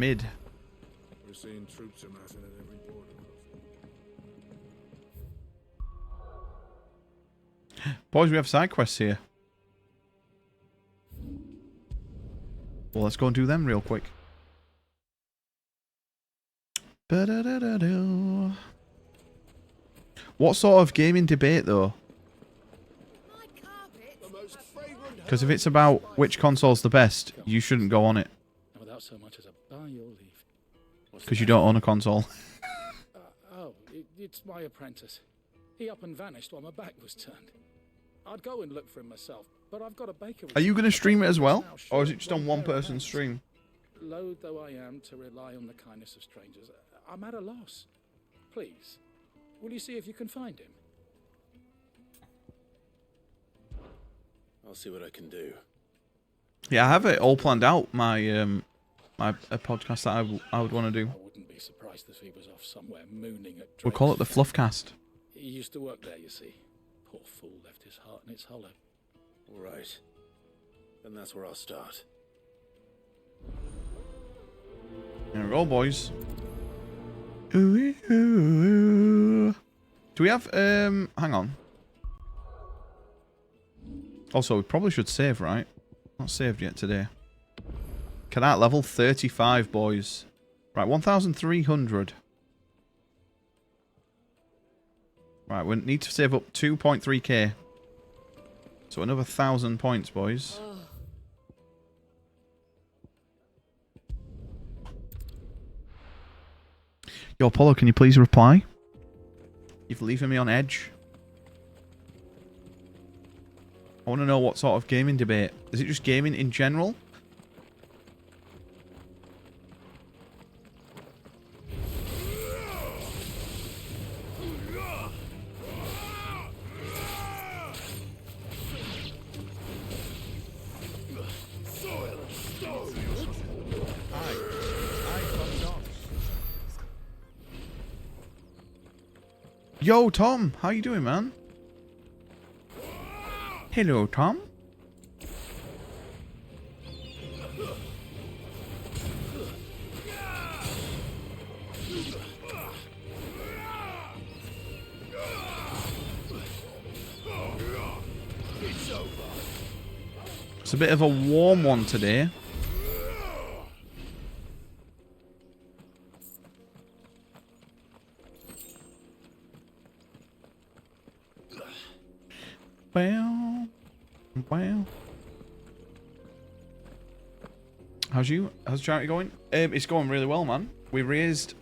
mid. We're seeing troops amassing at every border. Boys, we have side quests here. Well, let's go and do them real quick. Ba-da-da-da-da. What sort of gaming debate, though? Because if it's about which console's the best, you shouldn't go on it. Without so much as a by your leave. Because you don't own a console. It's my apprentice. He up and vanished while my back was turned. I'd go and look for him myself, but I've got a baker. Are you going to stream it as well? Or is it just on one person's stream? Loath though I am to rely on the kindness of strangers, I'm at a loss. Please, will you see if you can find him? I'll see what I can do. Yeah, I have it all planned out. My a podcast that I would want to do. I wouldn't be surprised if he was off somewhere mooning at. We'll call it the Fluffcast. He used to work there, you see. Poor fool left his heart in its hollow. All right. Then that's where I'll start. There we go, boys. Ooh, ooh, ooh. Do we have hang on. Also, we probably should save, right? Not saved yet today. Cadet level 35, boys. Right, 1,300. Right, we need to save up 2.3k. So another 1,000 points, boys. Yo, Apollo, can you please reply? You've leaving me on edge. I want to know what sort of gaming debate. Is it just gaming in general? Yo, Tom. How you doing, man? Hello, Tom. It's a bit of a warm one today. Well. How's charity going? It's going really well, man. We raised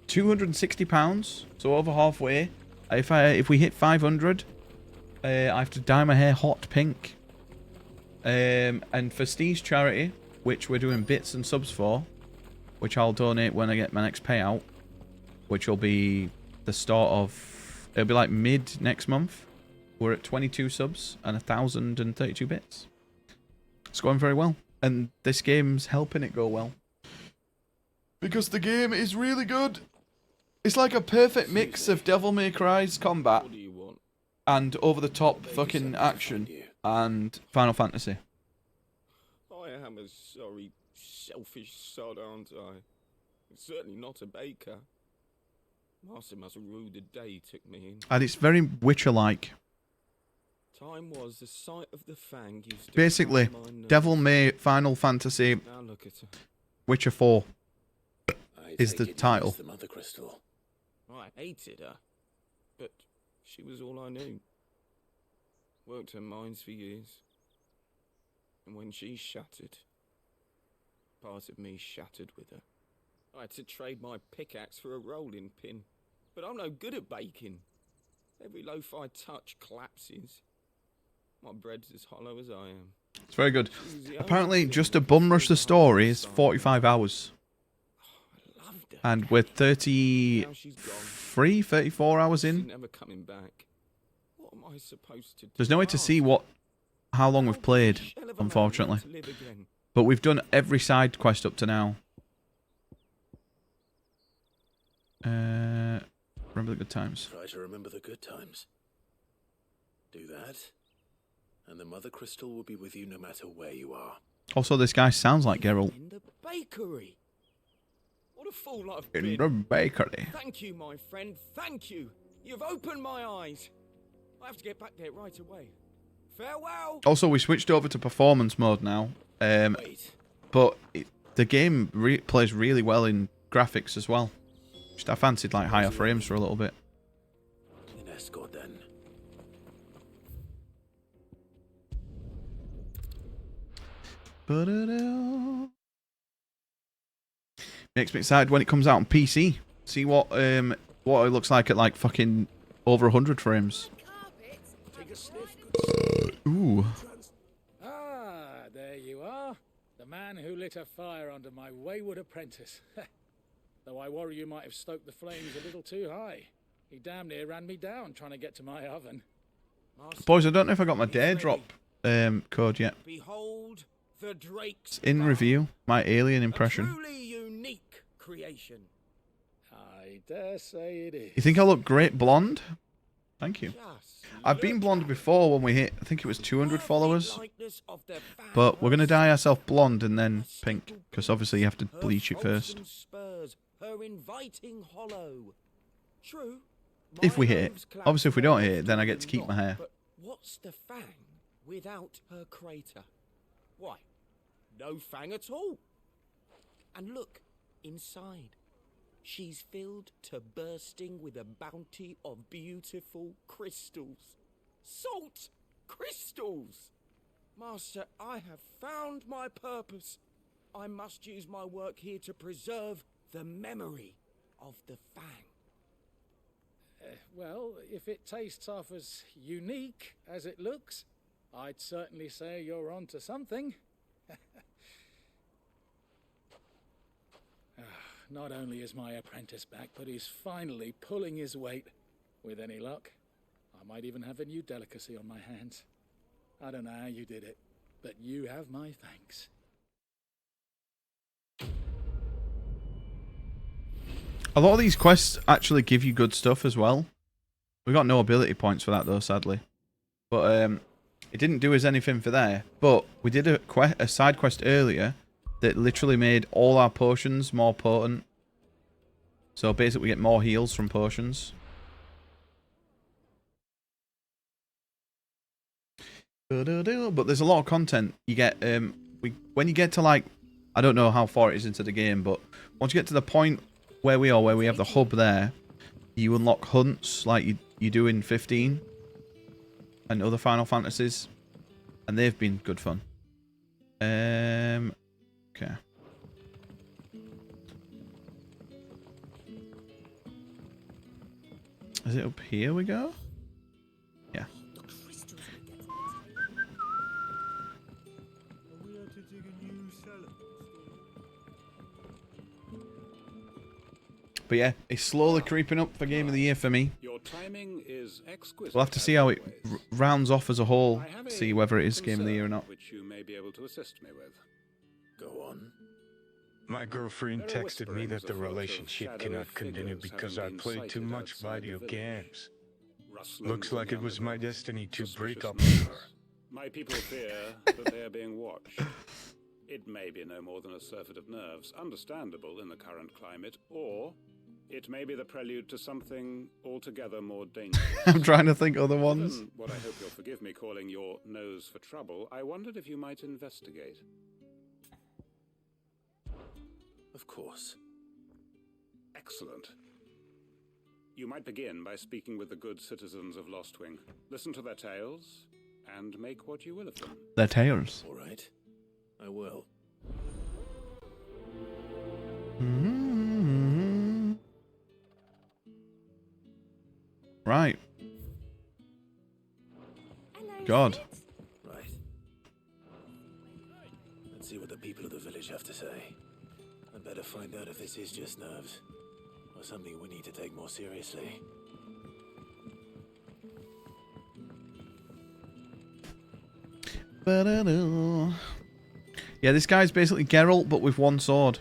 £260, so over halfway. If we hit 500, I have to dye my hair hot pink. And for Steve's charity, which we're doing bits and subs for, which I'll donate when I get my next payout, which will be the start of, it'll be like mid next month. We're at 22 subs and 1,032 bits. It's going very well. And this game's helping it go well. Because the game is really good. It's like a perfect mix of Devil May Cry's combat and over-the-top fucking action and Final Fantasy. I am a sorry, selfish sod, aren't I? Certainly not a baker. Master must rue the day he took me in. And it's very Witcher-like. Time was the sight of the fang used to basically, Devil May Final Fantasy Witcher 4 is the title. The Mother Crystal. I hated her, but she was all I knew. Worked her mines for years. And when she shattered, part of me shattered with her. I had to trade my pickaxe for a rolling pin. But I'm no good at baking. Every loaf I touch collapses. My bread's as hollow as I am. It's very good. Apparently, just to bum rush the story is 45 hours. And we're 33, 34 hours in. Never coming back. What am I supposed to do? There's no way to see how long we've played, unfortunately. But we've done every side quest up to now. Remember the good times. Try to remember the good times. Do that, and the Mother Crystal will be with you no matter where you are. Also, this guy sounds like Geralt. In the bakery. What a fool I've In been. the bakery. Thank you, my friend. Thank you. You've opened my eyes. I have to get back there right away. Farewell. Also, we switched over to performance mode now. Wait. But the game plays really well in graphics as well. Just I fancied like higher frames for a little bit. An escort then. Makes me excited when it comes out on PC. See what it looks like at like fucking over 100 frames. Take a sniff. Ooh. Ah, there you are. The man who lit a fire under my wayward apprentice. Though I worry you might have stoked the flames a little too high. He damn near ran me down trying to get to my oven. Boys, I don't know if I got my dare drop code yet. Behold the Drake's It's in review. My alien impression. A truly unique creation. I dare say it is. You think I look great blonde? Thank you. Just I've been look blonde at before when we hit, I think it was 200 perfect followers. likeness of the But we're going to dye fabulous ourselves blonde and then pink. Because obviously you have to her bleach it first. fulsome Spurs, her inviting hollow. True. If we my hit. hooves clap Obviously if we don't more hit, then I often get to than keep my not, hair. But what's the fang without her crater? Why? No fang at all. And look, inside. She's filled to bursting with a bounty of beautiful crystals. Salt crystals! Master, I have found my purpose. I must use my work here to preserve the memory of the fang. Well, if it tastes half as unique as it looks, I'd certainly say you're onto something. Not only is my apprentice back, but he's finally pulling his weight. With any luck, I might even have a new delicacy on my hands. I don't know how you did it, but you have my thanks. A lot of these quests actually give you good stuff as well. We got no ability points for that though, sadly. But it didn't do us anything for there. But we did a side quest earlier that literally made all our potions more potent. So basically we get more heals from potions. But there's a lot of content. You get when you get to like, I don't know how far it is into the game, but once you get to the point where we are, where we have the hub there, you unlock hunts like you do in 15 and other Final Fantasies, and they've been good fun. Okay. Is it up here we go? Yeah. But yeah, it's slowly creeping up for Game of the Year for me. Your timing is exquisite. We'll have to see how it as always. rounds off as a whole, I have a see whether it is Game of the Year or concern not. Which you may be able to assist me with. Go on. My girlfriend There are texted me that the whisperings afoot of relationship shadowy cannot continue figures because having I been played too sighted much outside video the village. games. Rustlings Looks like in it was the my undergrowth. destiny to break Suspicious up with noises. her. My people fear that they are being watched. It may be no more than a surfeit of nerves, understandable in the current climate, or it may be the prelude to something altogether more dangerous. I'm trying to think other ones. Given what I hope you'll forgive me calling your nose for trouble, I wondered if you might investigate. Of course. Excellent. You might begin by speaking with the good citizens of Lostwing. Listen to their tales, and make what you will of them. Their tails. All right. I will. Right. God. Right. Let's see what the people of the village have to say. I'd better find out if this is just nerves, or something we need to take more seriously. Yeah, this guy's basically Geralt, but with one sword.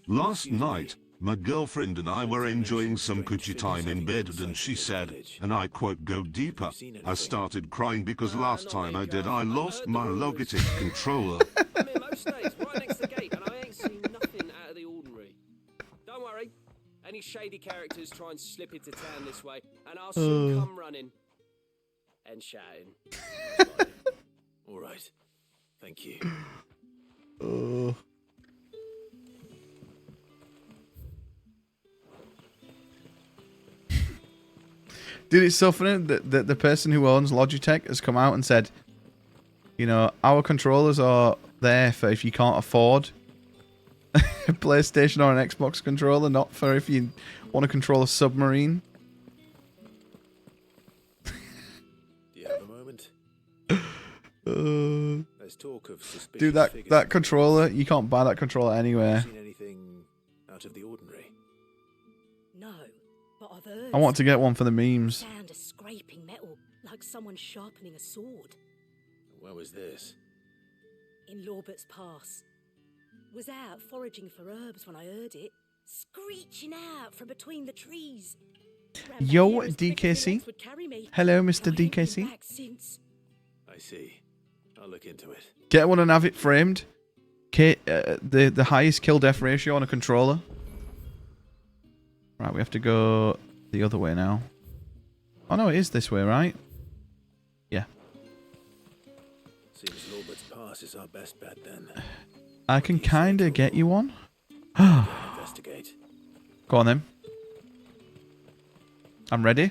Last night, My girlfriend and I were enjoying some coochie time in bed, and she said, and I quote, "Go deeper." I started crying because last time I did, I lost my Logitech controller. I'm here most days, right next to the gate, and I ain't seen nothing out of the ordinary. Don't worry. Any shady characters try and slip into town this way, and I'll soon come running and shouting. All right. Thank you. Dude, it's so funny that the person who owns Logitech has come out and said, you know, our controllers are there for if you can't afford a PlayStation or an Xbox controller, not for if you want to control a submarine. Do you have a moment? There's talk of suspicious Dude, that controller, you can't buy that controller anywhere. Seen anything out of the ordinary? No, but I've heard. I want to get one for the memes. Sound of scraping metal, like someone sharpening a sword. Where was this? In Lorbert's Pass. Was out foraging for herbs when I heard it, screeching out from between the trees. Ran back Yo, here as quick as my DKC. legs would carry me. Hello, And Mr. I ain't been DKC. back since. I see. I'll look into it. Get one and have it framed. The highest kill death ratio on a controller. Right, we have to go the other way now. Oh no, it is this way, right? Yeah. Seems Lorbert's Pass is our best bet then. I can kinda get you one. Investigate. Go on then. I'm ready.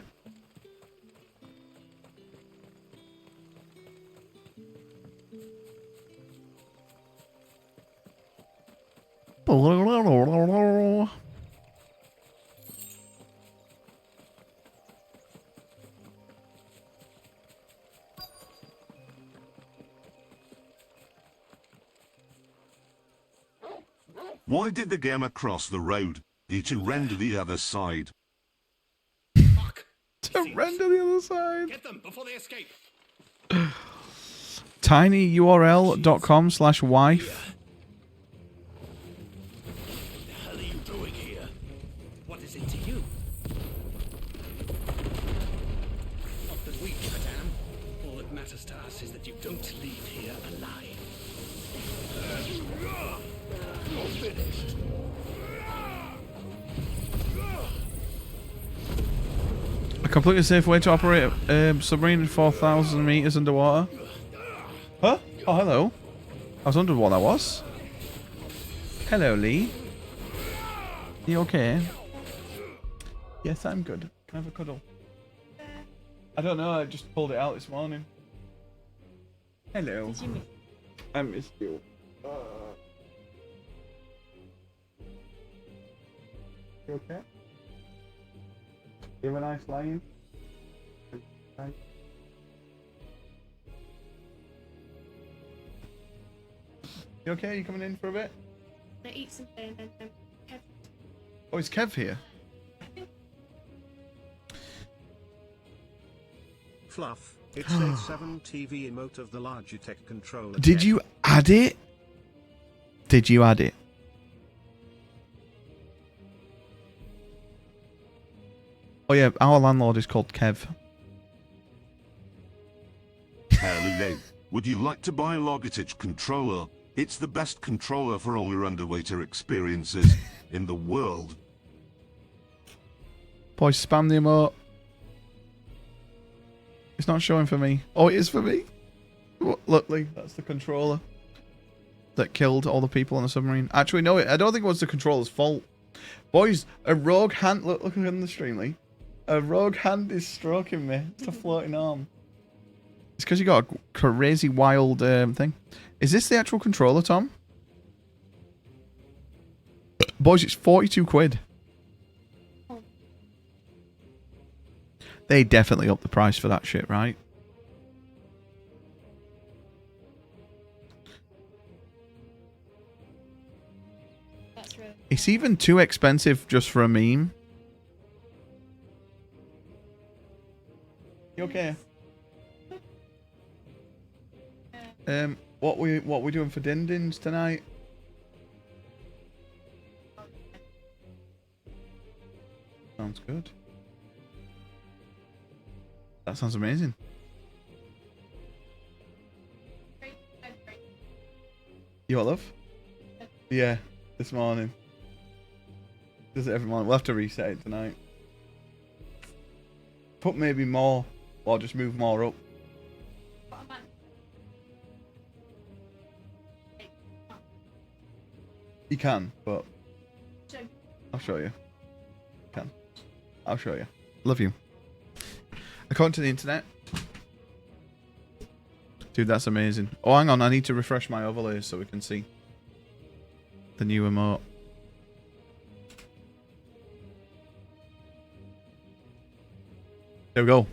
Why did the game across the road? To render the other side. Fuck! To render the other side. Get them before they escape. tinyurl.com/wife. What the hell are you doing here? What is it to you? Not that we give a damn. All that matters to us is that you don't leave here alive. You're finished. A completely safe way to operate a submarine 4,000 meters underwater. Huh? Oh, hello. I was wondering what that was. Hello, Lee. You okay? Yes, I'm good. Can I have a cuddle? I don't know. I just pulled it out this morning. Hello. Did you miss? I missed you. You okay? You have a nice line? You okay? You coming in for a bit? I eat something and then Kev. Oh, is Kev here? Fluff. It's a 7 TV emote of the Logitech controller. Did you add it? Did you add it? Oh yeah, our landlord is called Kev. Hello, would you like to buy a Logitech controller? It's the best controller for all your underwater experiences in the world. Boys, spam the emote. It's not showing for me. Oh, it is for me. Look, Lee, that's the controller that killed all the people on the submarine. Actually, no, I don't think it was the controller's fault. Boys, a rogue hand. Look on the stream, Lee. A rogue hand is stroking me. It's a floating arm. It's because you got a crazy wild thing. Is this the actual controller, Tom? Boys, it's 42 quid. They definitely upped the price for that shit, right? That's real. It's even too expensive just for a meme. You okay? What we doing for din-dins tonight? sounds good. That sounds amazing. You what, love? Yeah, this morning. Does it every morning? We'll have to reset it tonight. Put maybe more, or just move more up. You can, but I'll show you. Can. I'll show you. Love you. According to the internet. Dude, that's amazing. Oh, hang on. I need to refresh my overlays so we can see the new emote. There we go.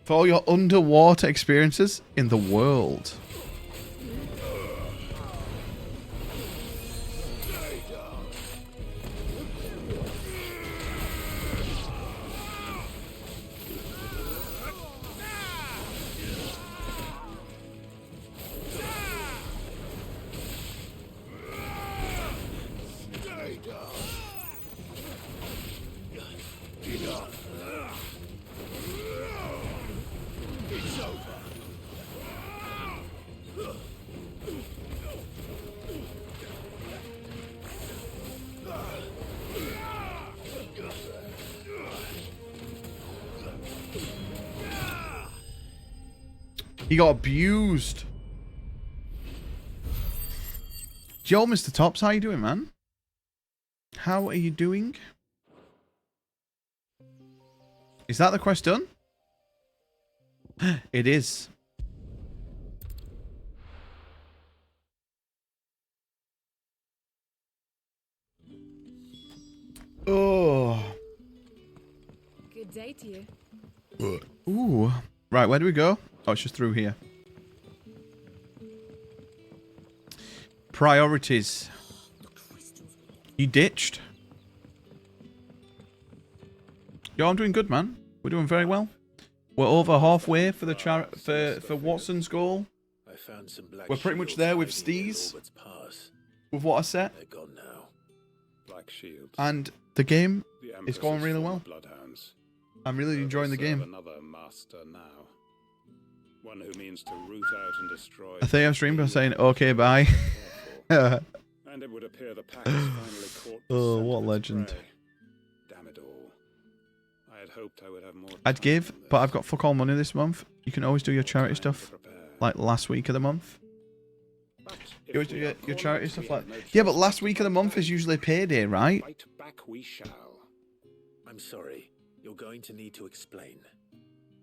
For all your underwater experiences in the world. He got abused. Yo, Mr. Tops, how you doing, man? How are you doing? Is that the quest done? It is. Oh. Good day to you. Ooh. Right, where do we go? Oh, it's just through here. Priorities. You ditched. Yo, I'm doing good, man. We're doing very well. We're over halfway for the for Watson's goal. I found some black We're pretty much there with Steez. With what I said. They're gone now. Black shields. And the game The is Empress's going really former well. bloodhounds. I'm really enjoying the Serve game. Another master now. One who means to root out and destroy. I think I'm streaming by saying okay, bye. And it would appear the pack has finally caught the Oh, scent what of its legend. prey. Damn it all. I had hoped I would have more I'd time give, than but this. I've got fuck all money this month. You can always do your charity stuff like last week of the month. But You always if do we your are charity cornered, stuff we like... have no Yeah, choice but last but week to of the month is fight. usually payday, right? Fight back we shall. I'm sorry. You're going to need to explain.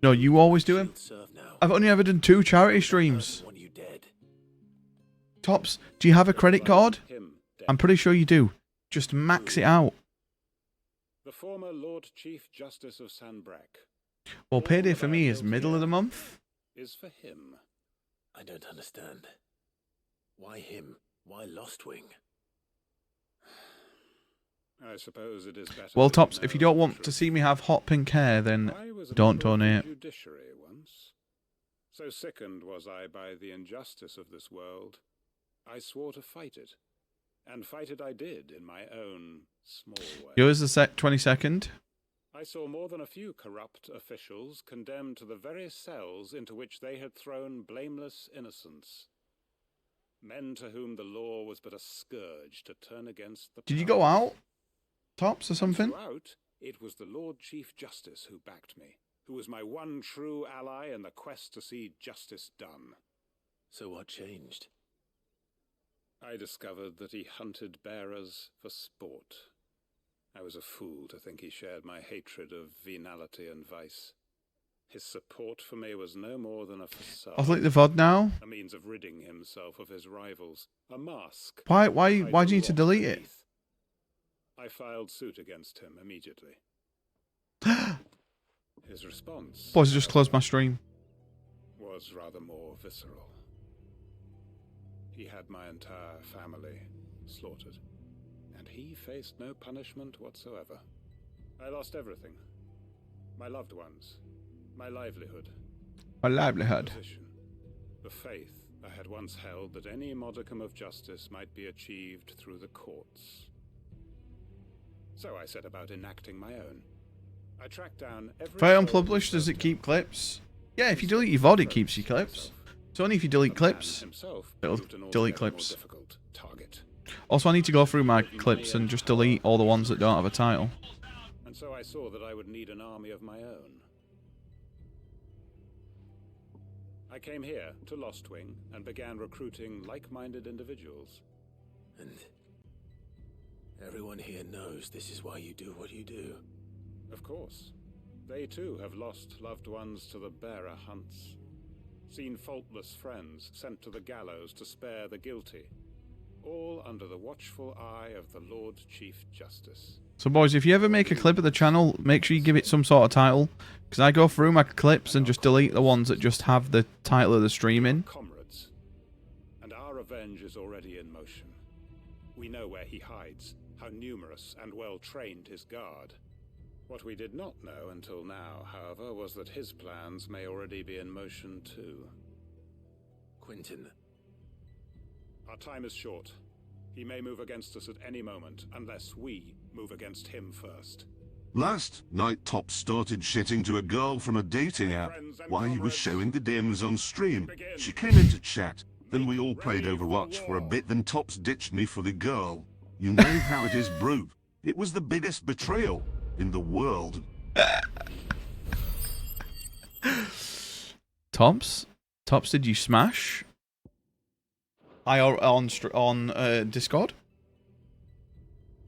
No, you always do them. Shields serve now. I've only ever done 2 charity streams. Want you dead. Tops, do you have a credit card? Him dead. I'm pretty sure you do. Just max it out. The former Lord Chief Justice of Sanbreque. Well, All payday that for I me is built middle of the here month. Is for him. I don't understand. Why him? Why Lostwing? I suppose it is better. Well, that Tops, know if you don't the want to truth. see me have hot pink hair, then I was a don't member of the donate. Judiciary once. So sickened was I by the injustice of this world, I swore to fight it. And fight it I did in my own small way. Yours the 22nd. I saw more than a few corrupt officials condemned to the very cells into which they had thrown blameless innocents. Men to whom the law was but a scourge to turn against the Did you go powerless. out? Tops or something? Throughout, it was the Lord Chief Justice who backed me, who was my one true ally in the quest to see justice done. So what changed? I discovered that he hunted bearers for sport. I was a fool to think he shared my hatred of venality and vice. His support for me was no more than a facade. I'll delete the VOD now. A means of ridding himself of his rivals. A mask. Why to hide do the you need to rot delete it? beneath. I filed suit against him immediately. His response... Boys, I just closed my stream. ...was rather more visceral. He had my entire family slaughtered, and he faced no punishment whatsoever. I lost everything. My loved ones, my livelihood, My livelihood. position, the faith I had once held that any modicum of justice might be achieved through the courts. So I set about enacting my own. I tracked down every... If I unpublish, does it keep clips? Yeah, if you delete your VOD, it keeps your clips. It's only if you delete clips, it'll delete clips. Also, I need to go through my clips and just delete all the ones that don't have a title. And so I saw that I would need an army of my own. I came here to Lostwing and began recruiting like-minded individuals. And everyone here knows this is why you do what you do. Of course. They too have lost loved ones to the bearer hunts. Seen faultless friends sent to the gallows to spare the guilty. All under the watchful eye of the Lord Chief Justice. So boys, if you ever make a clip of the channel, make sure you give it some sort of title. Because I go through my clips and just delete the ones that just have the title of the stream in. Comrades. And our revenge is already in motion. We know where he hides, how numerous and well trained his guard. What we did not know until now, however, was that his plans may already be in motion too. Quentin. Our time is short. He may move against us at any moment, unless we move against him first. Last night Tops started shitting to a girl from a dating app while he was showing the demos on stream. She came into chat, then we all played Overwatch for a bit, then Tops ditched me for the girl. You know how it is, bro. It was the biggest betrayal in the world. Tops, did you smash? On Discord.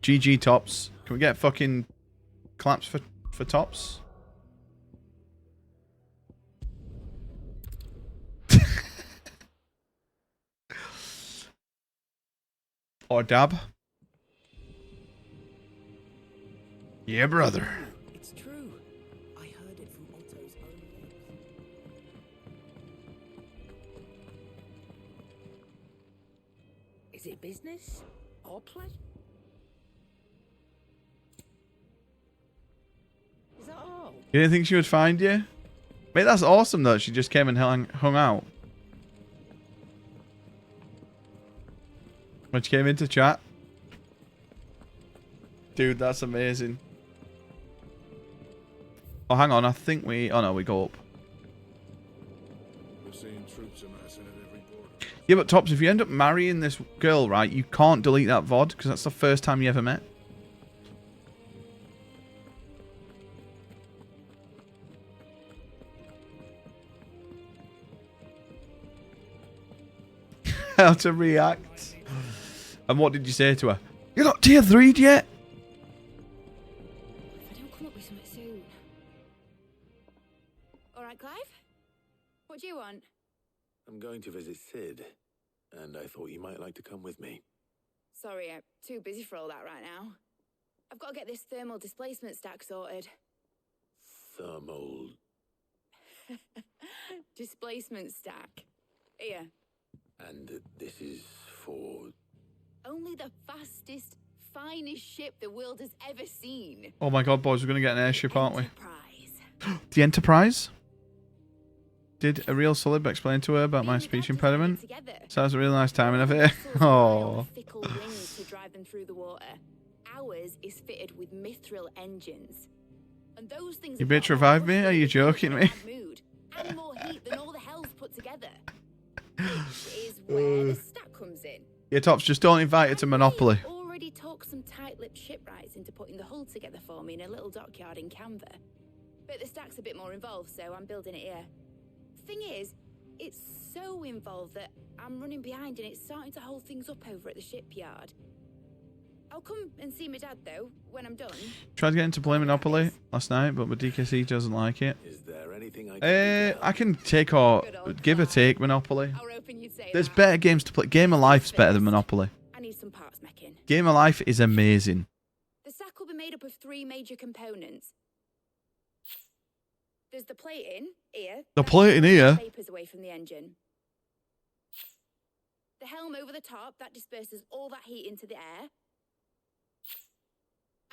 GG Tops. Can we get fucking claps for Tops? Or dab? Yeah, brother. It's true. I heard it from Otto's own lips. Is it business or pleasure? Is that all? You didn't think she would find you? Mate, that's awesome though. She just came and hung out. When she came into chat. Dude, that's amazing. Oh, hang on. I think we... Oh, no, we go up. We're seeing troops amassing at every border. Yeah, but Tops, if you end up marrying this girl, right, you can't delete that VOD because that's the first time you ever met. How to react. And what did you say to her? You're not tier 3'd yet? If I don't come up with something soon. Alright, Clive? What do you want? I'm going to visit Sid, and I thought you might like to come with me. Sorry, I'm too busy for all that right now. I've got to get this thermal displacement stack sorted. Thermal... Displacement stack. Here. And this is for... Only the fastest, finest ship the world has ever seen. Oh my god, boys, we're going to get an airship, aren't we? The Enterprise? Did a real celeb explain to her about my speech impediment? So that was a really nice timing of it. Oh. Fickle winds to drive them through the water. Ours is fitted with mithril engines. And those things You bitch revived me? Are you joking me? And more heat than all the hells put together. Which is where the stack comes in. Yeah, Tops, just don't invite her to Monopoly. Already talked some tight-lipped shipwrights into putting the hull together for me in a little dockyard in Canva. But the stack's a bit more involved, so I'm building it here. Thing is, it's so involved that I'm running behind and it's starting to hold things up over at the shipyard. I'll come and see my dad, though, when I'm done. Tried to get into play Monopoly last night, but my DKC doesn't like it. Is there anything I can take or give or take Monopoly. There's better games to play. Game of Life's better than Monopoly. I need some parts mecking. Game of Life is amazing. The stack will be made up of 3 major components. There's the plating here. The plating here? Vapors away from the engine. The helm over the top that disperses all that heat into the air.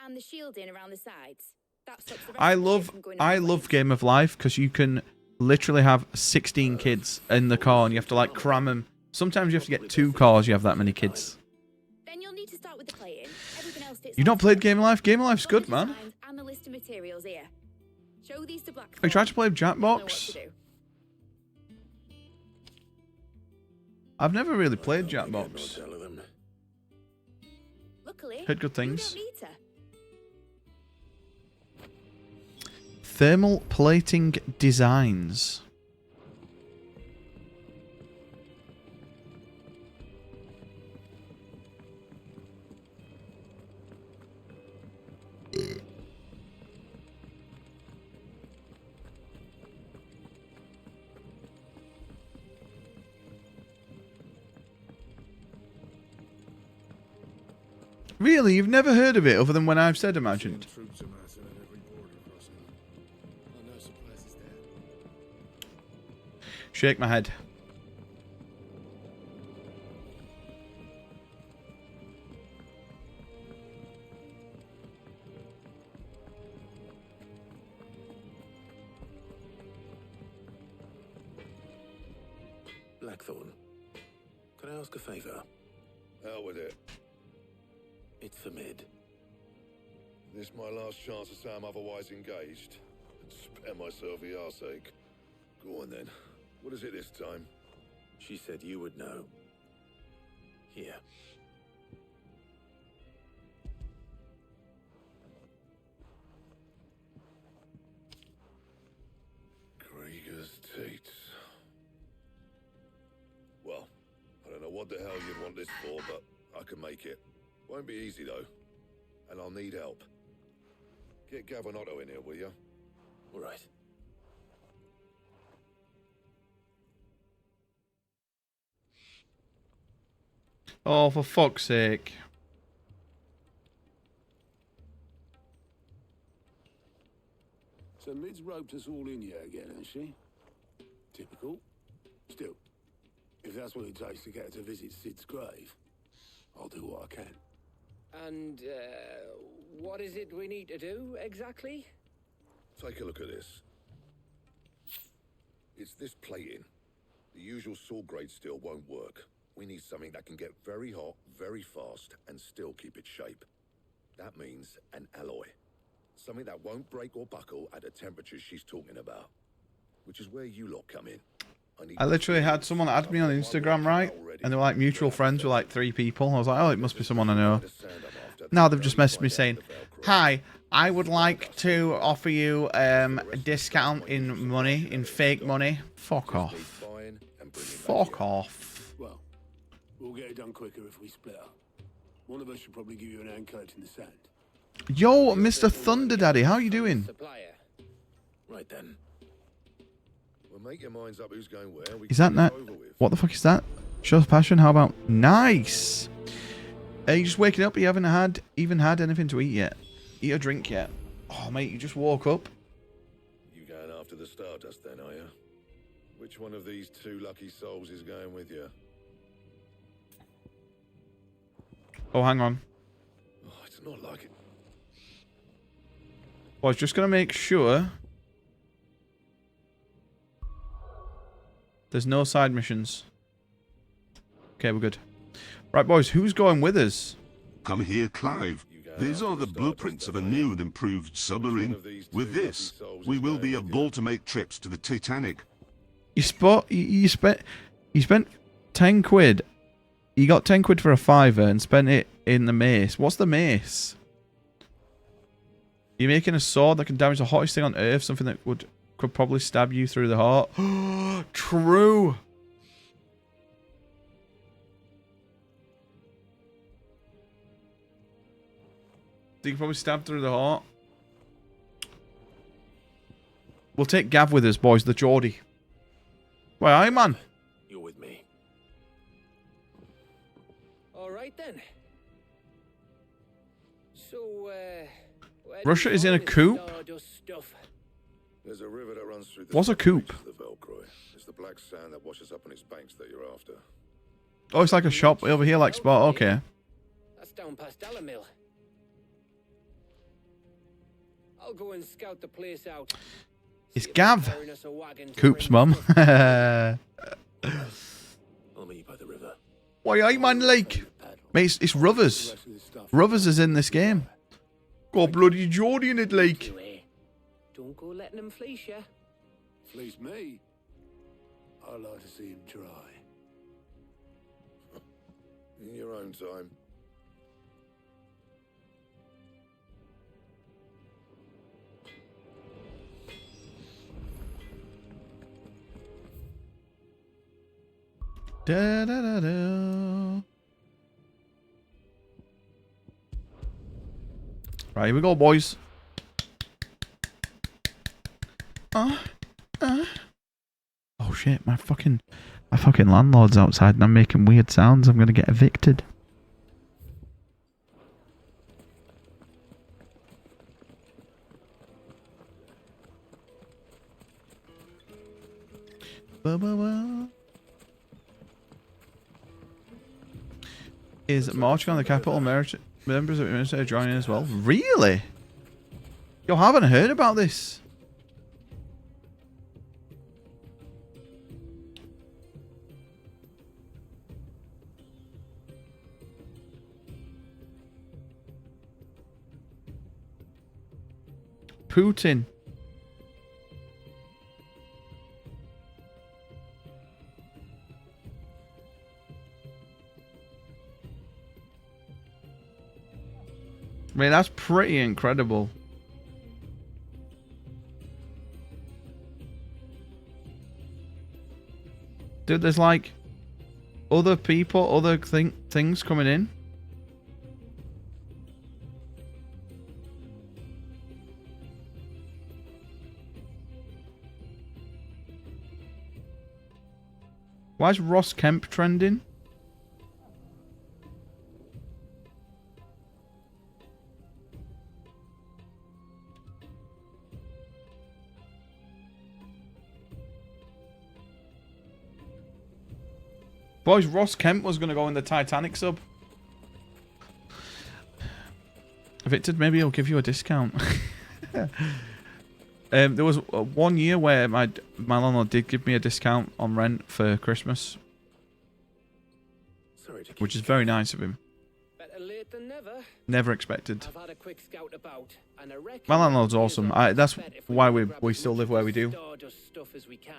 And the shielding around the sides. That stops the rest I of the ship love from going up in Game of Life because you can literally have 16 kids in the car, and you have to like cram them. Sometimes you have to get 2 cars. You have that many kids. Then you'll need to start with the plating. Everything else fits You've not played Game of Life? Game of Life's good, man. and the list of materials here. Show these to Blackthorn. Have you tried to play Know what Jackbox? to do. I've never really played Jackbox. Luckily, Heard good you things. don't need to. Thermal plating designs. Really? You've never heard of it other than when I've said imagined? Troops amassing at every border crossing. Oh, no surprises there. Shake my head. Blackthorn, could I ask a favour? Out with it. It's for Mid. This my last chance to say I'm otherwise engaged. Spare myself the arseache. Go on then. What is it this time? She said you would know. Here. Krieger's Tates. Well, I don't know what the hell you'd want this for, but I can make it. Won't be easy though. And I'll need help. Get Gavin Otto in here, will you? All right. Oh, for fuck's sake. So Mid's roped us all in here again, hasn't she? Typical. Still, if that's what it takes to get her to visit Sid's grave, I'll do what I can. And, what is it we need to do, exactly? Take a look at this. It's this plating. The usual saw grade steel won't work. We need something that can get very hot, very fast, and still keep its shape. That means an alloy. Something that won't break or buckle at the temperatures she's talking about. Which is where you lot come in. I literally had someone add me on Instagram, right? And they were like mutual friends with like 3 people. I was like, oh, it must be someone I know. Now they've just messaged me saying, hi, I would like to offer you a discount in money, in fake money. Fuck off. Fuck off. Well, we'll get it done quicker if we split up. One of us should probably give you an hand collecting the sand. Yo, Mr. Thunder Daddy, how you doing? Supplier. Right then. Well, make your minds up who's going where. Is that not? What the fuck is that? Shows passion. How about nice? You just waking up. You haven't even had anything to eat yet. Eat or drink yet? Oh, mate, you just woke up. You going after the Stardust then, are you? Which one of these 2 lucky souls is going with you? Oh, hang on. Oh, it's not like it. I was just gonna make sure there's no side missions. Okay, we're good. Right, boys, who's going with us? Come here, Clive. These are the blueprints of a new and improved submarine. With this, we will be able to make trips to the Titanic. You spent 10 quid. You got 10 quid for a fiver and spent it in the mace. What's the mace? You're making a sword that can damage the hottest thing on Earth, something that could probably stab you through the heart. True. So you can probably stab through the heart. We'll take Gav with us, boys. The Geordie. Where are you, man? You're with me. All right then. So, Russia is in a coup? There's a river that runs through the What's a coup? the Velcroy. It's the black sand that washes up on its banks that you're after. Oh, it's like a shop over here, like Spot. Okay. That's down past Mill. I'll go and scout the place out. It's Gav. Hiring us a wagon to Coop's bring mum. stuff back. I'll meet you by the river. Why are you man like? Mate, it's Ruthers. Ruthers is in this game. Got bloody Geordie in it, like. Don't go letting him fleece you. Fleece me? I'd like to see him try. In your own time. Da da da da. Right, here we go, boys. Oh shit, my fucking landlord's outside and I'm making weird sounds. I'm gonna get evicted. Is marching on the capital members of the ministry joining as well? Really? You haven't heard about this? Putin. I mean, that's pretty incredible. Dude, there's like other people, other things coming in. Why is Ross Kemp trending? Boys, Ross Kemp was going to go in the Titanic sub. Victor, maybe he'll give you a discount. There was 1 year where my landlord did give me a discount on rent for Christmas, which is very nice of him. Better late than never. Never expected. I've had a quick scout about, and I reckon My landlord's awesome. That's why we still live where we do. Stardust stuff as we can.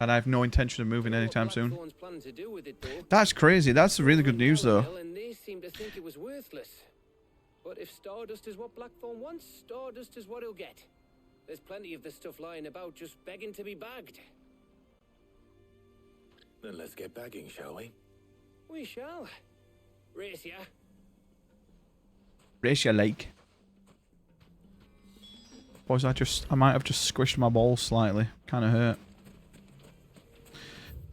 And I have no intention of moving anytime soon. Blackthorn's planning to do with it, though. That's crazy. That's really good news, though. And they seem to think it was worthless. But if Stardust is what Blackthorn wants, Stardust is what he'll get. There's plenty of this stuff lying about, just begging to be bagged. Then let's get bagging, shall we? We shall. Race ya. Race your lake. Boys, I might have just squished my balls slightly. Kind of hurt.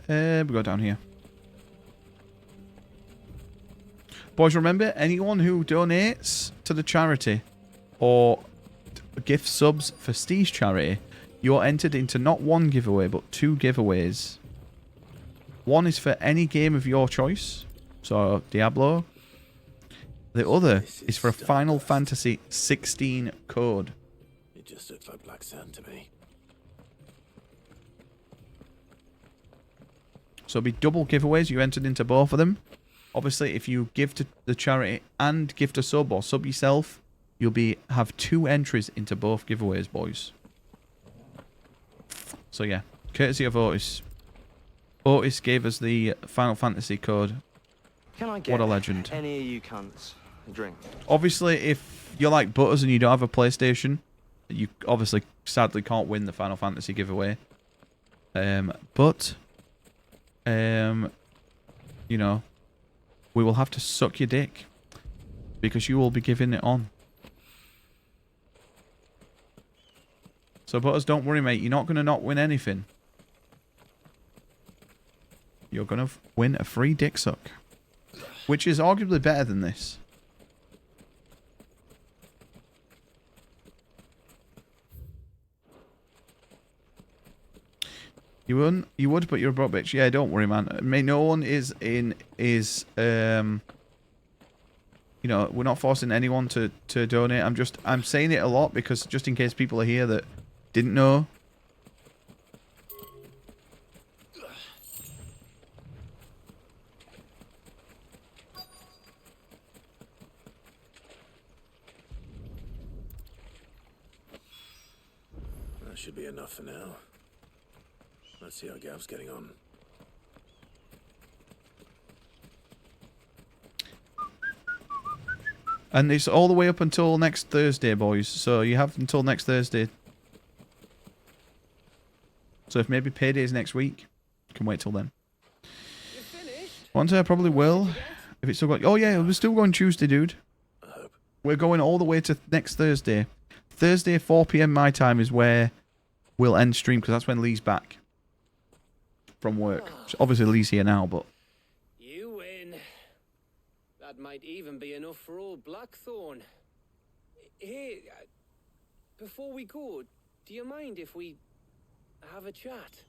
We go down here. Boys, remember, anyone who donates to the charity or gift subs for Steve's charity, you're entered into not one giveaway, but 2 giveaways. One is for any game of your choice, so Diablo. The other is for a Final Fantasy 16 code. It just looks like black sand to me. So it'll be double giveaways. You entered into both of them. Obviously, if you give to the charity and gift a sub or sub yourself, you'll have 2 entries into both giveaways, boys. So yeah, courtesy of Otis. Otis gave us the Final Fantasy code. Can I get what a legend. Any of you cunts a drink? Obviously, if you're like Butters and you don't have a PlayStation, you obviously sadly can't win the Final Fantasy giveaway. But you know, we will have to suck your dick because you will be giving it on. So Butters, don't worry, mate. You're not going to not win anything. You're going to win a free dick suck, which is arguably better than this. You wouldn't? You would, but you're a broke bitch. Yeah, don't worry, man. I mean, no one is You know, we're not forcing anyone to donate. I'm saying it a lot because just in case people are here that didn't know. That should be enough for now. Let's see how Gav's getting on. And it's all the way up until next Thursday, boys. So you have until next Thursday. So if maybe payday's next week, you can wait till then. One day I probably will. If it's still going... Oh yeah, we're still going Tuesday, dude. We're going all the way to next Thursday. Thursday, 4 PM my time is where we'll end stream, because that's when Lee's back from work. So obviously Lee's here now, but... You win. That might even be enough for old Blackthorn. Hey, before we go, do you mind if we have a chat?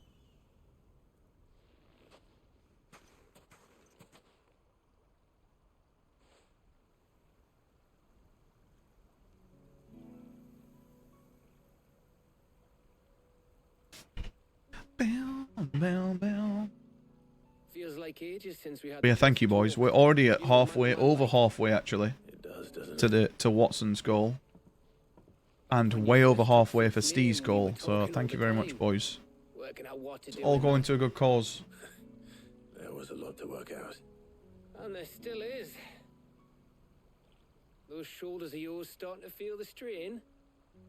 Bell, bell, bell. Feels like ages since we had. But yeah, thank you, boys. We're already at halfway, over halfway actually, to Watson's goal, and way over halfway for Steve's goal. So thank you very much, boys. It's all going to a good cause. There was a lot to work out. And there still is. Those shoulders of yours starting to feel the strain.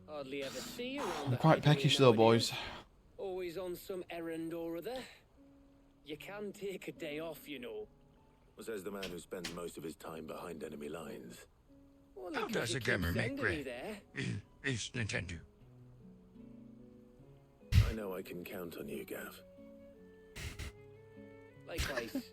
Hardly ever see you around. I'm quite peckish though, boys. Always on some errand or other. You can take a day off, you know. Says the man who spends most of his time behind enemy lines. Well, How does a gamer make bread? It's Nintendo. I know I can count on you, Gav. Likewise.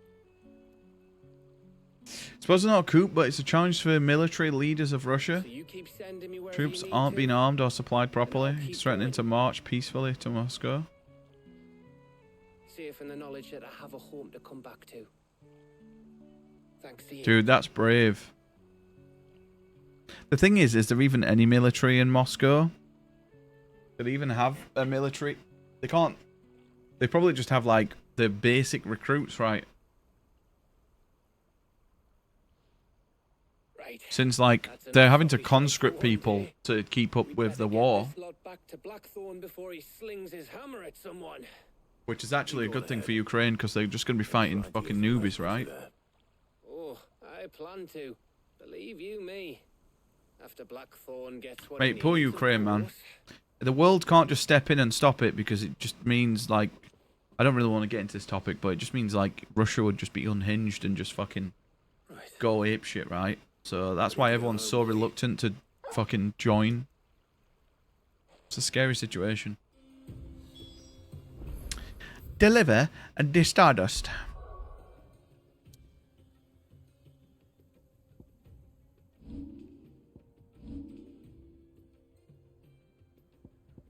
Suppose it's not a coup, but it's a challenge for military leaders of Russia. So you keep sending me wherever Troops you need aren't to. being armed or supplied properly. He's threatening to march peacefully to Moscow. Safe in the knowledge that I have a home to come back to. Thanks to you. Dude, that's brave. The thing is there even any military in Moscow? Do they even have a military? They can't. They probably just have, like, the basic recruits, right? Since, like, they're having to conscript people to keep up with the war. Back to Blackthorn before he slings his hammer at someone. Which is actually a good thing for Ukraine, because they're just going to be fighting fucking newbies, right? Oh, I plan to. Believe you me. After Blackthorn gets what Mate, he poor needs, of Ukraine, man. course. The world can't just step in and stop it, because it just means, like... I don't really want to get into this topic, but it just means, like, Russia would just be unhinged and just fucking go apeshit, right? So that's why everyone's so reluctant to fucking join. It's a scary situation. Deliver the Stardust.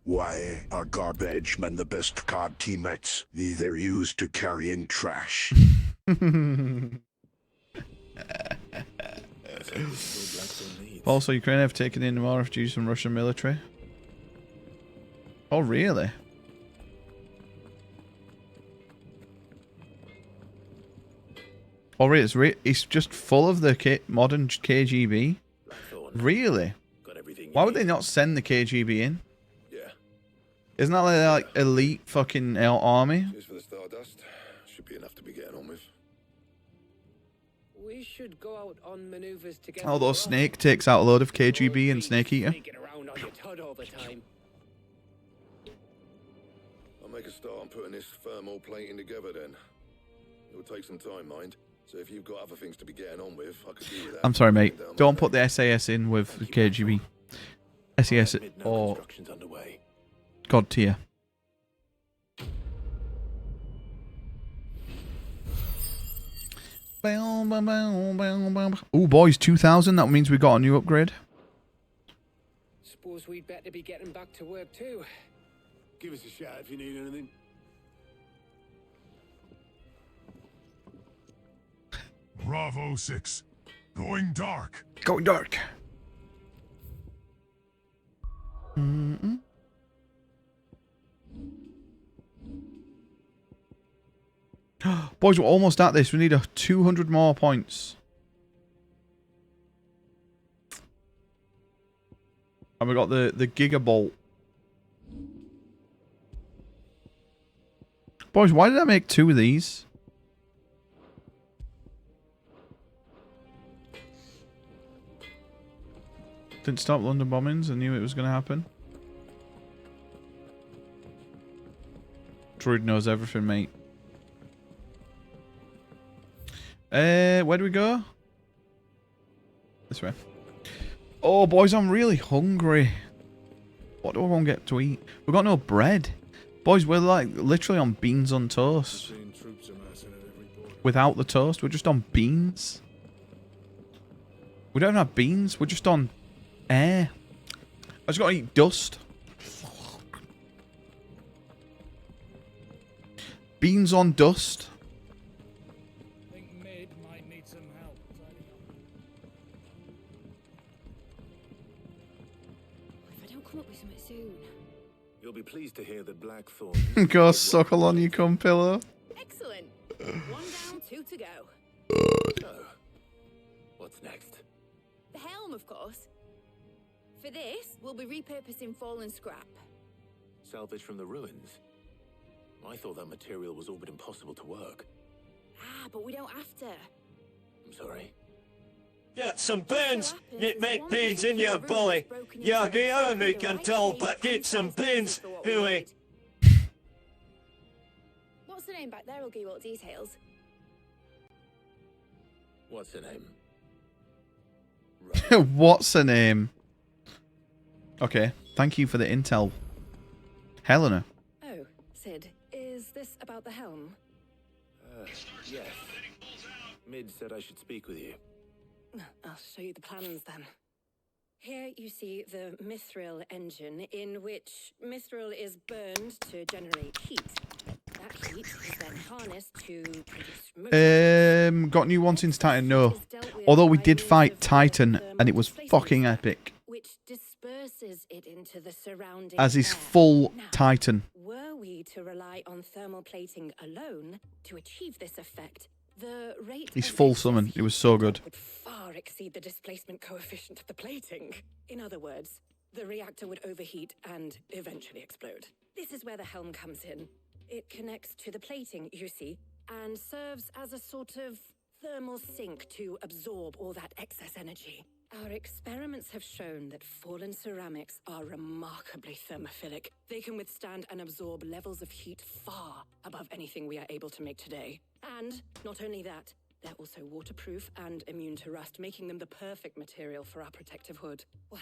Why are garbage men the best card teammates? They're used to carrying trash. Also, Ukraine have taken in more refugees from Russian military. Oh, really? Oh, really? It's just full of the modern KGB? Really? Why would they not send the KGB in? Yeah. Isn't that like elite fucking army? Cheers for the Stardust. Should be enough to be getting on with. We should go out on maneuvers together. Although Snake takes out a load of KGB and Snake Eater. Sneaking around on your tud all the time. I'll make a start on putting this thermal plating together then. It'll take some time, mind. So if you've got other things to be getting on with, I could do that. I'm sorry, mate. Don't put the SAS in with KGB. SAS or God tier. Oh, boys, 2,000. That means we got a new upgrade. Suppose we'd better be getting back to work too. Give us a shout if you need anything. Bravo 6. Going dark. Going dark. Mm-mm. Boys, we're almost at this. We need 200 more points. And we got the Gigabolt. Boys, why did I make 2 of these? Didn't stop London bombings. I knew it was going to happen. Druid knows everything, mate. Where do we go? This way. Oh, boys, I'm really hungry. What do I want to get to eat? We've got no bread. Boys, we're like literally on beans on toast. Without the toast, we're just on beans. We don't have beans, we're just on air. I just got to eat dust. Beans on dust. You'll be pleased to hear that Blackthorn. Go suckle on your cum pillow. Excellent. 1 down, 2 to go. So, what's next? The helm, of course. For this, we'll be repurposing fallen scrap. Salvage from the ruins. I thought that material was all but impossible to work. Ah, but we don't have to. I'm sorry. Get some pins! You make pins in your belly! You're the only can tell, but get some pins, Huey! What's the name back there? I'll give you all the details. What's her name? What's her name? Okay, thank you for the intel. Helena. Oh, Sid, is this about the helm? Yes. Mid said I should speak with you. I'll show you the plans then. Here you see the mithril engine, in which mithril is burned to generate heat. That heat is then harnessed to produce Got new one since Titan? No. Although we did fight Titan, and it was fucking epic. which disperses it into the surrounding As his air. full Now, Titan. were we to rely on thermal plating alone to achieve this effect, the rate He's of full summon. It was so good. would far exceed the displacement coefficient of the plating. In other words, the reactor would overheat and eventually explode. This is where the helm comes in. It connects to the plating, you see, and serves as a sort of thermal sink to absorb all that excess energy. Our experiments have shown that fallen ceramics are remarkably thermophilic. They can withstand and absorb levels of heat far above anything we are able to make today. And not only that, they're also waterproof and immune to rust, making them the perfect material for our protective hood. Why?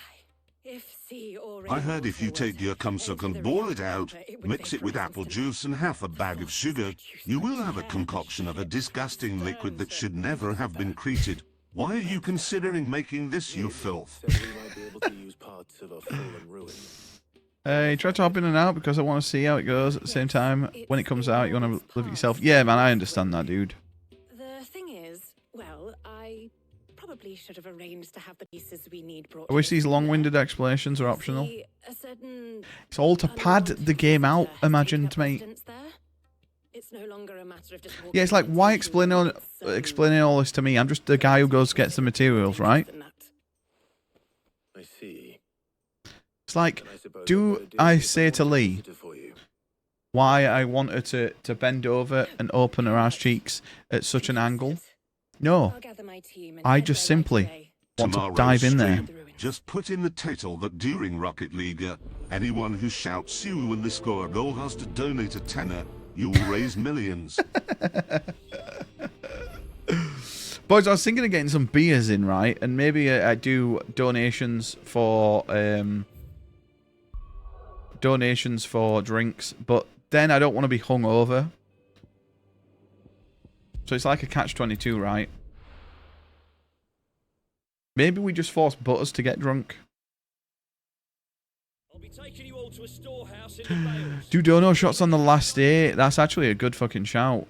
If sea or I heard if you take your cumsuck and boil it out, mix it with apple juice and half a bag of sugar, you will have a concoction of a disgusting liquid that should never have been created. Why are you considering making this, you filth? You try to hop in and out because I want to see how it goes. At the same time, when it comes out, you want to live it yourself. Yeah, man, I understand that, dude. The thing is, well, I probably should have arranged to have the pieces we need brought. I wish these long-winded explanations are optional. See, a certain It's all to pad the game out, imagined, mate. It's no longer a matter of just Yeah, it's like, why explaining all this to me? I'm just the guy who goes gets the materials, right? I see. It's like, do I say to Lee why I want her to bend over and open her ass cheeks at such an angle? No. I just simply want to Tomorrow's dive in there. stream, just put in the title that during Rocket League, anyone who shouts you when they score a goal has to donate a tenner. You will raise millions. Boys, I was thinking of getting some beers in, right? And maybe I do donations for drinks, but then I don't want to be hungover. So it's like a catch-22, right? Maybe we just force Butters to get drunk. I'll be taking you all to a storehouse in the Vales. Do dono shots on the last day. That's actually a good fucking shout.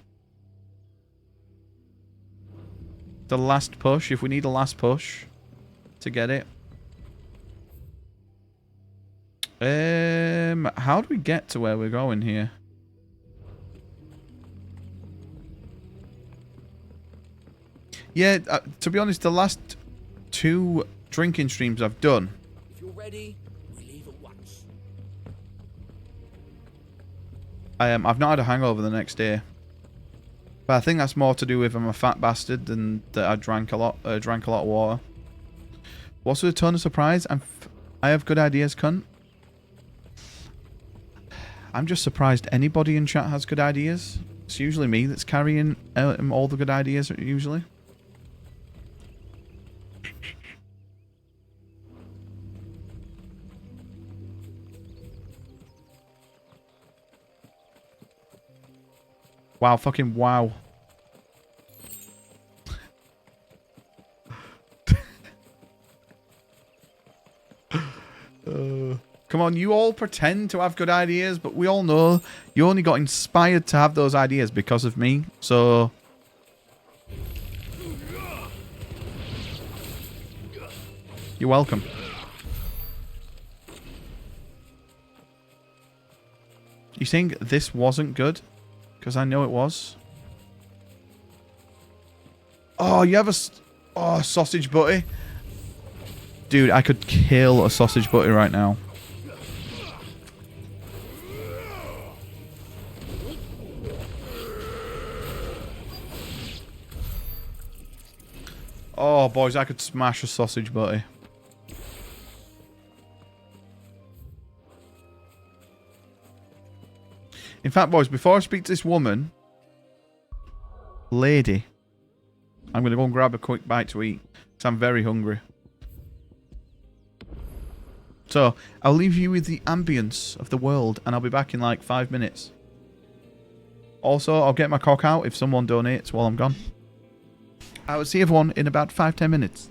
The last push, if we need a last push to get it. How do we get to where we're going here? Yeah, to be honest, the last 2 drinking streams I've done. If you're ready, we leave at once. I've not had a hangover the next day. But I think that's more to do with I'm a fat bastard than that I drank a lot of water. What's with a ton of surprise? I have good ideas, cunt. I'm just surprised anybody in chat has good ideas. It's usually me that's carrying all the good ideas, usually. Wow, fucking wow. Come on, you all pretend to have good ideas, but we all know you only got inspired to have those ideas because of me, so... You're welcome. You think this wasn't good? Because I know it was. Oh, you have a sausage butty? Dude, I could kill a sausage butty right now. Oh, boys, I could smash a sausage butty. In fact, boys, before I speak to this woman, lady, I'm going to go and grab a quick bite to eat, because I'm very hungry. So, I'll leave you with the ambience of the world, and I'll be back in like 5 minutes. Also, I'll get my cock out if someone donates while I'm gone. I will see everyone in about 5-10 minutes.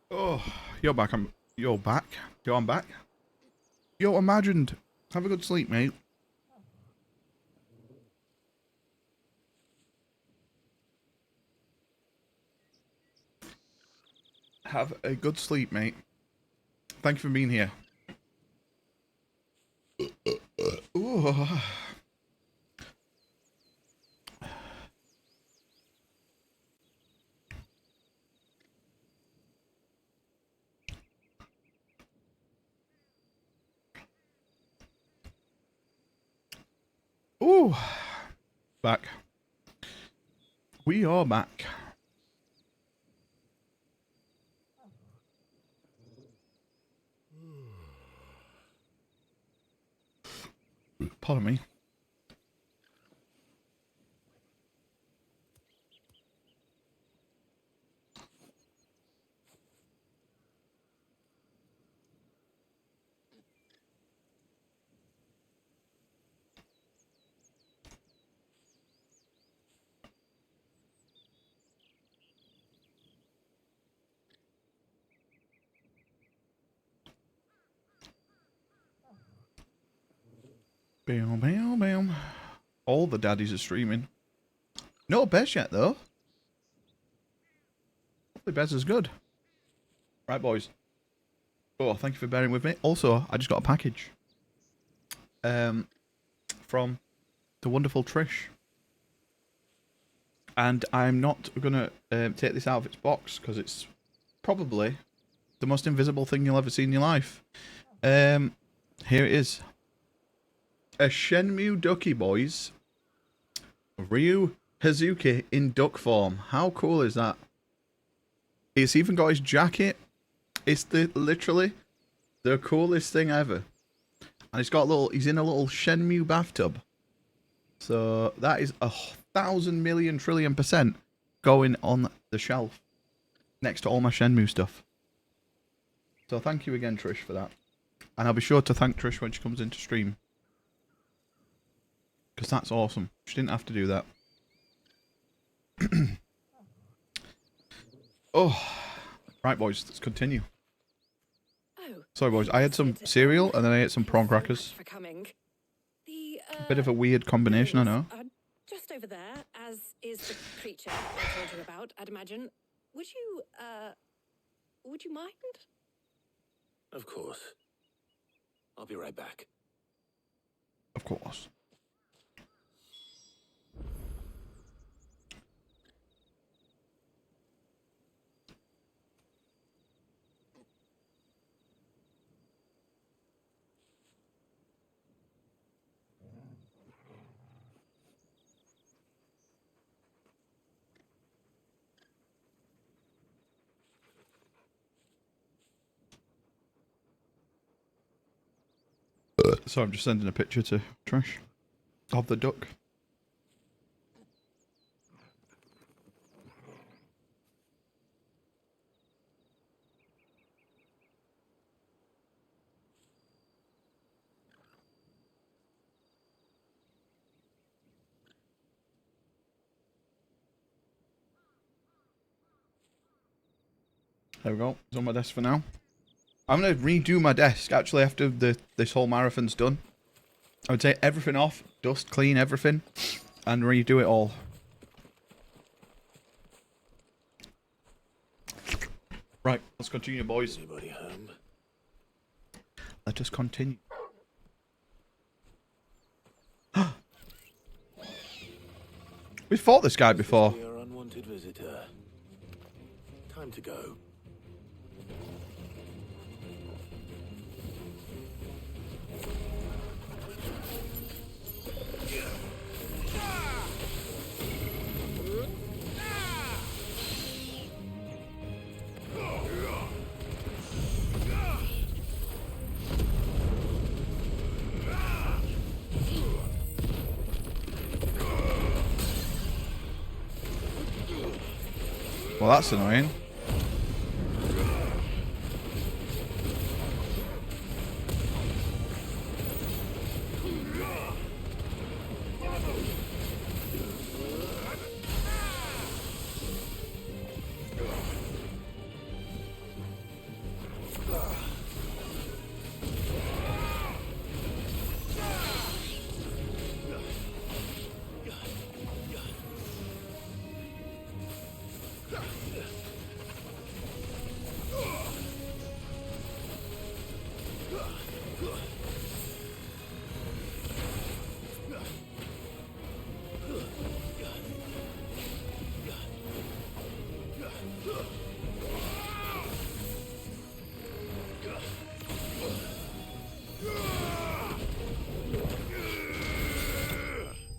Oh, you're back. You're back. I'm back. Yo, imagined. Have a good sleep, mate. Have a good sleep, mate. Thank you for being here. Ooh. Ooh. Back. We are back. Pardon me. Bam, bam, bam. All the daddies are streaming. No Bez yet, though. Hopefully Bez is good. Right, boys. Oh, thank you for bearing with me. Also, I just got a package. From the wonderful Trish. And I'm not going to take this out of its box, because it's probably the most invisible thing you'll ever see in your life. Here it is. A Shenmue Ducky, boys. Ryu Hazuki in duck form. How cool is that? It's even got his jacket. It's literally the coolest thing ever. And it's got he's in a little Shenmue bathtub. So that is 1,000,000,000,000,000,000% going on the shelf next to all my Shenmue stuff. So thank you again, Trish, for that. And I'll be sure to thank Trish when she comes into stream. Because that's awesome. She didn't have to do that. Oh. Right, boys, let's continue. Oh, sorry, boys. I had some cereal and then I ate some prawn crackers. A bit of a weird combination, I know. Just over there, as is the creature I told you about, I'd imagine. Would you mind? Of course. I'll be right back. Of course. So I'm just sending a picture to Trish of the duck. There we go. It's on my desk for now. I'm going to redo my desk, actually, after this whole marathon's done. I would take everything off, dust, clean everything, and redo it all. Right, let's continue, boys. Anybody home? Let us continue. We fought this guy before. Your unwanted visitor. Time to go. Well, that's annoying.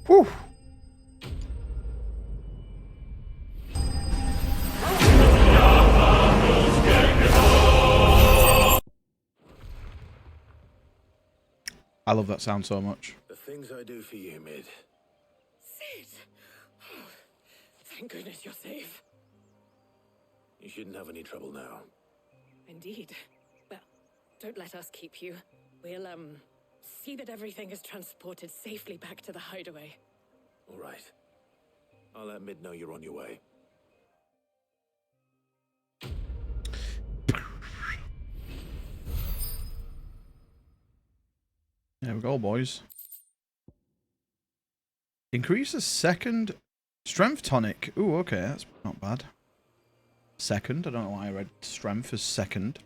Whew. I love that sound so much. The things I do for you, Mid. Sid! Oh, thank goodness you're safe. You shouldn't have any trouble now. Indeed. Well, don't let us keep you. We'll, see that everything is transported safely back to the hideaway. All right. I'll let Mid know you're on your way. There we go, boys. Increases second strength tonic. Ooh, okay, that's not bad. Second, I don't know why I read strength as second.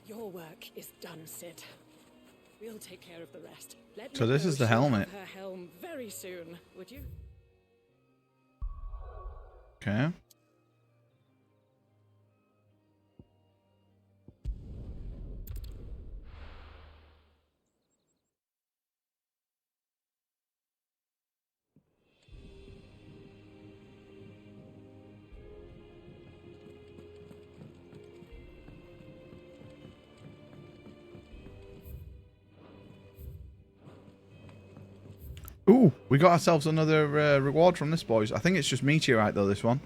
Your work is done, Sid. We'll take care of the rest. Let So me this know is the she'll have helmet. her helm very soon, would you? Okay. Ooh, we got ourselves another reward from this, boys. I think it's just meteorite, though, this one.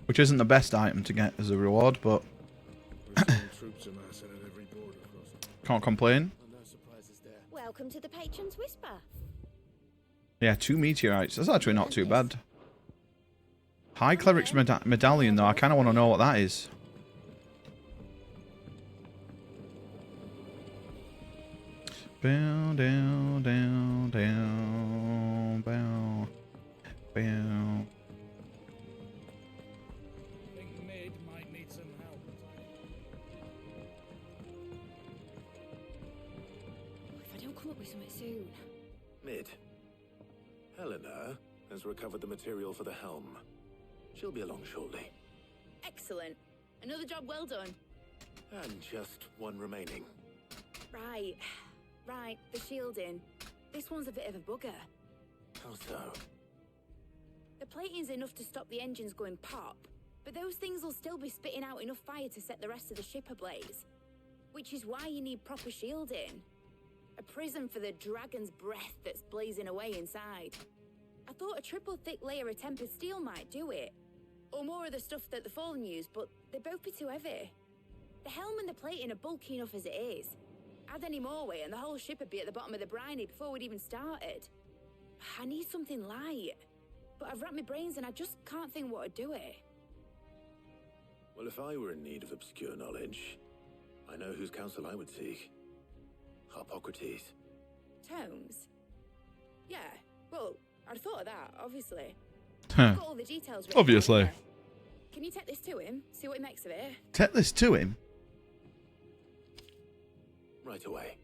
Which isn't the best item to get as a reward, but... Can't complain. Welcome to the Patron's Whisper. Yeah, 2 meteorites. That's actually not too bad. High Cleric's Medallion, though. I kind of want to know what that is. Bow, down, down, down, bow, bow. I think Mid might need some help. If I don't come up with something soon. Mid. Helena has recovered the material for the helm. She'll be along shortly. Excellent. Another job well done. And just one remaining. Right. Right, the shielding. This one's a bit of a bugger. How so? The plating's enough to stop the engines going pop, but those things will still be spitting out enough fire to set the rest of the ship ablaze. Which is why you need proper shielding. A prison for the dragon's breath that's blazing away inside. I thought a triple thick layer of tempered steel might do it. Or more of the stuff that the Fallen use, but they'd both be too heavy. The helm and the plating are bulky enough as it is. Add any more weight and the whole ship would be at the bottom of the briny before we'd even started. I need something light. But I've racked my brains and I just can't think what would do it. Well, if I were in need of obscure knowledge, I know whose counsel I would seek. Harpocrates. Tomes? Yeah, well, I'd thought of that, obviously. Huh. I've got all the details written Obviously. down here. Can you take this to him? See what he makes of it? Take this to him. Right away.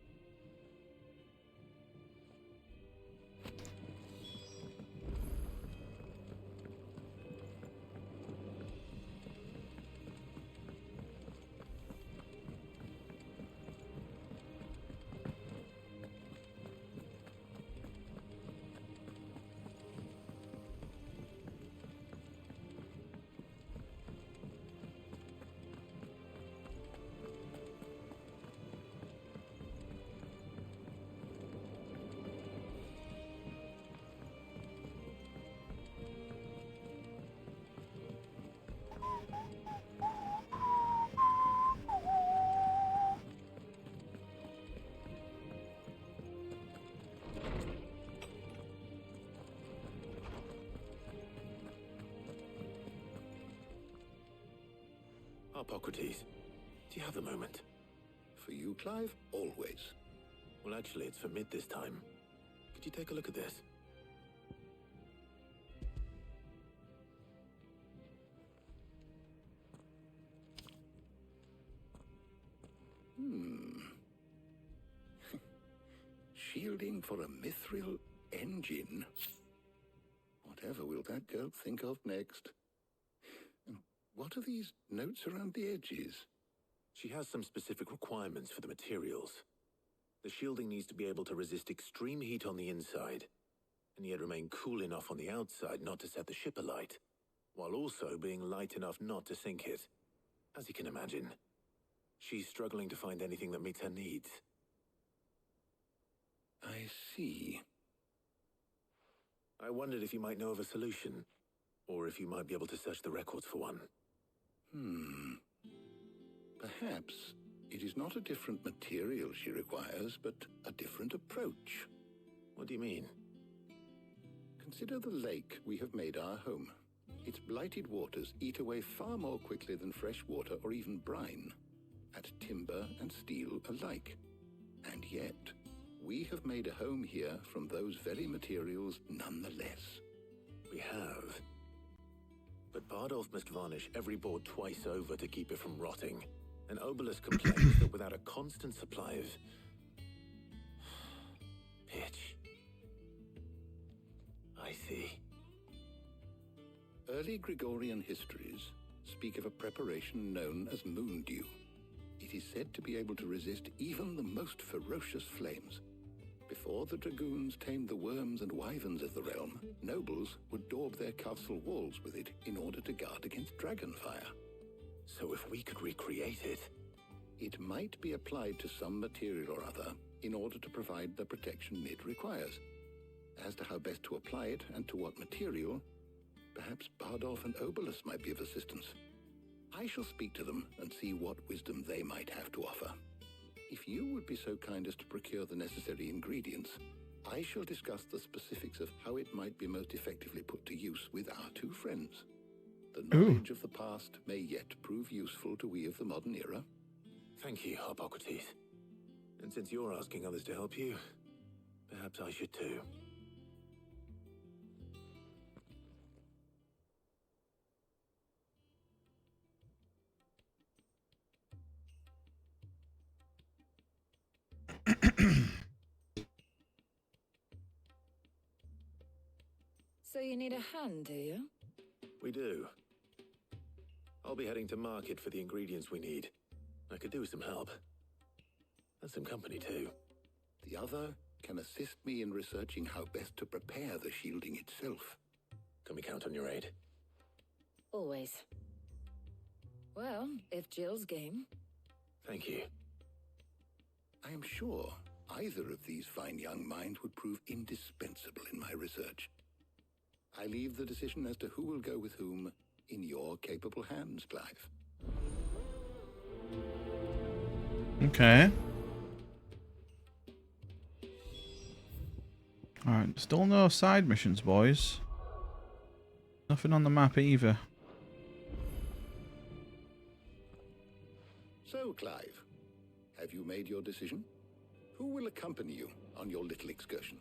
Hippocrates, do you have a moment? For you, Clive, always. Well, actually, it's for mid this time. Could you take a look at this? Shielding for a mithril engine. Whatever will that girl think of next? And what are these notes around the edges? She has some specific requirements for the materials. The shielding needs to be able to resist extreme heat on the inside, and yet remain cool enough on the outside not to set the ship alight, while also being light enough not to sink it. As you can imagine, she's struggling to find anything that meets her needs. I see. I wondered if you might know of a solution, or if you might be able to search the records for one. Perhaps it is not a different material she requires, but a different approach. What do you mean? Consider the lake we have made our home. Its blighted waters eat away far more quickly than fresh water or even brine, at timber and steel alike. And yet, we have made a home here from those very materials nonetheless. We have. But Bardolph must varnish every board twice over to keep it from rotting. And Obelus complains that without a constant supply of pitch. I see. Early Gregorian histories speak of a preparation known as moon dew. It is said to be able to resist even the most ferocious flames. Before the dragoons tamed the worms and wyverns of the realm, nobles would daub their castle walls with it in order to guard against dragonfire. So if we could recreate it... It might be applied to some material or other in order to provide the protection Mid requires. As to how best to apply it and to what material, perhaps Bardolph and Obelus might be of assistance. I shall speak to them and see what wisdom they might have to offer. If you would be so kind as to procure the necessary ingredients, I shall discuss the specifics of how it might be most effectively put to use with our two friends. The knowledge of the past may yet prove useful to we of the modern era. Thank you, Hippocrates. And since you're asking others to help you, perhaps I should too. So you need a hand, do you? We do. I'll be heading to market for the ingredients we need. I could do with some help. And some company too. The other can assist me in researching how best to prepare the shielding itself. Can we count on your aid? Always. Well, if Jill's game. Thank you. I am sure either of these fine young minds would prove indispensable in my research. I leave the decision as to who will go with whom in your capable hands, Clive. Okay. Alright, still no side missions, boys. Nothing on the map either. So, Clive, have you made your decision? Who will accompany you on your little excursion?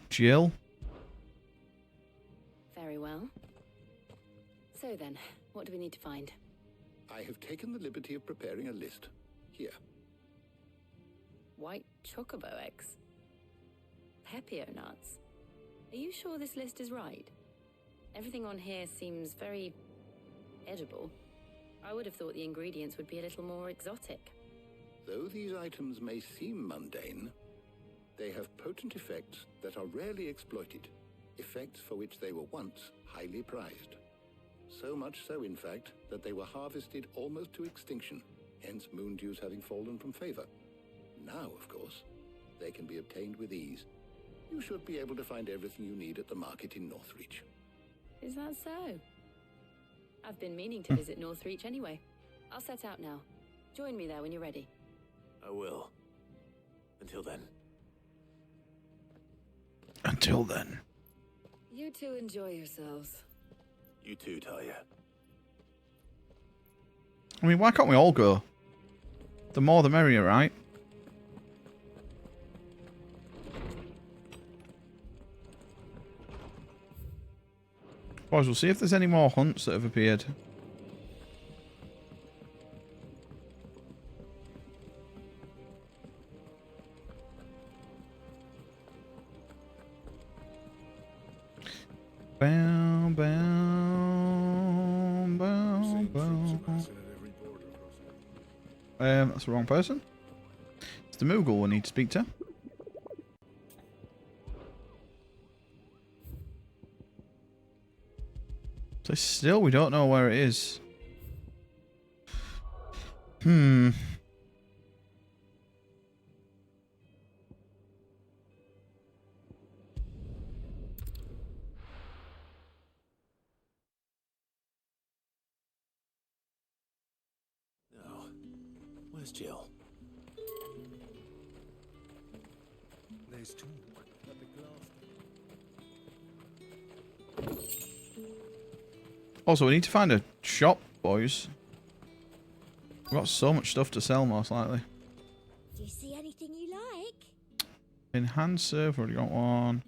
Jill? Very well. So then, what do we need to find? I have taken the liberty of preparing a list. Here. White chocobo eggs. Pepio nuts. Are you sure this list is right? Everything on here seems very edible. I would have thought the ingredients would be a little more exotic. Though these items may seem mundane, they have potent effects that are rarely exploited, effects for which they were once highly prized. So much so, in fact, that they were harvested almost to extinction, hence moon dews having fallen from favor. Now, of course, they can be obtained with ease. You should be able to find everything you need at the market in Northreach. Is that so? I've been meaning to visit Northreach anyway. I'll set out now. Join me there when you're ready. I will. Until then. Until then. You two enjoy yourselves. You too, Talia. I mean, why can't we all go? The more the merrier, right? Boys, we'll see if there's any more hunts that have appeared. Bow, bow, bow, bow. That's the wrong person. It's the Moogle we need to speak to. So still, we don't know where it is. Hmm. No. Where's Jill? There's two. At the glass. Also, we need to find a shop, boys. We've got so much stuff to sell, most likely. Do you see anything you like? Enhanced serve, already got one.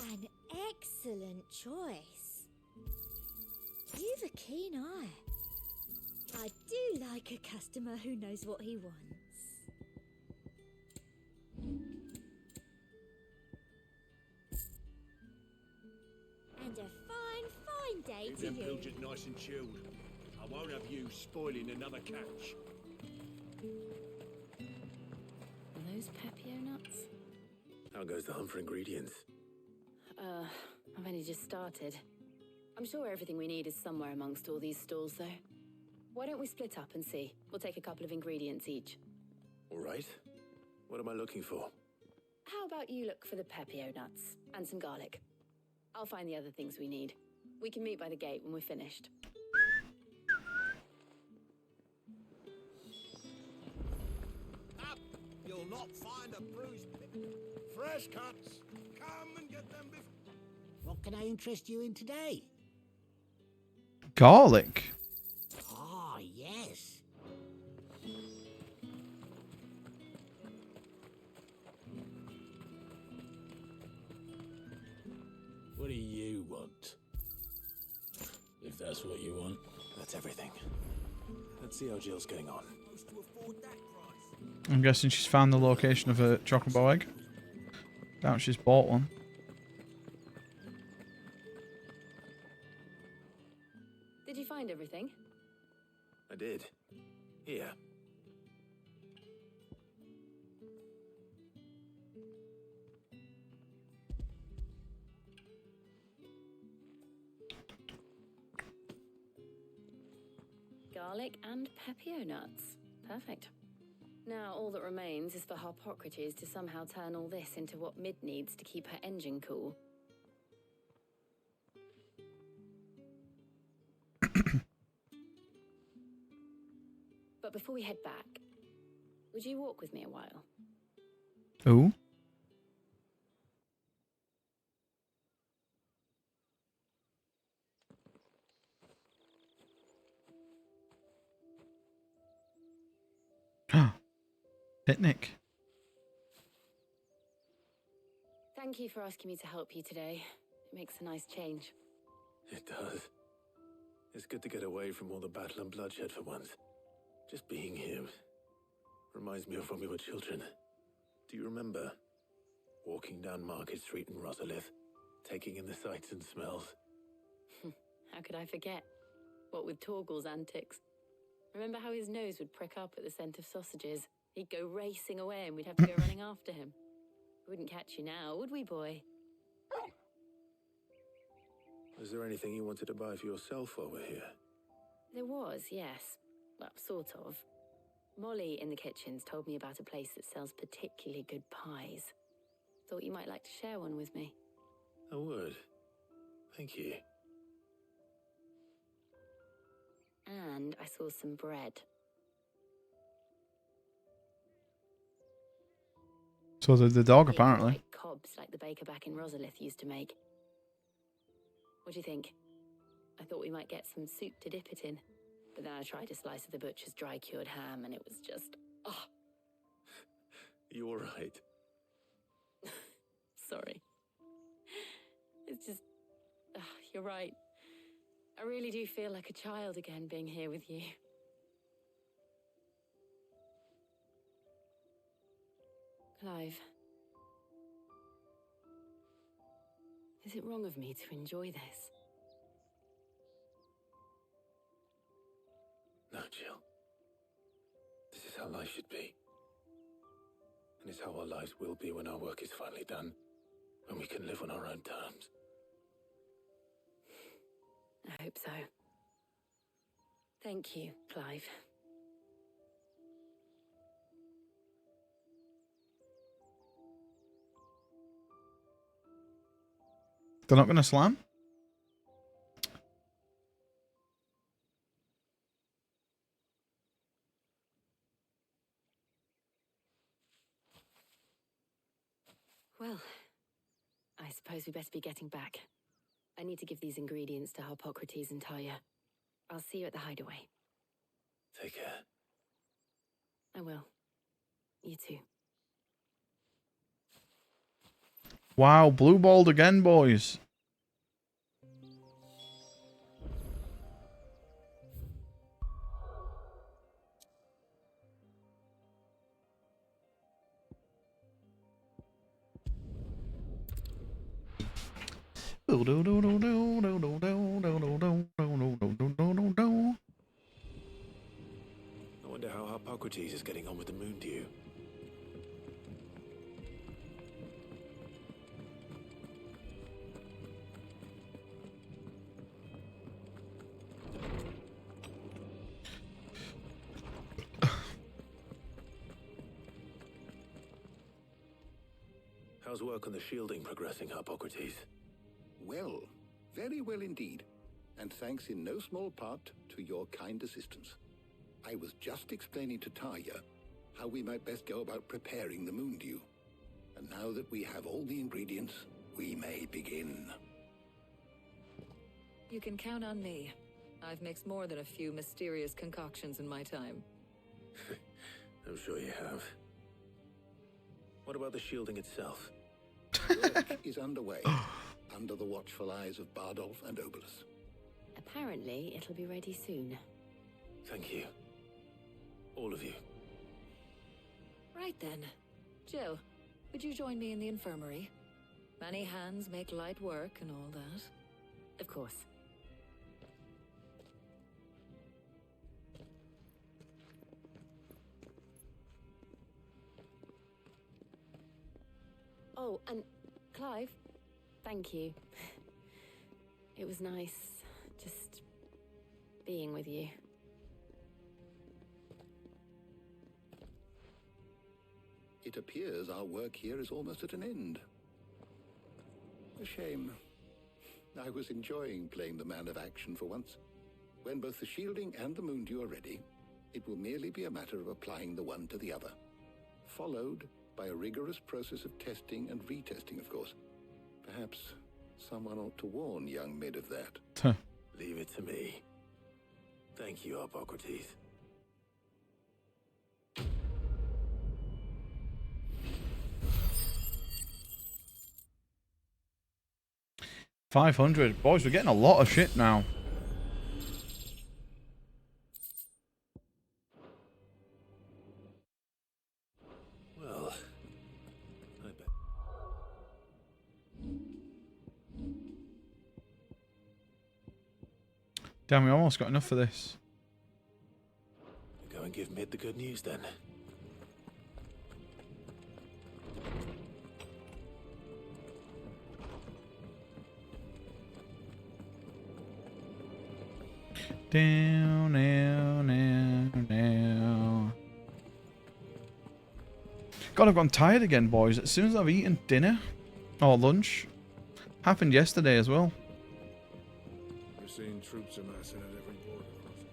An excellent choice. You've a keen eye. I do like a customer who knows what he wants. And a fine day Keep to them you. pilchards nice and chilled. I won't have you spoiling another catch. Are those Pepio nuts? How goes the hunt for ingredients? I've only just started. I'm sure everything we need is somewhere amongst all these stalls, though. Why don't we split up and see? We'll take a couple of ingredients each. All right. What am I looking for? How about you look for the Pepio nuts and some garlic? I'll find the other things we need. We can meet by the gate when we're finished. Up! You'll not find a bruised fresh cuts. Come and get them before. What can I interest you in today? Garlic. Ah, yes. What do you want? If that's what you want. That's everything. Let's see how Jill's getting on. I'm guessing she's found the location of a chocobo egg. Doubt she's bought one. Did you find everything? I did. Here. Garlic and Pepio nuts. Perfect. Now all that remains is for Harpocrates to somehow turn all this into what Mid needs to keep her engine cool. But before we head back, would you walk with me a while? Ooh. Picnic. Thank you for asking me to help you today. It makes a nice change. It does. It's good to get away from all the battle and bloodshed for once. Just being here reminds me of when we were children. Do you remember walking down Market Street in Rosalith, taking in the sights and smells? How could I forget? What with Torgal's antics. Remember how his nose would prick up at the scent of sausages? He'd go racing away and we'd have to go running after him. We wouldn't catch you now, would we, boy? Was there anything you wanted to buy for yourself while we're here? There was, yes. Well, sort of. Molly in the kitchens told me about a place that sells particularly good pies. Thought you might like to share one with me. I would. Thank you. And I saw some bread. So the dog, Big apparently. white cobs like the baker back in Rosalith used to make. What do you think? I thought we might get some soup to dip it in, but then I tried a slice of the butcher's dry-cured ham, and it was just, oh. You all right? Sorry. It's just, you're right. I really do feel like a child again being here with you. Clive. Is it wrong of me to enjoy this? No, Jill. This is how life should be. And it's how our lives will be when our work is finally done. When we can live on our own terms. I hope so. Thank you, Clive. They're not going to slam? Well, I suppose we better be getting back. I need to give these ingredients to Harpocrates and Talia. I'll see you at the hideaway. Take care. I will. You too. Wow, blue balled again, boys. I wonder how Harpocrates is getting on with the moon dew. How's work on the shielding progressing, Harpocrates? Well, very well indeed. And thanks in no small part to your kind assistance. I was just explaining to Talia how we might best go about preparing the moon dew. And now that we have all the ingredients, we may begin. You can count on me. I've mixed more than a few mysterious concoctions in my time. I'm sure you have. What about the shielding itself? Work is underway, under the watchful eyes of Bardolph and Obolus. Apparently, it'll be ready soon. Thank you. All of you. Right then. Jill, would you join me in the infirmary? Many hands make light work and all that. Of course. Oh, and Clive, thank you. It was nice just being with you. It appears our work here is almost at an end. A shame. I was enjoying playing the man of action for once. When both the shielding and the moon dew are ready, it will merely be a matter of applying the one to the other. Followed by a rigorous process of testing and retesting, of course. Perhaps someone ought to warn young Mid of that. Leave it to me. Thank you, Harpocrates. $500. Boys, we're getting a lot of shit now. Well, I bet. Damn, we almost got enough for this. Go and give Mid the good news then. Down, down, down, down. God, I've gone tired again, boys. As soon as I've eaten dinner or lunch, happened yesterday as well. We're seeing troops amassing at every border crossing.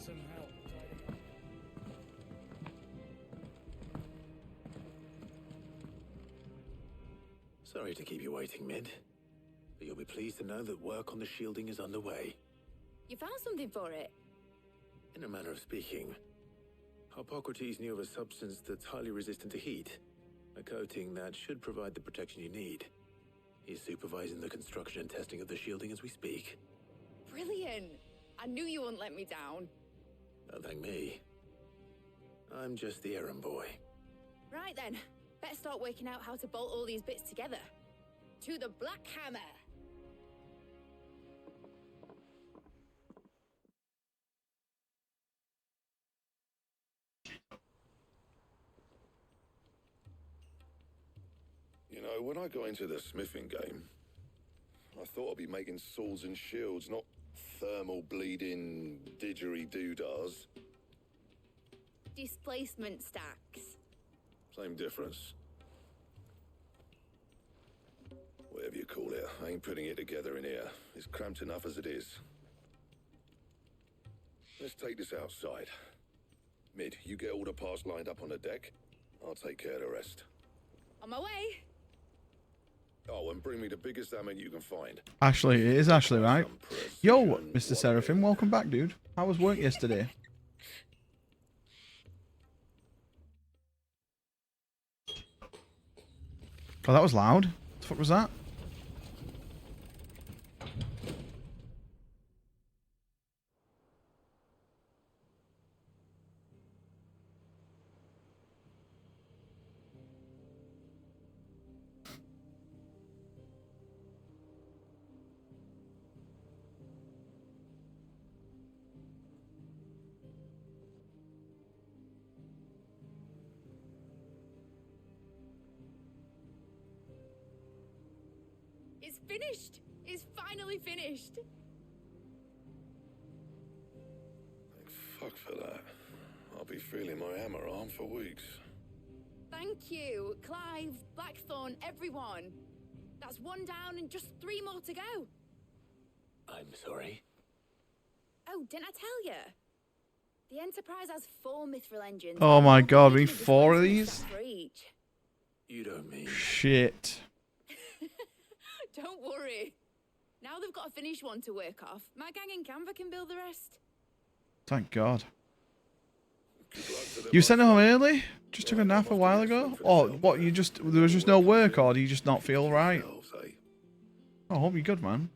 need some help tidying up. Sorry to keep you waiting, Mid. But you'll be pleased to know that work on the shielding is underway. You found something for it? In a manner of speaking, Hippocrates knew of a substance that's highly resistant to heat. A coating that should provide the protection you need. He's supervising the construction and testing of the shielding as we speak. Brilliant! I knew you wouldn't let me down. Don't thank me. I'm just the errand boy. Right then, better start working out how to bolt all these bits together. To the Black Hammer! You know, when I got into the smithing game, I thought I'd be making swords and shields, not thermal bleeding didgeridoo-dahs. Displacement stacks. Same difference. Whatever you call it, I ain't putting it together in here. It's cramped enough as it is. Let's take this outside. Mid, you get all the parts lined up on the deck. I'll take care of the rest. On my way. Oh, and bring me the biggest hammer you can find. Ashley, it is Ashley, right? Yo, Mr. Seraphim, welcome back, dude. How was work yesterday? Oh, that was loud. What the fuck was that? It's finished! It's finally finished! Thank fuck for that. I'll be feeling my hammer arm for weeks. Thank you, Clive, Blackthorn, everyone. That's one down and just 3 more to go. I'm sorry. Oh, didn't I tell you? The Enterprise has 4 mithril engines. Oh my god, we need 4 of these? For each. You don't mean... Shit. Don't worry. Now they've got a finished one to work off. My gang in Canva can build the rest. Thank God. You sent it home early? Just took a nap a while ago? Or what, there was just no work, or do you just not feel right? I hope you're good, man.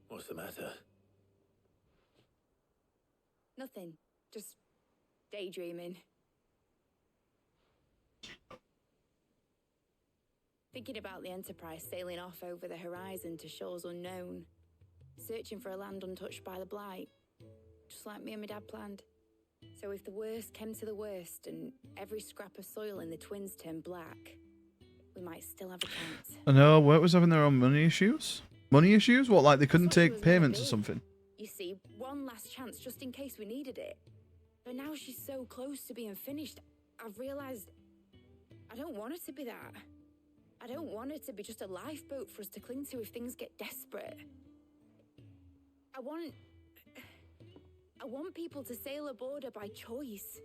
What's the matter? Nothing. Just daydreaming. Thinking about the Enterprise sailing off over the horizon to shores unknown. Searching for a land untouched by the Blight. Just like me and my dad planned. So if the worst came to the worst and every scrap of soil in the Twins turned black, we might still have a chance. I know, Work was having their own money issues? Money issues? What, like they couldn't take payments or something? You see, one last chance just in case we needed it. But now she's so close to being finished, I've realised I don't want it to be that. I don't want it to be just a lifeboat for us to cling to if things get desperate. I want people to sail aboard her by choice,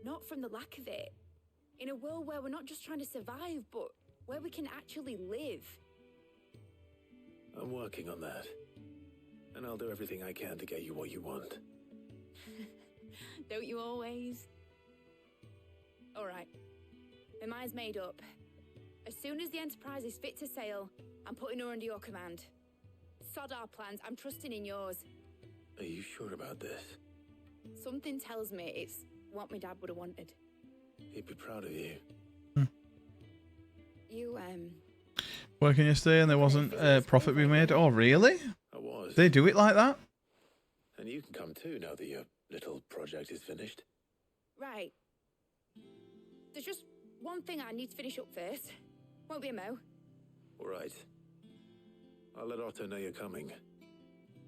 not from the lack of it. In a world where we're not just trying to survive, but where we can actually live. I'm working on that. And I'll do everything I can to get you what you want. Don't you always? All right. My mind's made up. As soon as the Enterprise is fit to sail, I'm putting her under your command. Sod our plans, I'm trusting in yours. Are you sure about this? Something tells me it's what my dad would have wanted. He'd be proud of you. You, Working yesterday and there wasn't a profit we made? Oh, really? I was. They do it like that? And you can come too now that your little project is finished. Right. There's just one thing I need to finish up first. Won't be a mo. All right. I'll let Otto know you're coming.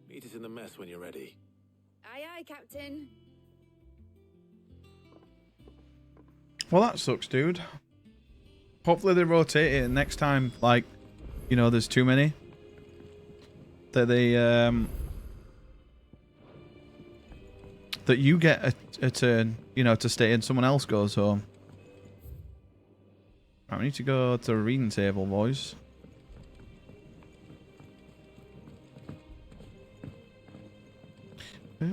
Meet us in the mess when you're ready. Aye, aye, Captain. Well, that sucks, dude. Hopefully they rotate it next time, like, you know, there's too many. That they, that you get a turn, you know, to stay and someone else goes home. Right, we need to go to the reading table, boys. He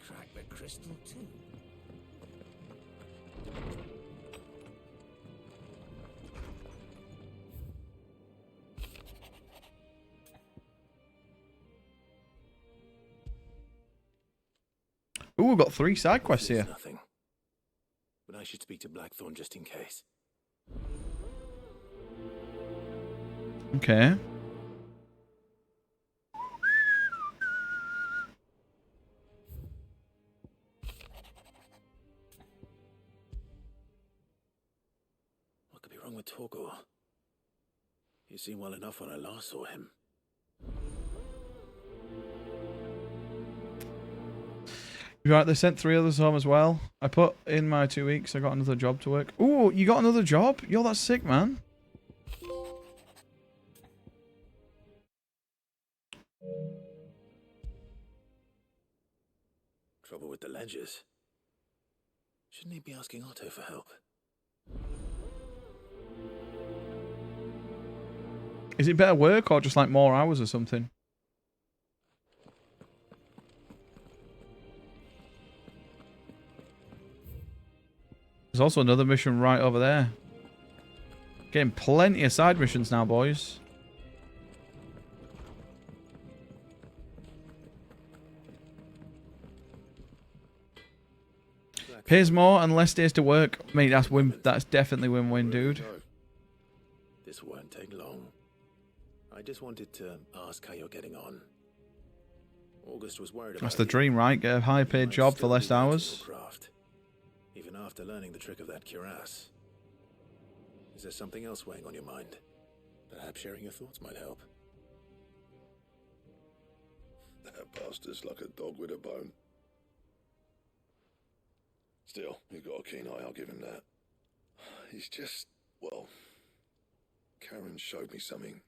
cracked the crystal too. Ooh, we've got 3 side quests It's here. nothing. But I should speak to Blackthorn just in case. Okay. What could be wrong with Torgor? He seemed well enough when I last saw him. You're right, they sent 3 others home as well. I put in my 2 weeks, I got another job to work. Ooh, you got another job? Yo, that's sick, man. Trouble with the ledgers. Shouldn't he be asking Otto for help? Is it better work or just like more hours or something? There's also another mission right over there. Getting plenty of side missions now, boys. Pays more and less days to work. Mate, that's win. That's definitely win-win, dude. This won't take long. I just wanted to ask how you're getting on. August was worried about That's the dream, right? Get a high-paid job for less hours. craft, even after learning the trick of that cuirass. Is there something else weighing on your mind? Perhaps sharing your thoughts might help. That bastard's like a dog with a bone. Still, he's got a keen eye, I'll give him that. He's just, well, Karen showed me something.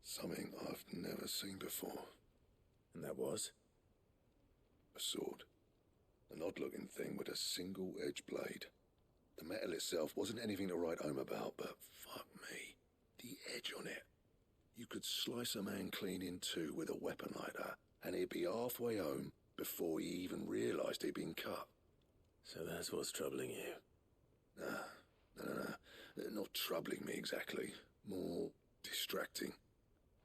Something I've never seen before. And that was? A sword. An odd-looking thing with a single-edged blade. The metal itself wasn't anything to write home about, but fuck me, the edge on it. You could slice a man clean in two with a weapon like that, and he'd be halfway home before he even realised he'd been cut. So that's what's troubling you? No. Not troubling me exactly. More distracting.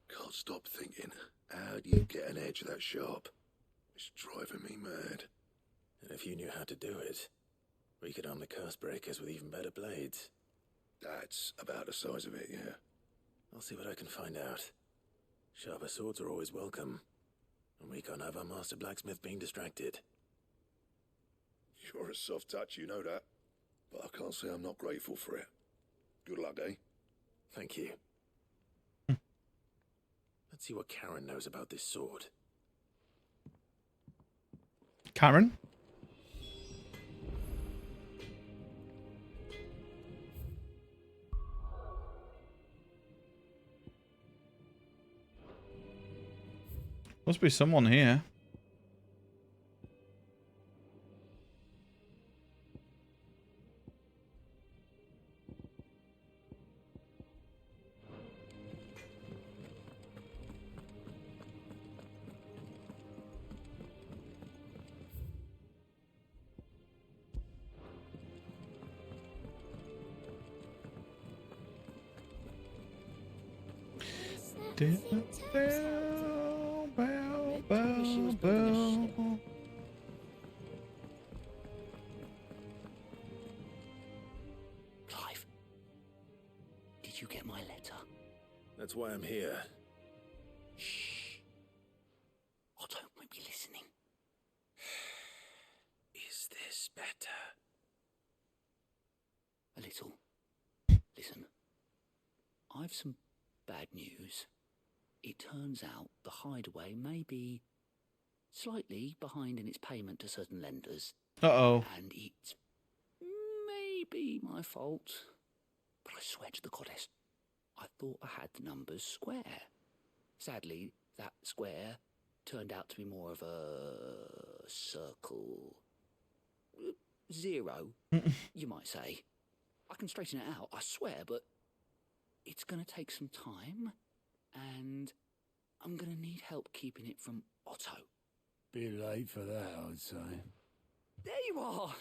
Can't stop thinking, how do you get an edge that sharp? It's driving me mad. And if you knew how to do it, we could arm the curse breakers with even better blades. That's about the size of it, yeah. I'll see what I can find out. Sharper swords are always welcome. And we can't have our master blacksmith being distracted. You're a soft touch, you know that. But I can't say I'm not grateful for it. Good luck, eh? Thank you. Let's see what Karen knows about this sword. Karen? Must be someone here. Clive, did you get my letter? That's why I'm here. Shh. Otto might be listening. Is this better? A little. Listen, I've some bad news. It turns out the hideaway may be slightly behind in its payment to certain lenders. Uh-oh. And it's maybe my fault. But I swear to the goddess, I thought I had the numbers square. Sadly, that square turned out to be more of a circle. 0, you might say. I can straighten it out, I swear, but it's going to take some time, and I'm going to need help keeping it from Otto. Bit late for that, I'd say. There you are!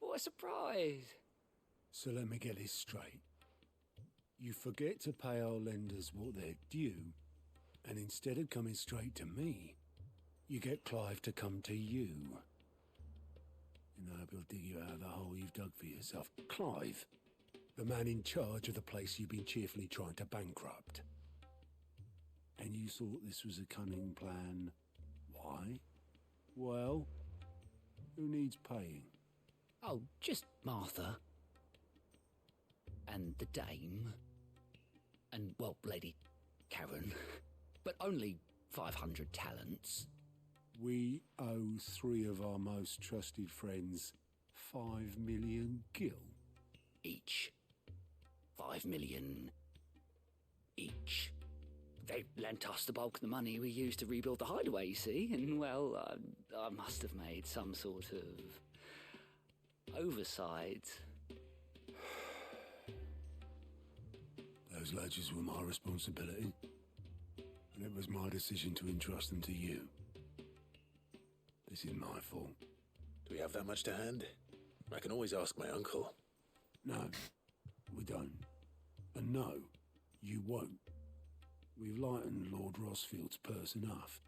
What a surprise! So let me get this straight. You forget to pay our lenders what they're due, and instead of coming straight to me, you get Clive to come to you. And I hope he'll dig you out of the hole you've dug for yourself. Clive, the man in charge of the place you've been cheerfully trying to bankrupt. And you thought this was a cunning plan. Why? Well, who needs paying? Oh, just Martha. And the dame. And, well, Lady Karen. But only 500 talents. We owe 3 of our most trusted friends 5 million gil. Each. 5 million each. They lent us the bulk of the money we used to rebuild the hideaway, you see, and, well, I must have made some sort of oversight. Those ledgers were my responsibility, and it was my decision to entrust them to you. This is my fault. Do we have that much to hand? I can always ask my uncle. No, we don't. And no, you won't. We've lightened Lord Rosfield's purse enough.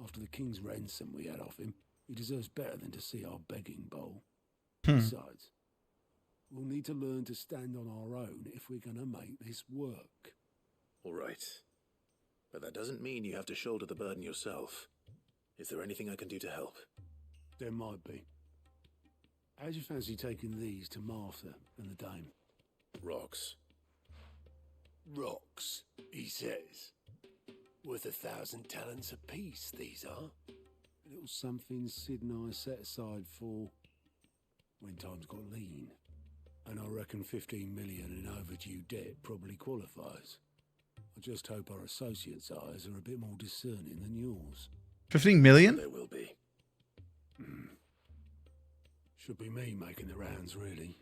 After the king's ransom we had off him, he deserves better than to see our begging bowl. Besides, we'll need to learn to stand on our own if we're going to make this work. All right. But that doesn't mean you have to shoulder the burden yourself. Is there anything I can do to help? There might be. How'd you fancy taking these to Martha and the dame? Rocks. Rocks, he says. Worth 1,000 talents apiece, these are. A little something Sid and I set aside for when times got lean. And I reckon 15 million in overdue debt probably qualifies. I just hope our associates' eyes are a bit more discerning than yours. 15 million? There will be. Should be me making the rounds, really.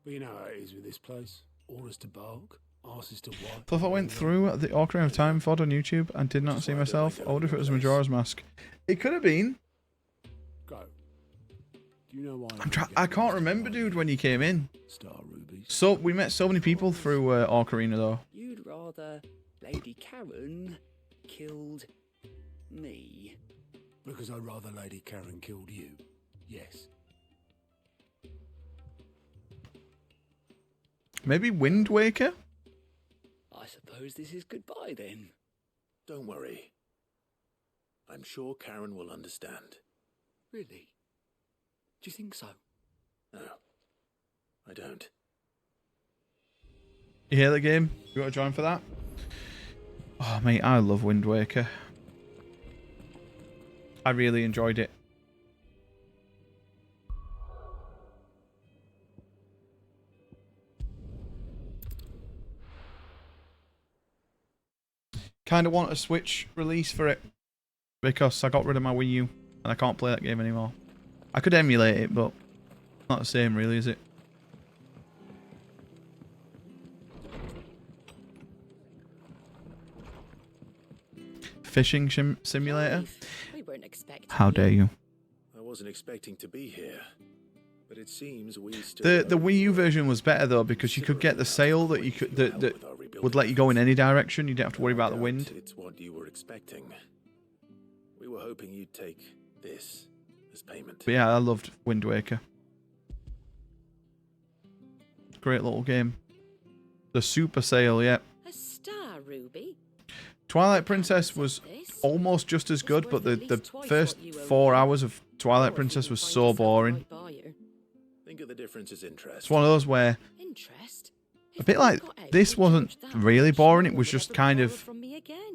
But you know how it is with this place. Orders to bark, arses to wipe. So if I went through the Ocarina of Time VOD on YouTube and did not see myself, I wonder if it was Majora's Mask. It could have been. Go. Do you know why? I can't remember, dude, when you came in. Star rubies. So we met so many people through Ocarina, though. You'd rather Lady Karen killed me. Because I'd rather Lady Karen killed you. Yes. Maybe Wind Waker? I suppose this is goodbye then. Don't worry. I'm sure Karen will understand. Really? Do you think so? No, I don't. You hear the game? You want to join for that? Oh, mate, I love Wind Waker. I really enjoyed it. Kind of want a Switch release for it because I got rid of my Wii U and I can't play that game anymore. I could emulate it, but not the same, really, is it? Fishing simulator? We weren't expecting How dare you? I wasn't expecting to be here, but it seems we still... The Wii U version was better though because you could get the sail that you could that would let you go in any direction. You didn't have to worry about the wind. It's what you were expecting. We were hoping you'd take this as payment. But yeah, I loved Wind Waker. Great little game. The Super Sail, yeah. A star ruby? Twilight Princess was almost just as good, but the first 4 hours of Twilight Princess was so boring. Think of the difference as interest. It's one of those where Interest? A bit like, this wasn't really boring, it was just kind of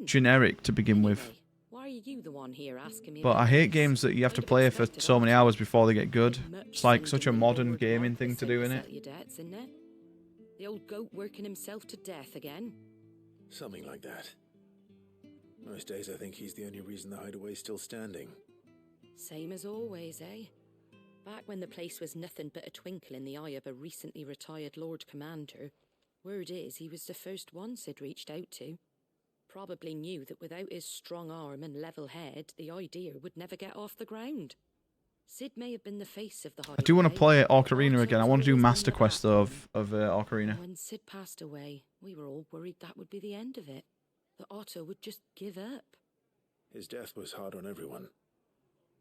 generic to begin with. Why are you the one here asking me? But I hate games that you have to play for so many hours before they get good. It's like such a modern gaming thing to do, innit? The old goat working himself to death again. Something like that. Most days I think he's the only reason the hideaway's still standing. Same as always, eh? Back when the place was nothing but a twinkle in the eye of a recently retired Lord Commander, word is he was the first one Sid reached out to. Probably knew that without his strong arm and level head, the idea would never get off the ground. Sid may have been the face of the hideaway. I do want to play Ocarina again. I want to do Master Quest though of Ocarina. When Sid passed away, we were all worried that would be the end of it. That Otto would just give up. His death was hard on everyone.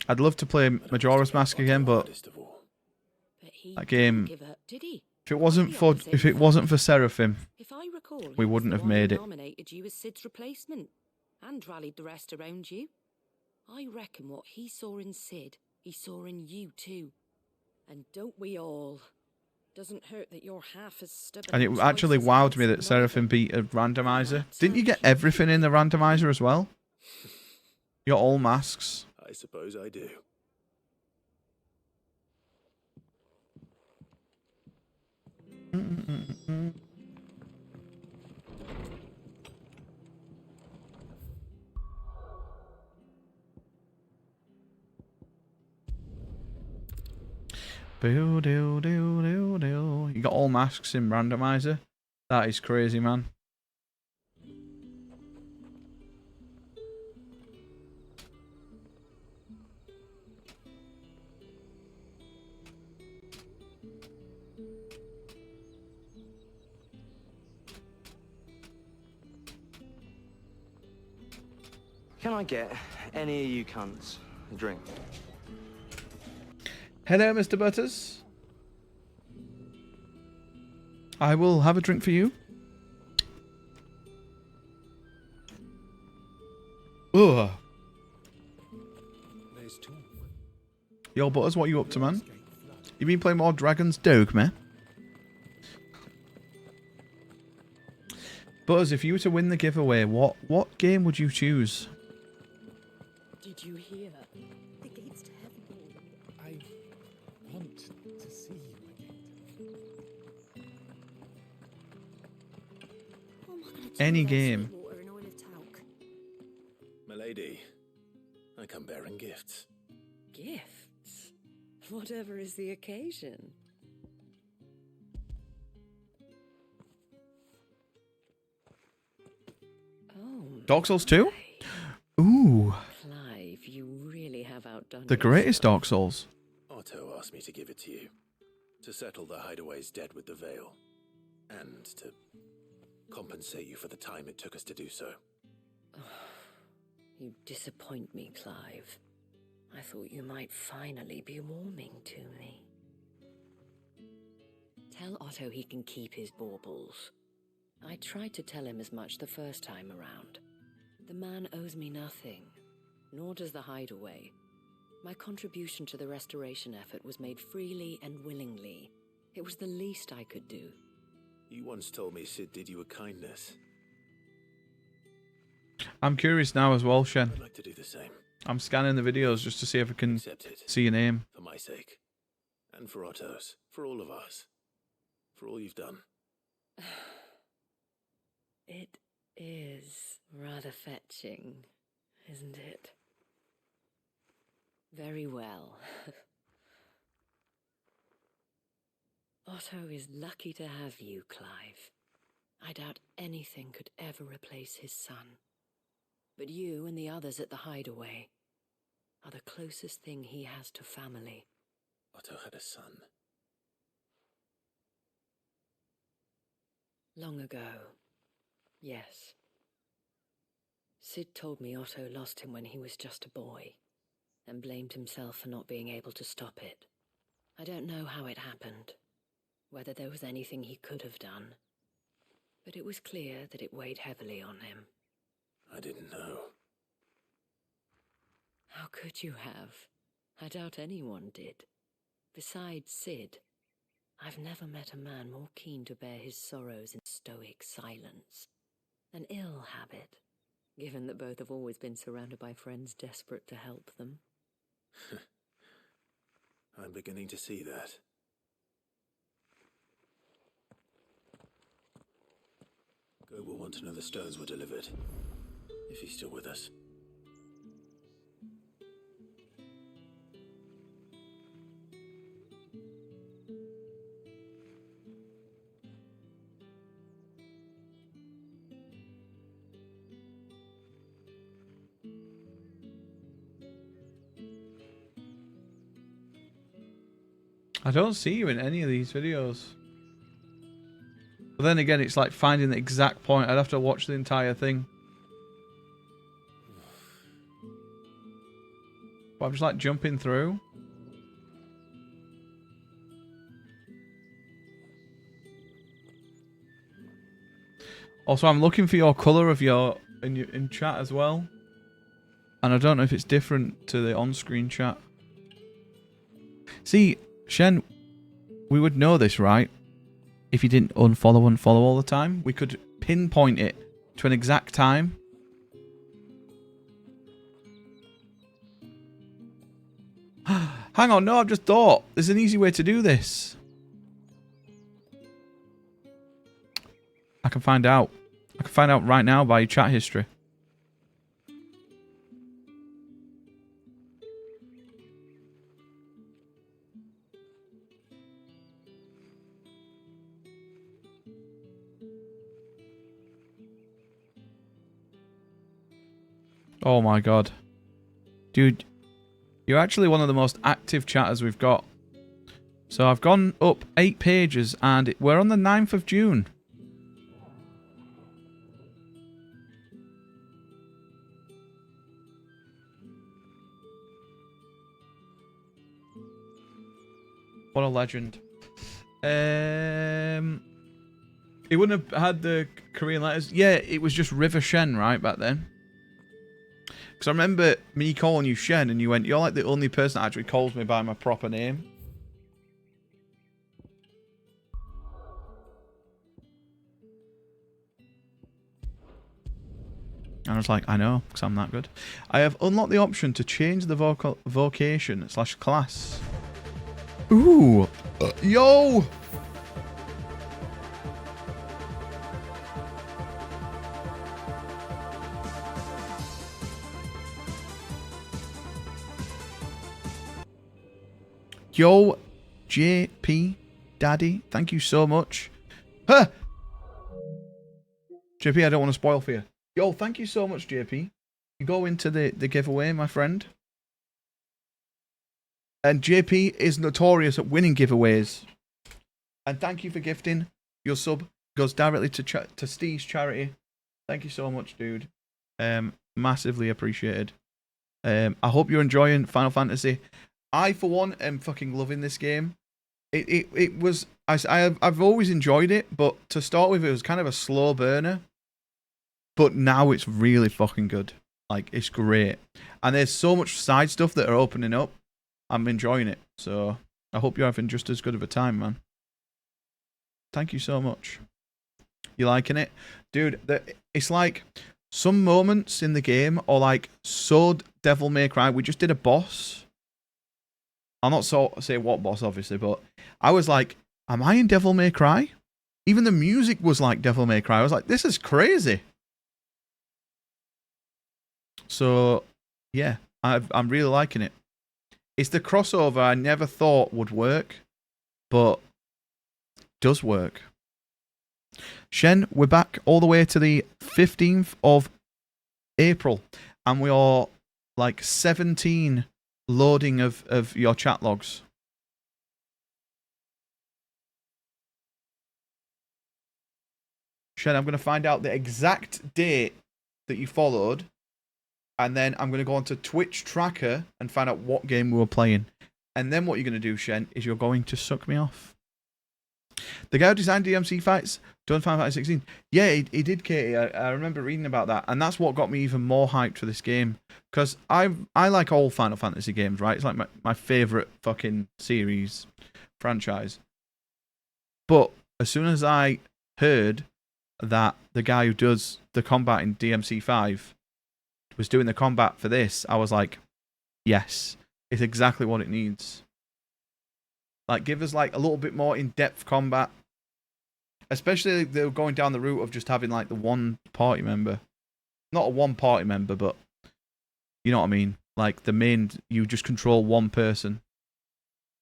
I'd love to play Majora's Mask again, but that game, if it wasn't for Seraphim, If I recall, we wouldn't have made it. Nominated you as Sid's replacement and rallied the rest around you. I reckon what he saw in Sid, he saw in you too. And don't we all? Doesn't hurt that you're half as stubborn. And it actually wowed me that Seraphim beat a randomizer. Didn't you get everything in the randomizer as well? You got all masks. I suppose I do. You got all masks in randomizer. That is crazy, man. Can I get any of you cunts a drink? Hello, Mr. Butters. I will have a drink for you. Ugh. Yo, Butters, what are you up to, man? You been playing more Dragon's Dogma? Butters, if you were to win the giveaway, what game would you choose? Did you hear? The gates to heaven. I want to see you again. Any game. Milady, I come bearing gifts. Gifts? Whatever is the occasion. Oh, Dark Souls 2? Ooh. Clive, you really have outdone The greatest Dark Souls. Otto asked me to give it to you. To settle the hideaway's debt with the Veil. And to compensate you for the time it took us to do so. You disappoint me, Clive. I thought you might finally be warming to me. Tell Otto he can keep his baubles. I tried to tell him as much the first time around. The man owes me nothing, nor does the hideaway. My contribution to the restoration effort was made freely and willingly. It was the least I could do. You once told me Sid did you a kindness. I'm curious now as well, Shen. I'd like to do the same. I'm scanning the videos just to see if I can see your name. For my sake. And for Otto's. For all of us. For all you've done. It is rather fetching, isn't it? Very well. Otto is lucky to have you, Clive. I doubt anything could ever replace his son. But you and the others at the hideaway are the closest thing he has to family. Otto had a son. Long ago. Yes. Sid told me Otto lost him when he was just a boy, and blamed himself for not being able to stop it. I don't know how it happened, whether there was anything he could have done, but it was clear that it weighed heavily on him. I didn't know. How could you have? I doubt anyone did. Besides Sid, I've never met a man more keen to bear his sorrows in stoic silence. An ill habit, given that both have always been surrounded by friends desperate to help them. I'm beginning to see that. Goat will want to know the stones were delivered, if he's still with us. I don't see you in any of these videos. But then again, it's like finding the exact point. I'd have to watch the entire thing. But I'm just like jumping through. Also, I'm looking for your colour of your in chat as well. And I don't know if it's different to the on-screen chat. See, Shen, we would know this, right? If you didn't unfollow all the time. We could pinpoint it to an exact time. Hang on, no, I've just thought. There's an easy way to do this. I can find out. I can find out right now by your chat history. Oh my god. Dude, you're actually one of the most active chatters we've got. So I've gone up 8 pages and we're on the 9th of June. What a legend. He wouldn't have had the Korean letters. Yeah, it was just River Shen, right, back then. Because I remember me calling you Shen and you went, you're like the only person that actually calls me by my proper name. And I was like, I know, because I'm that good. I have unlocked the option to change the vocation / class. Ooh. Yo! Yo, JP, Daddy, thank you so much. Huh! JP, I don't want to spoil for you. Yo, thank you so much, JP. You go into the giveaway, my friend. And JP is notorious at winning giveaways. And thank you for gifting. Your sub goes directly to Steve's charity. Thank you so much, dude. Massively appreciated. I hope you're enjoying Final Fantasy. I, for one, am fucking loving this game. It was... I've always enjoyed it, but to start with, it was kind of a slow burner. But now it's really fucking good. Like, it's great. And there's so much side stuff that are opening up. I'm enjoying it. So, I hope you're having just as good of a time, man. Thank you so much. You liking it? Dude, it's like... Some moments in the game are like so Devil May Cry. We just did a boss. I'll not say what boss, obviously, but I was like, am I in Devil May Cry? Even the music was like Devil May Cry. I was like, this is crazy. So, yeah, I'm really liking it. It's the crossover I never thought would work, but does work. Shen, we're back all the way to the 15th of April, and we are like 17 loading of your chat logs. Shen, I'm going to find out the exact date that you followed, and then I'm going to go onto Twitch Tracker and find out what game we were playing. And then what you're going to do, Shen, is you're going to suck me off. The guy who designed DMC fights done Final Fantasy 16. Yeah, he did, Katie. I remember reading about that, and that's what got me even more hyped for this game. Because I like all Final Fantasy games, right? It's like my favourite fucking series, franchise. But as soon as I heard that the guy who does the combat in DMC5 was doing the combat for this, I was like, yes, it's exactly what it needs. Like, give us like a little bit more in-depth combat. Especially they were going down the route of just having like the one party member. Not a one party member, but you know what I mean. Like the main, you just control one person.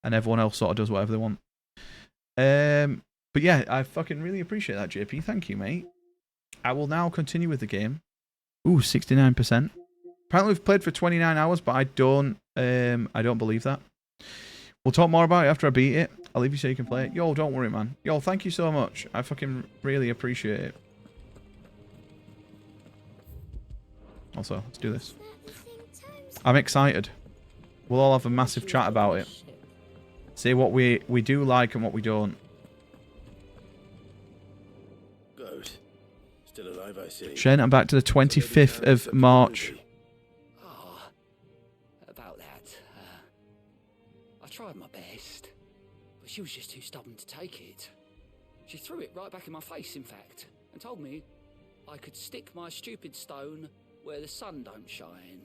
And everyone else sort of does whatever they want. But yeah, I fucking really appreciate that, JP. Thank you, mate. I will now continue with the game. Ooh, 69%. Apparently we've played for 29 hours, but I don't believe that. We'll talk more about it after I beat it. I'll leave you so you can play it. Yo, don't worry, man. Yo, thank you so much. I fucking really appreciate it. Also, let's do this. I'm excited. We'll all have a massive chat about it. See what we do like and what we don't. Good. Still alive, I see. Shen, I'm back to the 25th of March. Oh, about that. I tried my best, but she was just too stubborn to take it. She threw it right back in my face, in fact, and told me I could stick my stupid stone where the sun don't shine.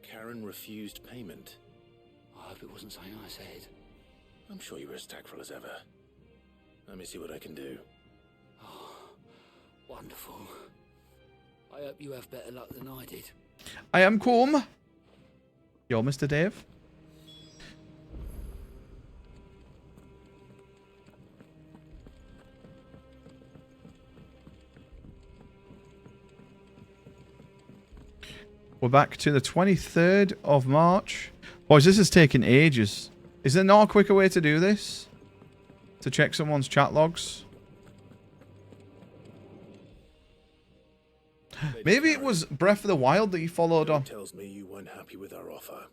Karen refused payment. I hope it wasn't something I said. I'm sure you were as tactful as ever. Let me see what I can do. Oh, wonderful. I hope you have better luck than I did. I am calm. Yo, Mr. Dave. We're back to the 23rd of March. Boys, this is taking ages. Is there no quicker way to do this? To check someone's chat logs? Maybe it was Breath of the Wild that you followed on. Tells me you weren't happy with our offer.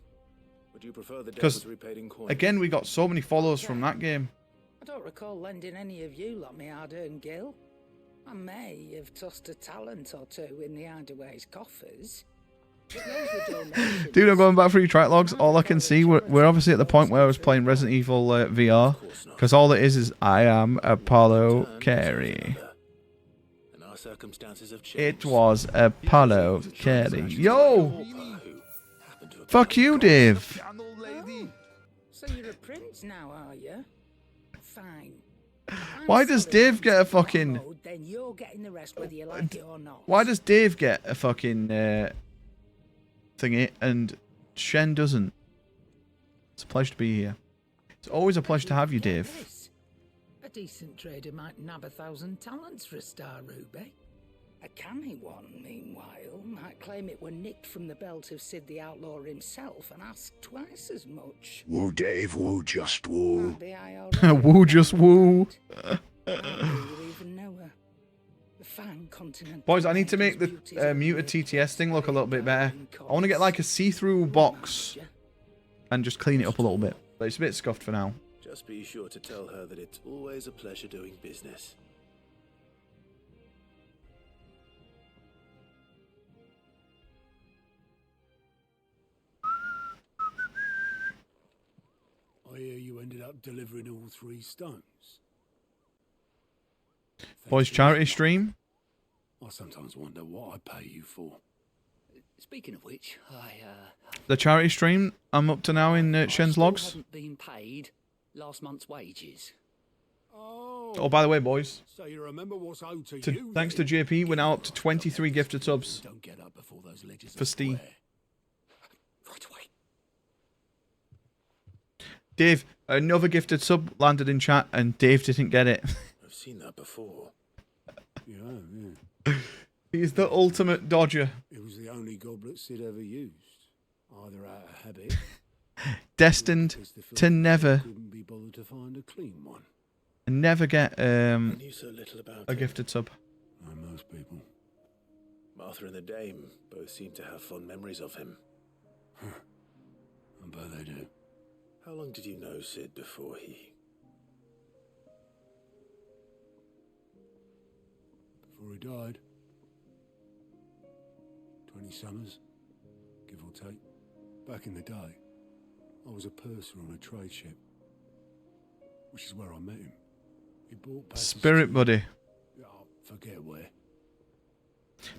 Would you prefer the Because, devils repaid in coin? again, we got so many follows from that game. I don't recall lending any of you like me hard-earned gil. I may have tossed a talent or two in the Hideaway's coffers. Dude, I'm going back through your track logs. All I can see, we're obviously at the point where I was playing Resident Evil VR. Because all it is I am Apollo Carey. It was Apollo Carey. Yo! Fuck you, Dave. Oh, so you're a prince now, are you? Fine. Why does Dave get a fucking... Then you're getting the rest whether you like it or not. Why does Dave get a fucking thingy and Shen doesn't? It's a pleasure to be here. It's always a pleasure to have you, Dave. A decent trader might nab 1,000 talents for a star ruby. A canny one, meanwhile, might claim it were nicked from the belt of Sid the Outlaw himself and ask twice as much. Woo, Dave, woo, just woo. Woo, just woo. Boys, I need to make the muted TTS thing look a little bit better. I want to get like a see-through box and just clean it up a little bit. But it's a bit scuffed for now. Just be sure to tell her that it's always a pleasure doing business. I hear you ended up delivering all 3 stones. Boys, charity stream. I sometimes wonder what I pay you for. Speaking of which, The charity stream I'm up to now in Shen's logs. haven't been paid last month's wages. Oh, by the way, boys. So you remember what's owed to you? Thanks to JP, we're now up to 23 gifted subs for Steve. Dave, another gifted sub landed in chat and Dave didn't get it. I've seen that before. Yeah. He's the ultimate dodger. It was the only goblet Sid ever used. Either out of habit. Destined to never Couldn't be bothered to find a clean one. never get I knew so little about a gifted sub. Like most people. Martha and the Dame both seem to have fond memories of him. I bet they do. How long did you know Sid before he... Before he died. 20 summers, give or take. Back in the day, I was a purser on a trade ship. Which is where I met him. Spirit buddy. Forget where.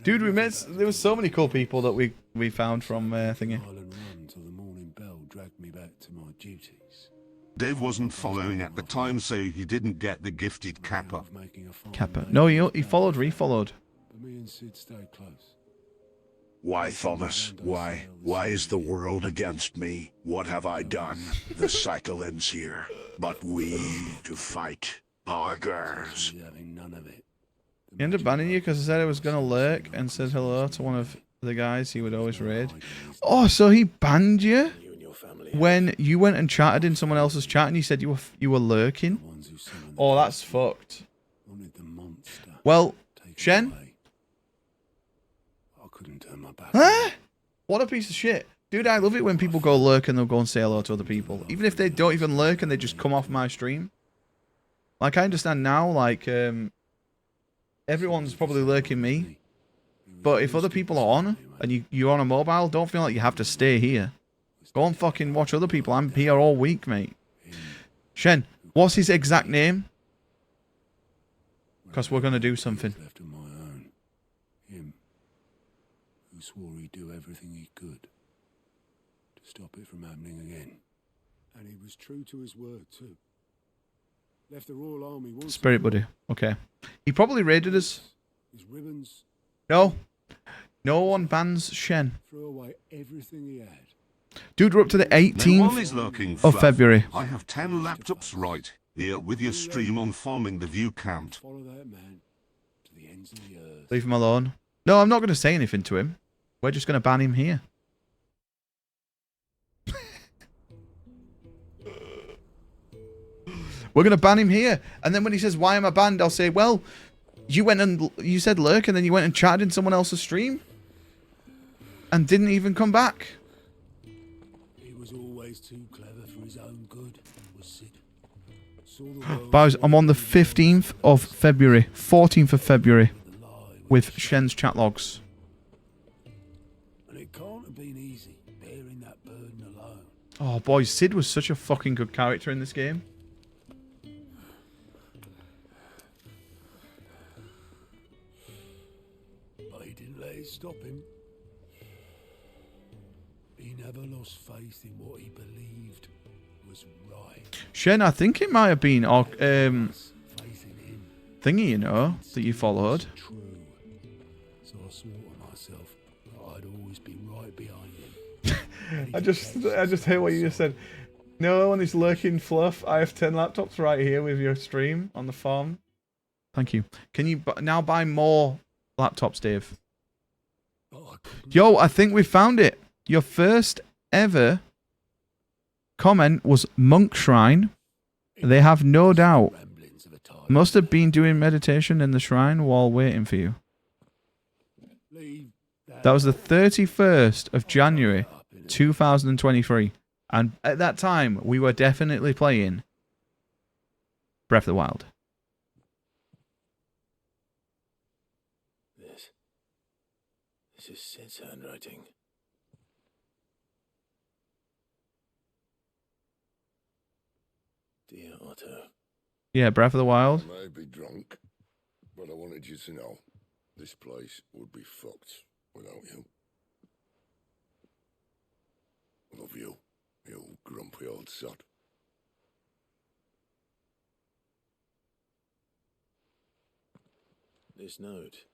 Dude, we met. There was so many cool people that we found from thingy. Island run till the morning bell dragged me back to my duties. Dave wasn't following at the time, so he didn't get the gifted kappa. Kappa. No, he followed, refollowed. But me and Sid stayed close. Why, Thomas? Why? Why is the world against me? What have I done? The cycle ends here. But we to fight our girls. He ended up banning you because I said I was going to lurk and said hello to one of the guys he would always raid. Oh, so he banned you when you went and chatted in someone else's chat and you said you were lurking? Oh, that's fucked. Well, Shen? Huh? What a piece of shit. Dude, I love it when people go lurk and they'll go and say hello to other people. Even if they don't even lurk and they just come off my stream. Like, I understand now, like, everyone's probably lurking me. But if other people are on, and you're on a mobile, don't feel like you have to stay here. Go and fucking watch other people. I'm here all week, mate. Shen, what's his exact name? Because we're going to do something. Him, who swore he'd do everything he could to stop it from happening again. And he was true to his word, too. Left the Royal Army once. Spirit buddy. Okay. He probably raided us. His ribbons. No. No one bans Shen. Threw away everything he had. Dude, we're up to the No one is 18th lurking, of Fluff. February. I have 10 laptops right here with your stream on farming the view count. Follow that man to the ends of the earth. Leave him alone. No, I'm not going to say anything to him. We're just going to ban him here. We're going to ban him here. And then when he says, why am I banned? I'll say, well, you went and you said lurk and then you went and chatted in someone else's stream. And didn't even come back. He was always too clever for his own good, was Sid. Bows, I'm on the 15th of February. 14th of February. With Shen's chat logs. And it can't have been easy, bearing that burden alone. Oh, boys, Sid was such a fucking good character in this game. But he didn't let it stop him. He never lost faith in what he believed was right. Shen, I think it might have been thingy, you know, that you followed. So I swore to myself that I'd always be right behind him. I just hear what you just said. No one is lurking, Fluff. I have 10 laptops right here with your stream on the farm. Thank you. Can you now buy more laptops, Dave? Yo, I think we found it. Your first ever comment was Monk Shrine. They have no doubt. Must have been doing meditation in the shrine while waiting for you. That was the 31st of January, 2023. And at that time, we were definitely playing Breath of the Wild. This is Sid's handwriting. Dear Otto. Yeah, Breath of the Wild. I may be drunk, but I wanted you to know this place would be fucked without you. Love you, you grumpy old sod. This note.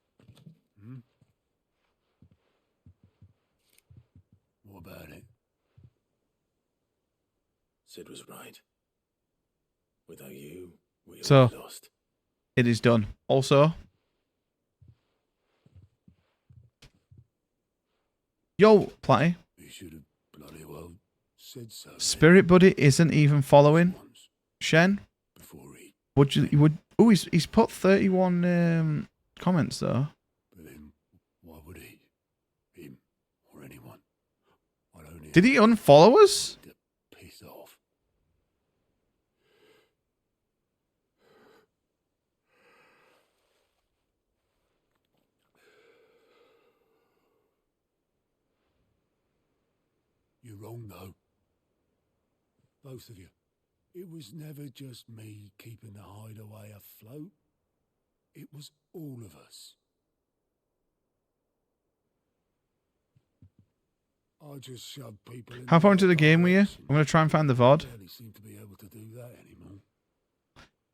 What about it? Sid was right. Without you, we So, all lost. it is done. Also, yo, Platty. He should have bloody well said so. Spirit Buddy isn't even following. Shen? Oh, he's put 31 comments though. But then, why would he? Him or anyone? I don't Did he unfollow us? piss off. You're wrong, though. Both of you. It was never just me keeping the hideaway afloat. It was all of us. I just shoved people in How far the into the right game were you? direction. I'm going to try and find the VOD. Barely seem to be able to do that anymore.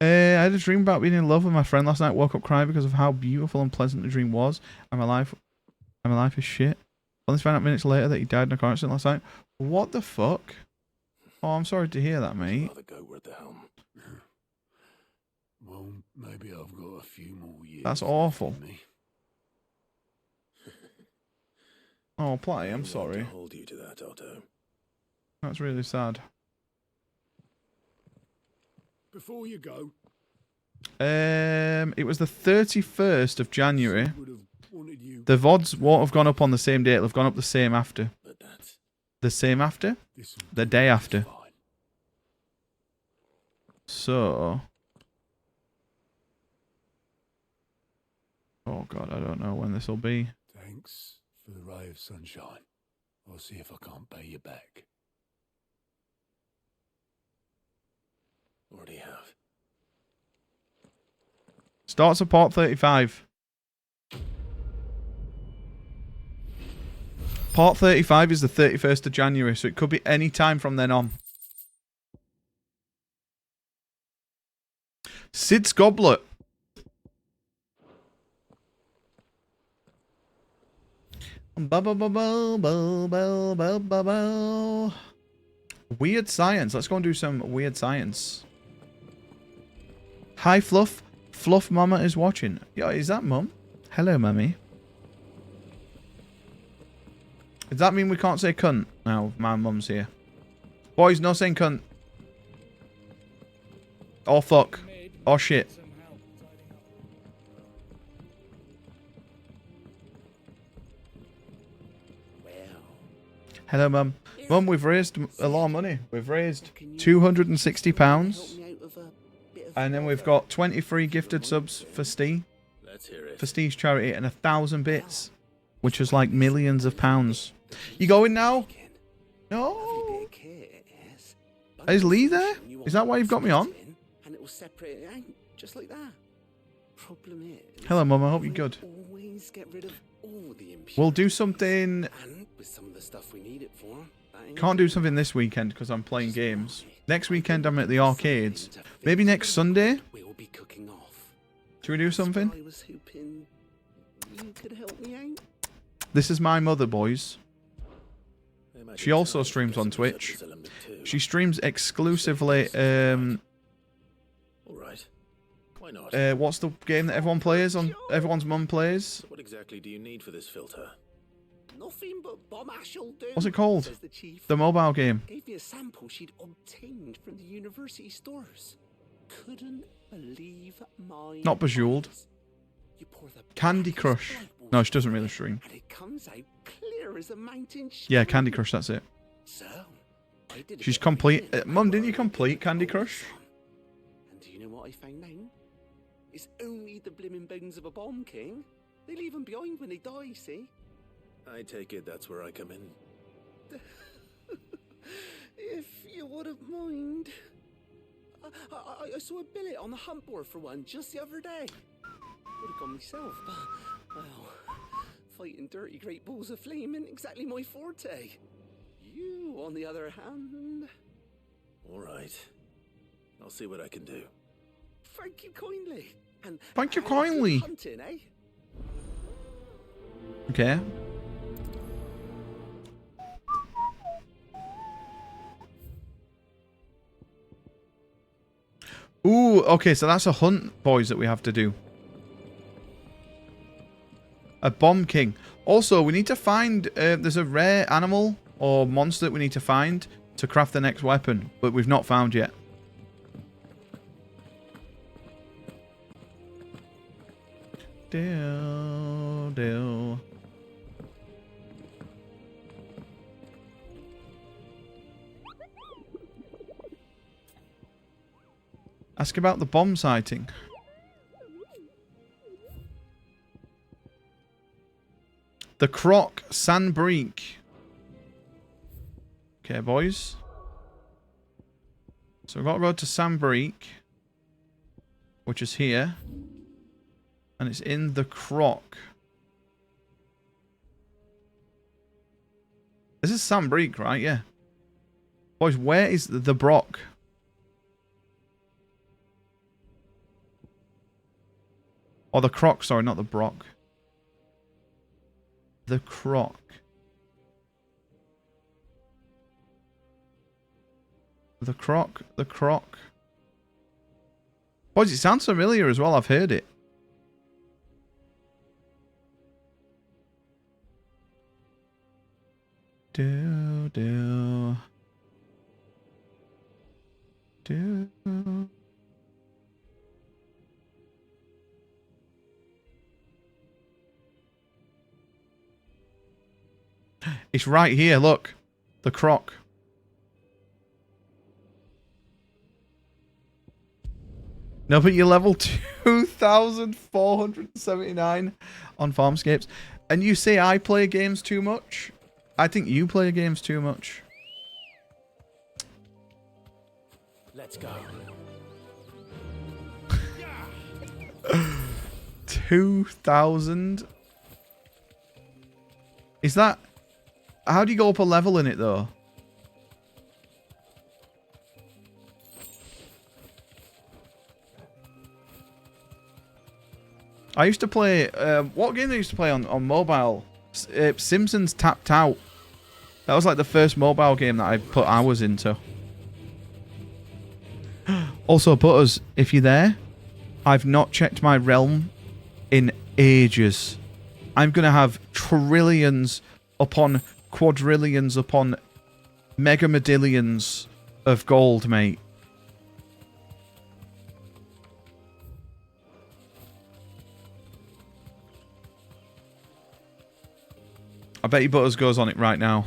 I had a dream about being in love with my friend last night. Woke up crying because of how beautiful and pleasant the dream was. And my life is shit. Only found out minutes later that he died in a car accident last night. What the fuck? Oh, I'm sorry to hear that, mate. Rather go with the helm. Well, maybe I've got a few more years. That's awful. left in me. Oh, Platty, I'm I'd sorry. like to hold you to that, Otto. That's really sad. Before you go, It was the 31st of January. would have wanted you. The VODs won't have gone up on the same date. They've gone up the same after. But that's The same after? The day after. So... Oh god, I don't know when this will be. Thanks for the ray of sunshine. I'll see if I can't pay you back. already have. Starts at port 35. Port 35 is the 31st of January, so it could be any time from then on. Sid's Goblet. Weird science. Let's go and do some weird science. Hi, Fluff. Fluff Mama is watching. Yeah, is that Mum? Hello, Mummy. Does that mean we can't say cunt now? My mum's here. Boys, no saying cunt. Oh, fuck. Oh, shit. Hello, Mum. Mum, we've raised a lot of money. We've raised £260. And then we've got 23 gifted subs for Steve. Let's hear it. For Steve's charity and 1,000 bits. Which is like millions of pounds. You going now? No. Is Lee there? Is that why you've got me on? And it will separate it out just like that. Problem is, Hello, Mum. I hope you're good. always get rid of all the impurities. We'll do something... And with some of the stuff we need it for, that ain't Can't do something this weekend because I'm playing games. Next weekend I'm at the arcades. Maybe next Sunday? we'll be cooking off. Should we do something? I was hoping you could help me out. This is my mother, boys. She also streams on Twitch. She streams exclusively, All right. Why not? what's the game that everyone plays on, everyone's mum plays? What exactly do you need for this filter? Nothing but bomb ash'll do. What's it called? Says the chief. The mobile game. Gave me a sample she'd obtained from the university stores. Couldn't believe my Not Bejeweled. eyes. You pour the Candy Crush. No, she doesn't really stream. and it comes out clear as a mountain. Yeah, Candy Crush, that's it. So, I did a She's bit of complete. reading. Mum, didn't you complete Candy Crush? And do you know what I found out? It's only the blimmin' bones of a bomb king. They leave them behind when they die, see? I take it that's where I come in. If you wouldn't mind. I saw a billet on the hunt board for one just the other day. Would have gone myself, but, well, fighting dirty great balls of flame isn't exactly my forte. You, on the other hand... All right. I'll see what I can do. Thank you kindly. And Thank you good kindly. hunting, eh? Okay. Ooh, okay, so that's a hunt, boys, that we have to do. A bomb king. Also, we need to find... there's a rare animal or monster that we need to find to craft the next weapon, but we've not found yet. Deal. Ask about the bomb sighting. The Croc Sandbreak. Okay, boys. So we've got to go to Sambreek, which is here. And it's in the Croc. This is Sambreek, right? Yeah. Boys, where is the Brock? Or the Croc, sorry, not the Brock. The Croc. The Croc, the Croc. Boys, it sounds familiar as well. I've heard it. Do, do. Do. It's right here, look. The Croc. No, but you're level 2,479 on Farmscapes. And you say I play games too much? I think you play games too much. Let's go. 2,000? Is that... How do you go up a level in it, though? I used to play... what game did I used to play on mobile? Simpsons Tapped Out. That was like the first mobile game that I put hours into. Also, Butters, if you're there, I've not checked my realm in ages. I'm going to have trillions upon quadrillions upon megamedillions of gold, mate. I bet you Butters goes on it right now.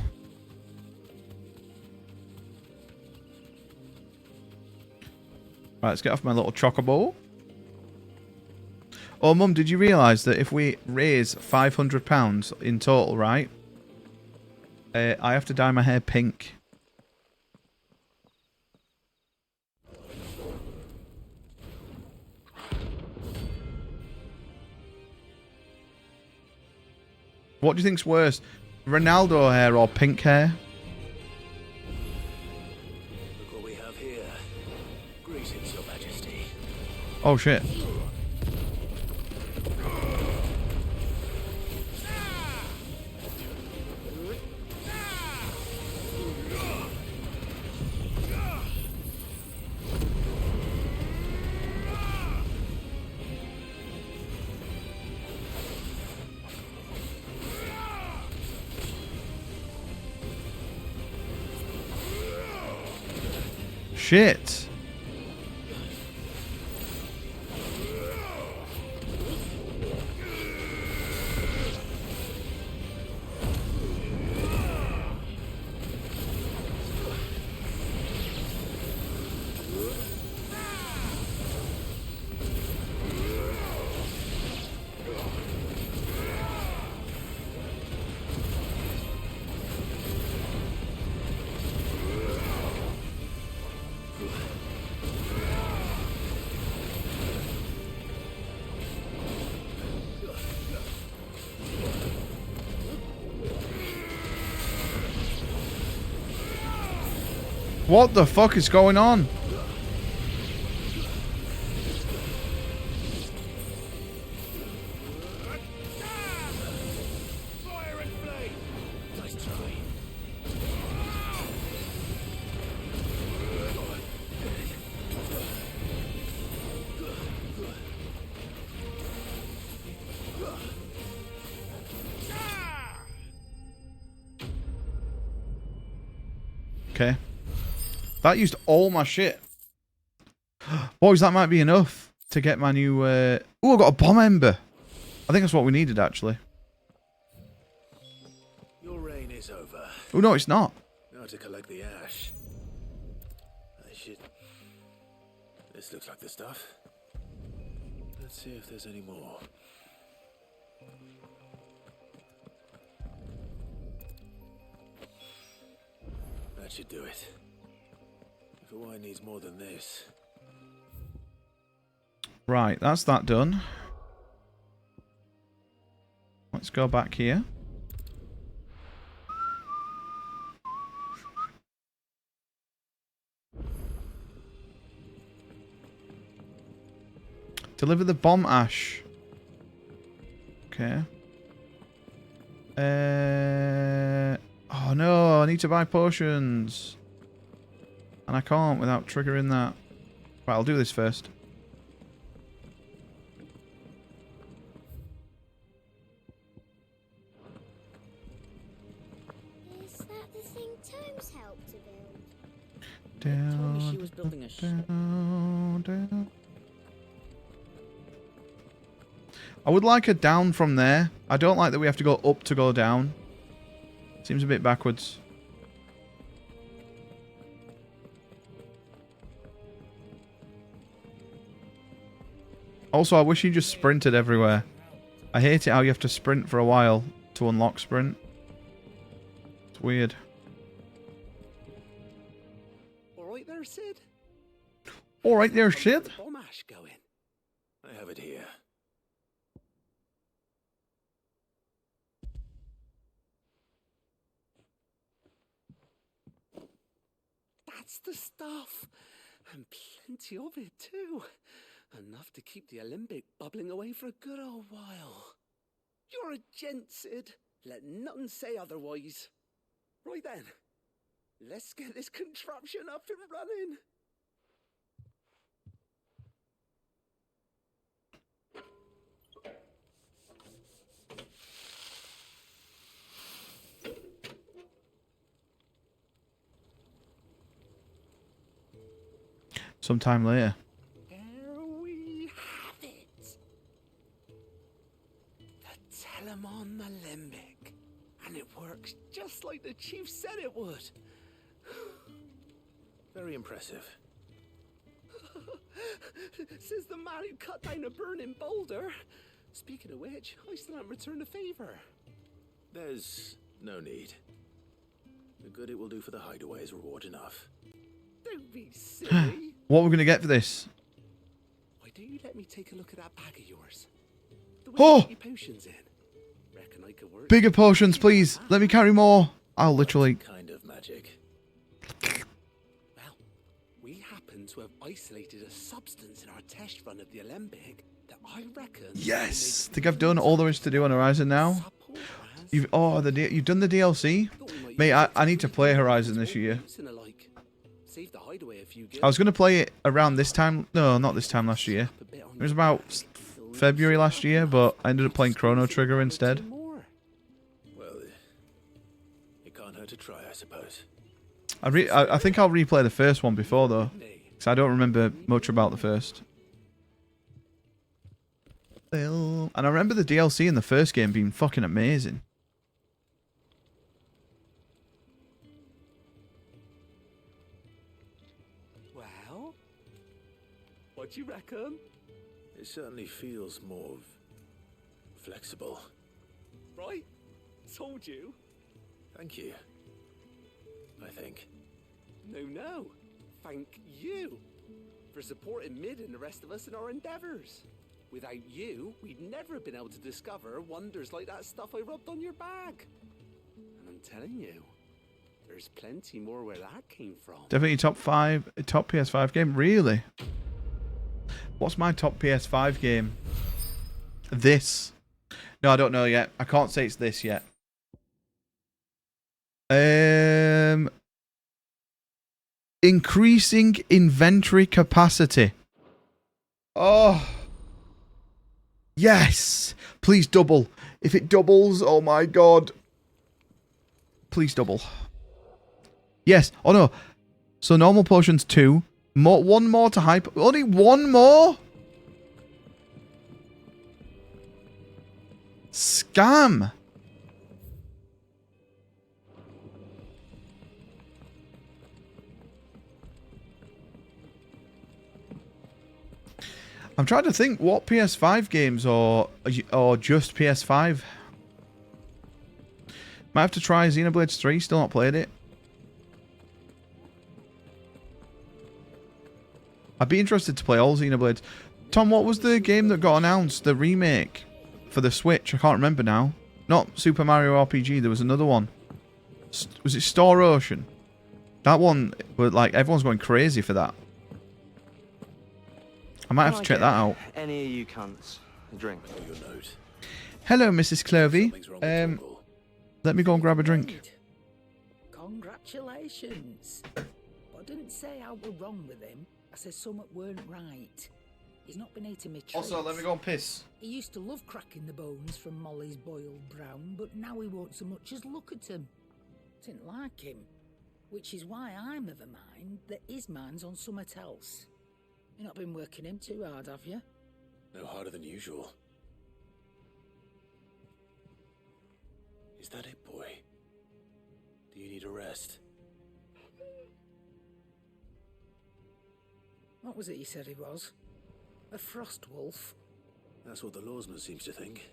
Right, let's get off my little chocobo. Oh, Mum, did you realise that if we raise £500 in total, right? I have to dye my hair pink. What do you think's worse? Ronaldo hair or pink hair? Look what we have here. Greetings, Your Majesty. Oh, shit. Shit. What the fuck is going on? Nice try. Okay. That used all my shit. Boys, that might be enough to get my new... Oh, I got a bomb ember. I think that's what we needed, actually. Your reign is over. Oh, no, it's not. Now to collect the ash. I should... This looks like the stuff. Let's see if there's any more. That should do it. But why needs more than this? Right, that's that done. Let's go back here. Deliver the bomb ash. Okay. Oh no, I need to buy potions. And I can't without triggering that. Right, I'll do this first. Is that the thing Tomes helped to build? Down, told me she was building a ship. down. I would like a down from there. I don't like that we have to go up to go down. Seems a bit backwards. Also, I wish you just sprinted everywhere. I hate it how you have to sprint for a while to unlock sprint. It's weird. Alright there, Sid? Alright there, Sid. Bomb ash going. I have it here. That's the stuff. And plenty of it, too. Enough to keep the alembic bubbling away for a good old while. You're a gent, Sid. Let nothing say otherwise. Right then. Let's get this contraption up and running. Sometime later. There we have it. The Telemon alembic. And it works just like the chief said it would. Very impressive. Says the man who cut down a burning boulder. Speaking of which, I still haven't returned the favor. There's no need. The good it will do for the hideaway is reward enough. Don't be silly. What are we going to get for this? Why don't you let me take a look at that bag of yours? The way Oh! you put your potions in. Reckon I could work. Bigger potions, please. Let me carry more. I'll literally... Kind of magic. Well, we happen to have isolated a substance in our test run of the alembic that I reckon... Yes! I think I've done all there is to do on Horizon now. You've you've done the DLC? Mate, I need to play Horizon this year. Save the hideaway a few I was going to play it around this time. No, not this time last year. It was about February last year, but I ended up playing Chrono Trigger instead. Well, it can't hurt to try, I suppose. I think I'll replay the first one before, though. Because I don't remember much about the first. And I remember the DLC in the first game being fucking amazing. Well, what do you reckon? It certainly feels more flexible. Right? Told you. Thank you. I think. No. Thank you for supporting Mid and the rest of us in our endeavors. Without you, we'd never have been able to discover wonders like that stuff I rubbed on your bag. And I'm telling you, there's plenty more where that came from. Definitely top PS5 game? Really? What's my top PS5 game? This. No, I don't know yet. I can't say it's this yet. Increasing inventory capacity. Oh. Yes. Please double. If it doubles, oh my god. Please double. Yes. Oh no. So normal potions 2. One more to hype. Only one more? Scam. I'm trying to think what PS5 games or just PS5. Might have to try Xenoblade 3, still not played it. I'd be interested to play all Xenoblades. Tom, what was the game that got announced? The remake for the Switch? I can't remember now. Not Super Mario RPG. There was another one. Was it Star Ocean? That one, but like everyone's going crazy for that. I might have to check that out. Any of you cunts, drink. Hello, Mrs. Clovey. Let me go and grab a drink. Congratulations. But I didn't say I were wrong with him. I said something weren't right. He's not been eating me treats. Also, let me go and piss. He used to love cracking the bones from Molly's boiled brown, but now he won't so much as look at him. Didn't like him. Which is why I'm of a mind that his mind's on something else. You've not been working him too hard, have you? No harder than usual. Is that it, boy? Do you need a rest? What was it you said he was? A frost wolf? That's what the lawsman seems to think.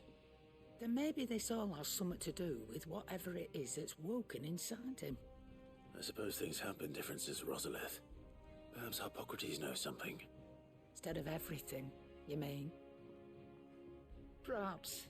Then maybe this all has something to do with whatever it is that's woken inside him. I suppose things have been different since Rosalith. Perhaps Hippocrates knows something. Instead of everything, you mean? Perhaps.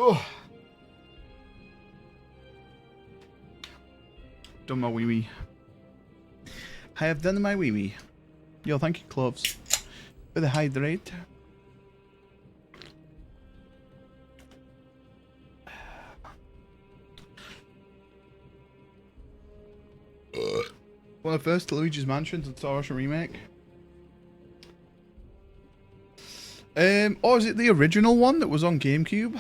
Oh. Done my wee wee. I have done my wee wee. Yo, thank you, Cloves, for the hydrate. One of the first Luigi's Mansion and Star Ocean remake. Or is it the original one that was on GameCube?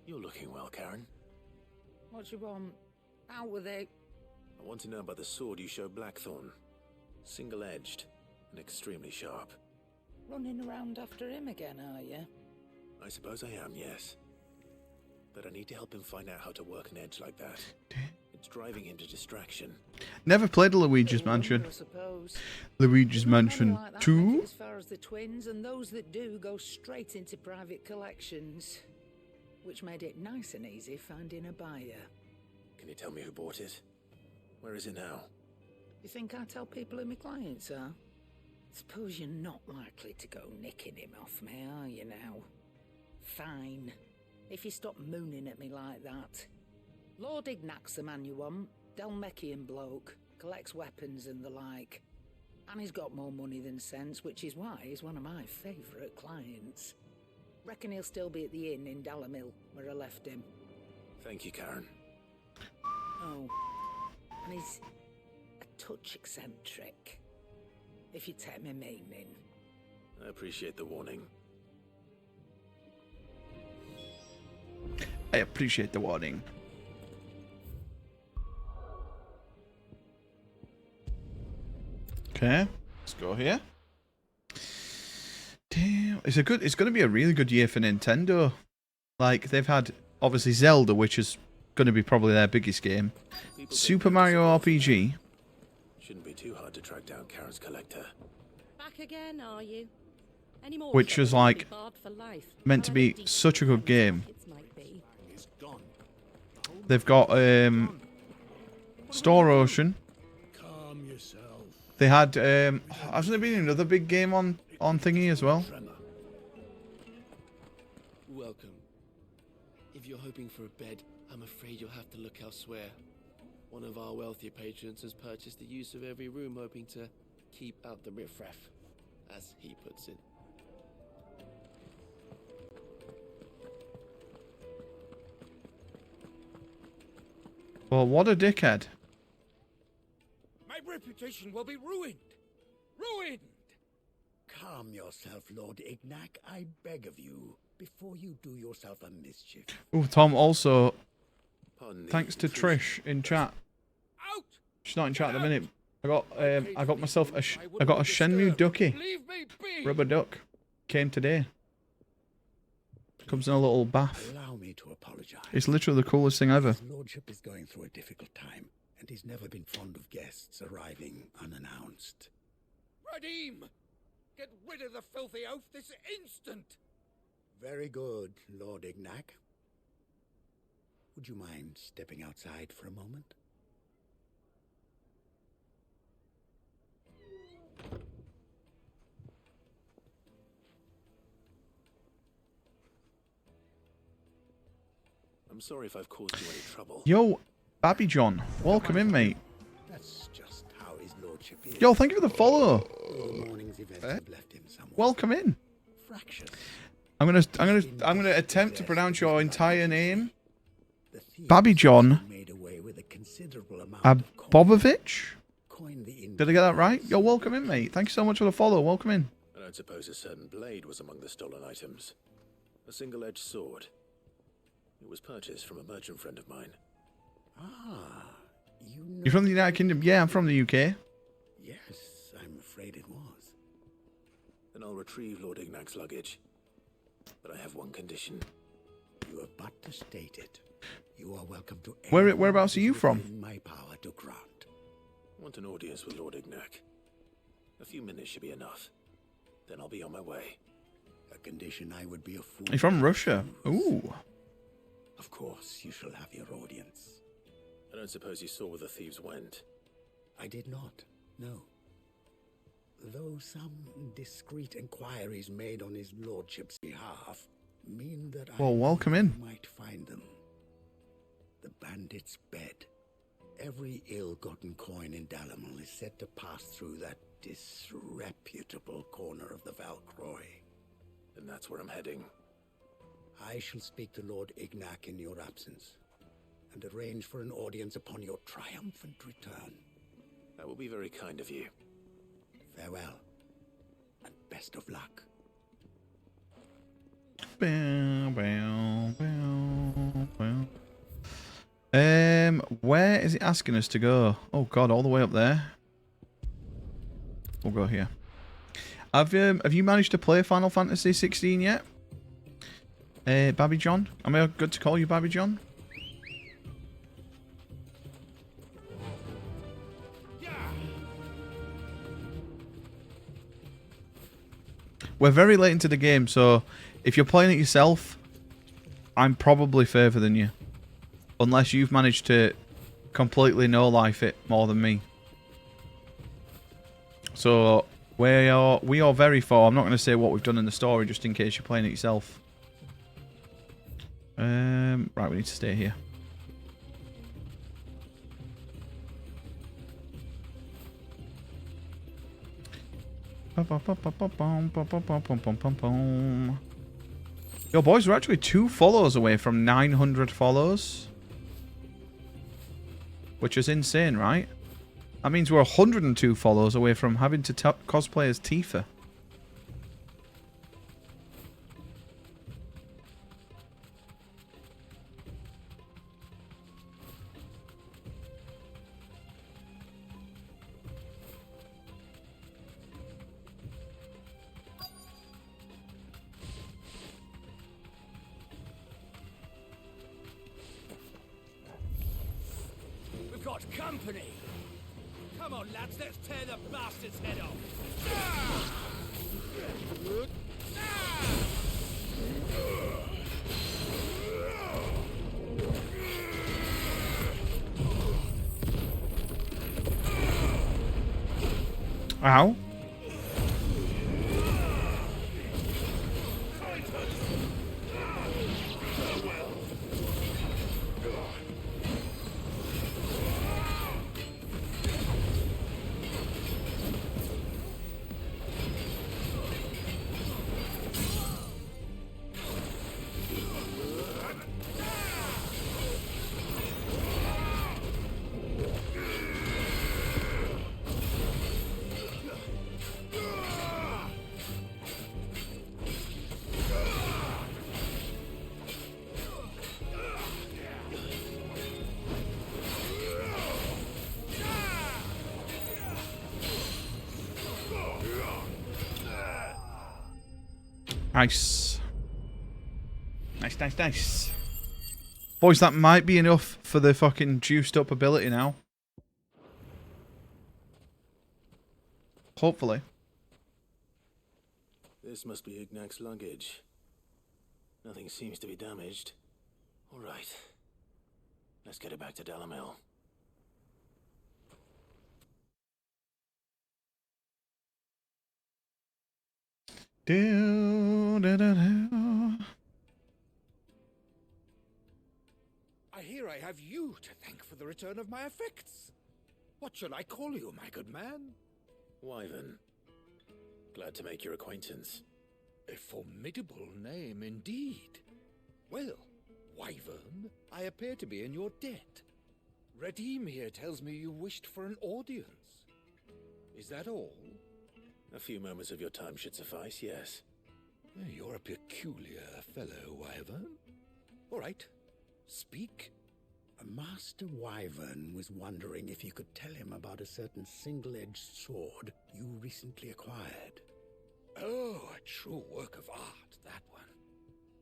You're looking well, Karen. What you want? Out with it. I want to know about the sword you showed Blackthorn. Single-edged and extremely sharp. Running around after him again, are you? I suppose I am, yes. But I need to help him find out how to work an edge like that. It's driving him to distraction. Never played a Luigi's Mansion. Luigi's Mansion 2? As far as the twins, and those that do go straight into private collections. Which made it nice and easy finding a buyer. Can you tell me who bought it? Where is it now? You think I tell people who my clients are? Suppose you're not likely to go nicking him off me, are you now? Fine. If you stop mooning at me like that. Lord Ignac's the man you want. Dalmekian bloke. Collects weapons and the like. And he's got more money than sense, which is why he's one of my favourite clients. Reckon he'll still be at the inn in Dalamil, where I left him. Thank you, Karen. Oh, and he's a touch eccentric, if you take my meaning. I appreciate the warning. I appreciate the warning. Okay, let's go here. Damn, it's going to be a really good year for Nintendo. Like, they've had, obviously, Zelda, which is going to be probably their biggest game. Super Mario RPG. Shouldn't be too hard to track down Karen's collector. Back again, are you? Any more Which was, like, barred for life? meant to be such a good game. They've got, Star Ocean. They had, hasn't there been another big game on thingy as well? Welcome. If you're hoping for a bed, I'm afraid you'll have to look elsewhere. One of our wealthier patrons has purchased the use of every room, hoping to keep out the riffraff, as he puts it. Well, what a dickhead. My reputation will be ruined. Ruined! Calm yourself, Lord Ignac, I beg of you, before you do yourself a mischief. Oh, Tom, also, thanks to Trish in chat. She's not in chat at the minute. I got myself a Shenmue ducky. Rubber duck. Came today. Comes in a little bath. Allow me to apologize. It's literally the coolest thing ever. His lordship is going through a difficult time, and he's never been fond of guests arriving unannounced. Radim! Get rid of the filthy oaf this instant! Very good, Lord Ignac. Would you mind stepping outside for a moment? I'm sorry if I've caused you any trouble. Yo, Babby John, welcome in, mate. That's just how his lordship is. Yo, thank you for the follow. The morning's events have left him somewhat Welcome in. fractious. I'm gonna attempt to pronounce your entire name. Babby John Bobovich? Did I get that right? Yo, welcome in, mate. Thank you so much for the follow. Welcome in. I don't suppose a certain blade was among the stolen items. A single-edged sword. It was purchased from a merchant friend of mine. Ah, you know. You're from the United Kingdom? Yeah, I'm from the UK. Yes, I'm afraid it was. Then I'll retrieve Lord Ignac's luggage. But I have one condition. You have but to state it. You are welcome to. Whereabouts are you from? In my power to grant. I want an audience with Lord Ignac. A few minutes should be enough. Then I'll be on my way. A condition I would be a fool. You're from Russia. Ooh. Of course, you shall have your audience. I don't suppose you saw where the thieves went. I did not, no. Though some discreet inquiries made on his lordship's behalf mean that Well, welcome in. might find them. The bandit's bed. Every ill-gotten coin in Dalamal is said to pass through that disreputable corner of the Valcroy. And that's where I'm heading. I shall speak to Lord Ignac in your absence, and arrange for an audience upon your triumphant return. That will be very kind of you. Farewell, and best of luck. Where is it asking us to go? Oh God, all the way up there. We'll go here. Have you managed to play Final Fantasy 16 yet? Babby John? Am I good to call you Babby John? We're very late into the game, so if you're playing it yourself, I'm probably further than you. Unless you've managed to completely no-life it more than me. So, we are very far. I'm not going to say what we've done in the story, just in case you're playing it yourself. Right, we need to stay here. Yo, boys, we're actually 2 follows away from 900 follows. Which is insane, right? That means we're 102 follows away from having to cosplay as Tifa. We've got company! Come on, lads, let's tear the bastard's head off! Ow. Nice. Nice, nice, nice. Boys, that might be enough for the fucking juiced up ability now. Hopefully. This must be Ignac's luggage. Nothing seems to be damaged. All right. Let's get it back to Dalamil. I hear I have you to thank for the return of my effects. What shall I call you, my good man? Wyvern. Glad to make your acquaintance. A formidable name indeed. Well, Wyvern, I appear to be in your debt. Redeem here tells me you wished for an audience. Is that all? A few moments of your time should suffice, yes. You're a peculiar fellow, Wyvern. All right, speak. Master Wyvern was wondering if you could tell him about a certain single-edged sword you recently acquired. Oh, a true work of art, that one.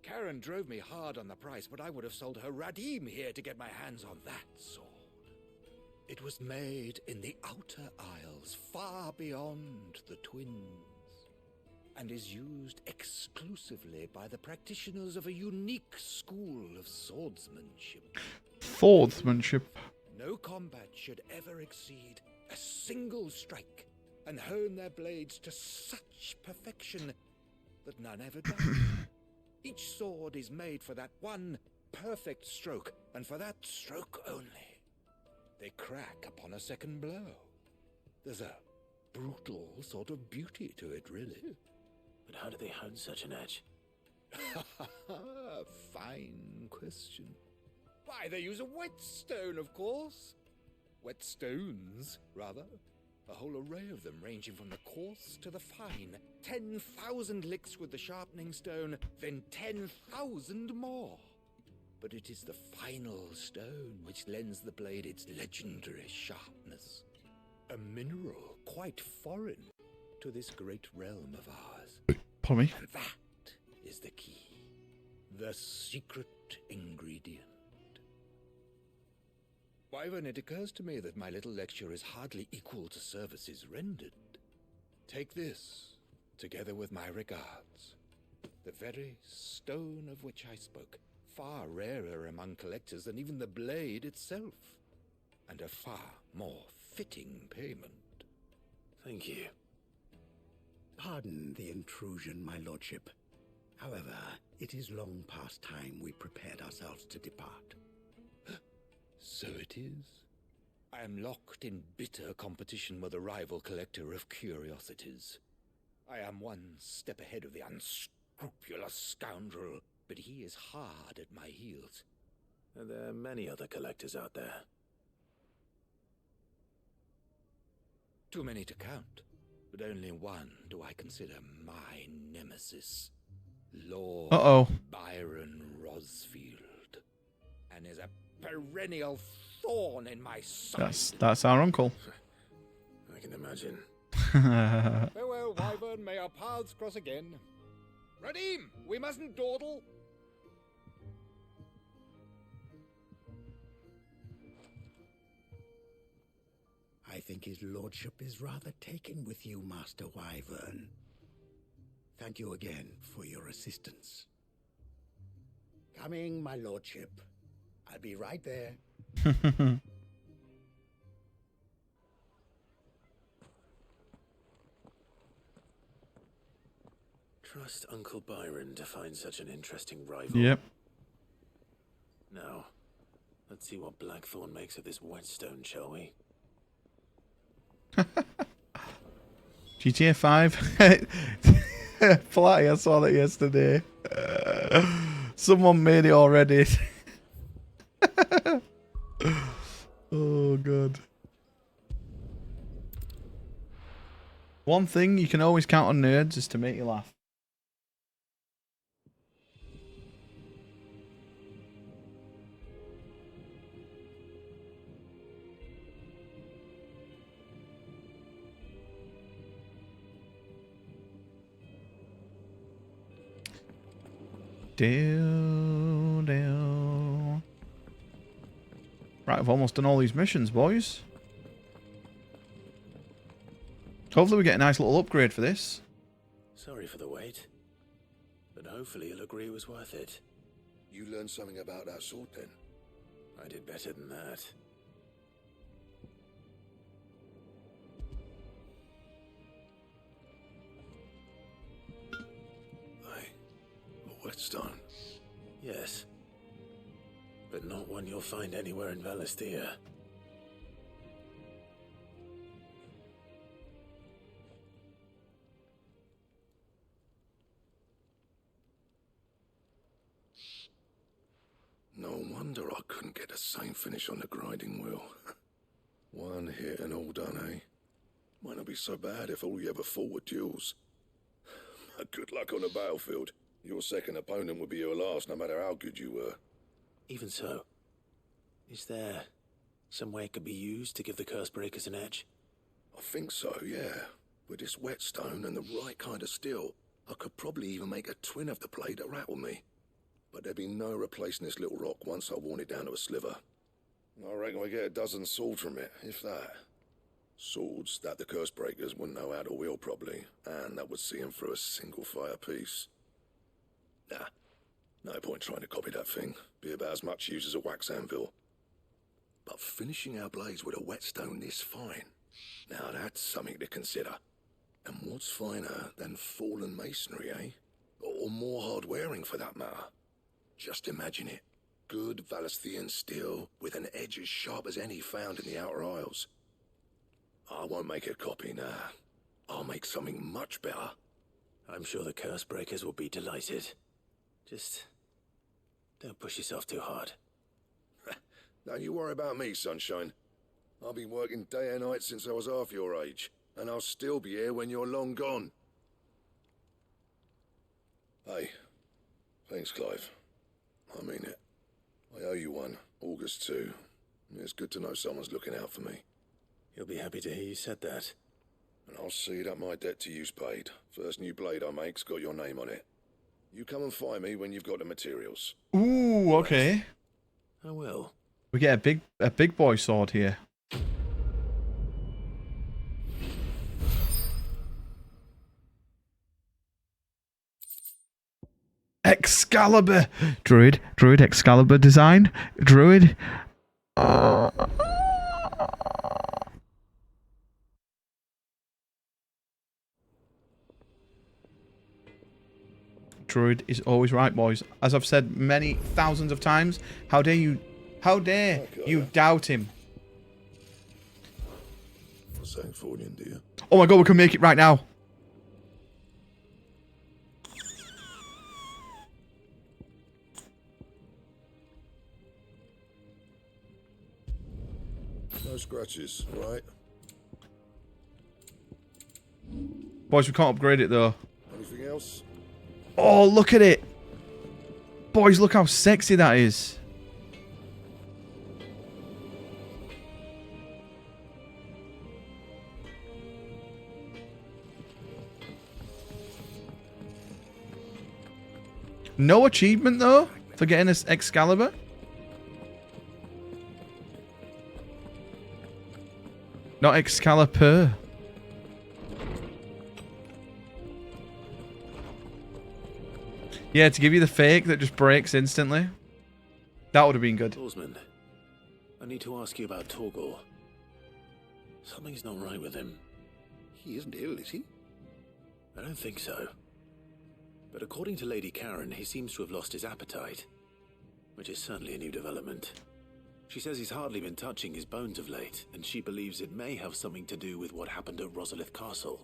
Karen drove me hard on the price, but I would have sold her Radim here to get my hands on that sword. It was made in the Outer Isles, far beyond the Twins, and is used exclusively by the practitioners of a unique school of swordsmanship. Swordsmanship. No combat should ever exceed a single strike, and hone their blades to such perfection that none ever does. Each sword is made for that one perfect stroke, and for that stroke only. They crack upon a second blow. There's a brutal sort of beauty to it, really. But how do they hone such an edge? Fine question. Why, they use a whetstone, of course. Whetstones, rather. A whole array of them, ranging from the coarse to the fine. 10,000 licks with the sharpening stone, then 10,000 more. But it is the final stone which lends the blade its legendary sharpness. A mineral quite foreign to this great realm of ours. Pardon me? And that is the key. The secret ingredient. Wyvern, it occurs to me that my little lecture is hardly equal to services rendered. Take this, together with my regards. The very stone of which I spoke, far rarer among collectors than even the blade itself, and a far more fitting payment. Thank you. Pardon the intrusion, my lordship. However, it is long past time we prepared ourselves to depart. So it is. I am locked in bitter competition with a rival collector of curiosities. I am one step ahead of the unscrupulous scoundrel, but he is hard at my heels. Are there many other collectors out there? Too many to count, but only one do I consider my nemesis. Lord Byron Rosfield. And is a perennial thorn in my side. That's our uncle. I can imagine. Farewell, Wyvern. May our paths cross again. Radim, we mustn't dawdle. I think his lordship is rather taken with you, Master Wyvern. Thank you again for your assistance. Coming, my lordship. I'll be right there. Trust Uncle Byron to find such an interesting rival. Yep. Now, let's see what Blackthorn makes of this whetstone, shall we? GTA 5. Flatty, I saw that yesterday. Someone made it already. Oh, God. One thing you can always count on nerds is to make you laugh. Right, I've almost done all these missions, boys. Hopefully we get a nice little upgrade for this. Sorry for the wait, but hopefully you'll agree it was worth it. You learned something about that sword then? I did better than that. A whetstone? Yes. But not one you'll find anywhere in Valisthea. No wonder I couldn't get the same finish on the grinding wheel. One hit and all done, eh? Might not be so bad if all you ever fought were duels. Good luck on the battlefield. Your second opponent would be your last, no matter how good you were. Even so, is there some way it could be used to give the Cursebreakers an edge? I think so, yeah. With this whetstone and the right kind of steel, I could probably even make a twin of the blade that rattled me. But there'd be no replacing this little rock once I worn it down to a sliver. I reckon we get a dozen swords from it, if that. Swords that the Cursebreakers wouldn't know how to wield properly, and that would see them through a single fire piece. Nah, no point trying to copy that thing. Be about as much use as a wax anvil. But finishing our blades with a whetstone this fine, now that's something to consider. And what's finer than fallen masonry, eh? Or more hard wearing for that matter. Just imagine it. Good Valisthean steel with an edge as sharp as any found in the Outer Isles. I won't make a copy now. I'll make something much better. I'm sure the Cursebreakers will be delighted. Just don't push yourself too hard. Don't you worry about me, sunshine. I've been working day and night since I was half your age, and I'll still be here when you're long gone. Hey, thanks, Clive. I mean it. I owe you one, August 2. It's good to know someone's looking out for me. You'll be happy to hear you said that. And I'll see that my debt to you's paid. First new blade I make's got your name on it. You come and find me when you've got the materials. Ooh, okay. I will. We get a big boy sword here. Excalibur! Druid Excalibur design. Druid. Druid is always right, boys. As I've said many thousands of times, how dare you doubt him? Sancthornian, do you? Oh my god, we can make it right now. No scratches, right? Boys, we can't upgrade it though. Anything else? Oh, look at it. Boys, look how sexy that is. No achievement though for getting this Excalibur. Not Excalibur. Yeah, to give you the fake that just breaks instantly. That would have been good. Osmond, I need to ask you about Torgor. Something's not right with him. He isn't ill, is he? I don't think so. But according to Lady Karen, he seems to have lost his appetite, which is certainly a new development. She says he's hardly been touching his bones of late, and she believes it may have something to do with what happened at Rosalith Castle.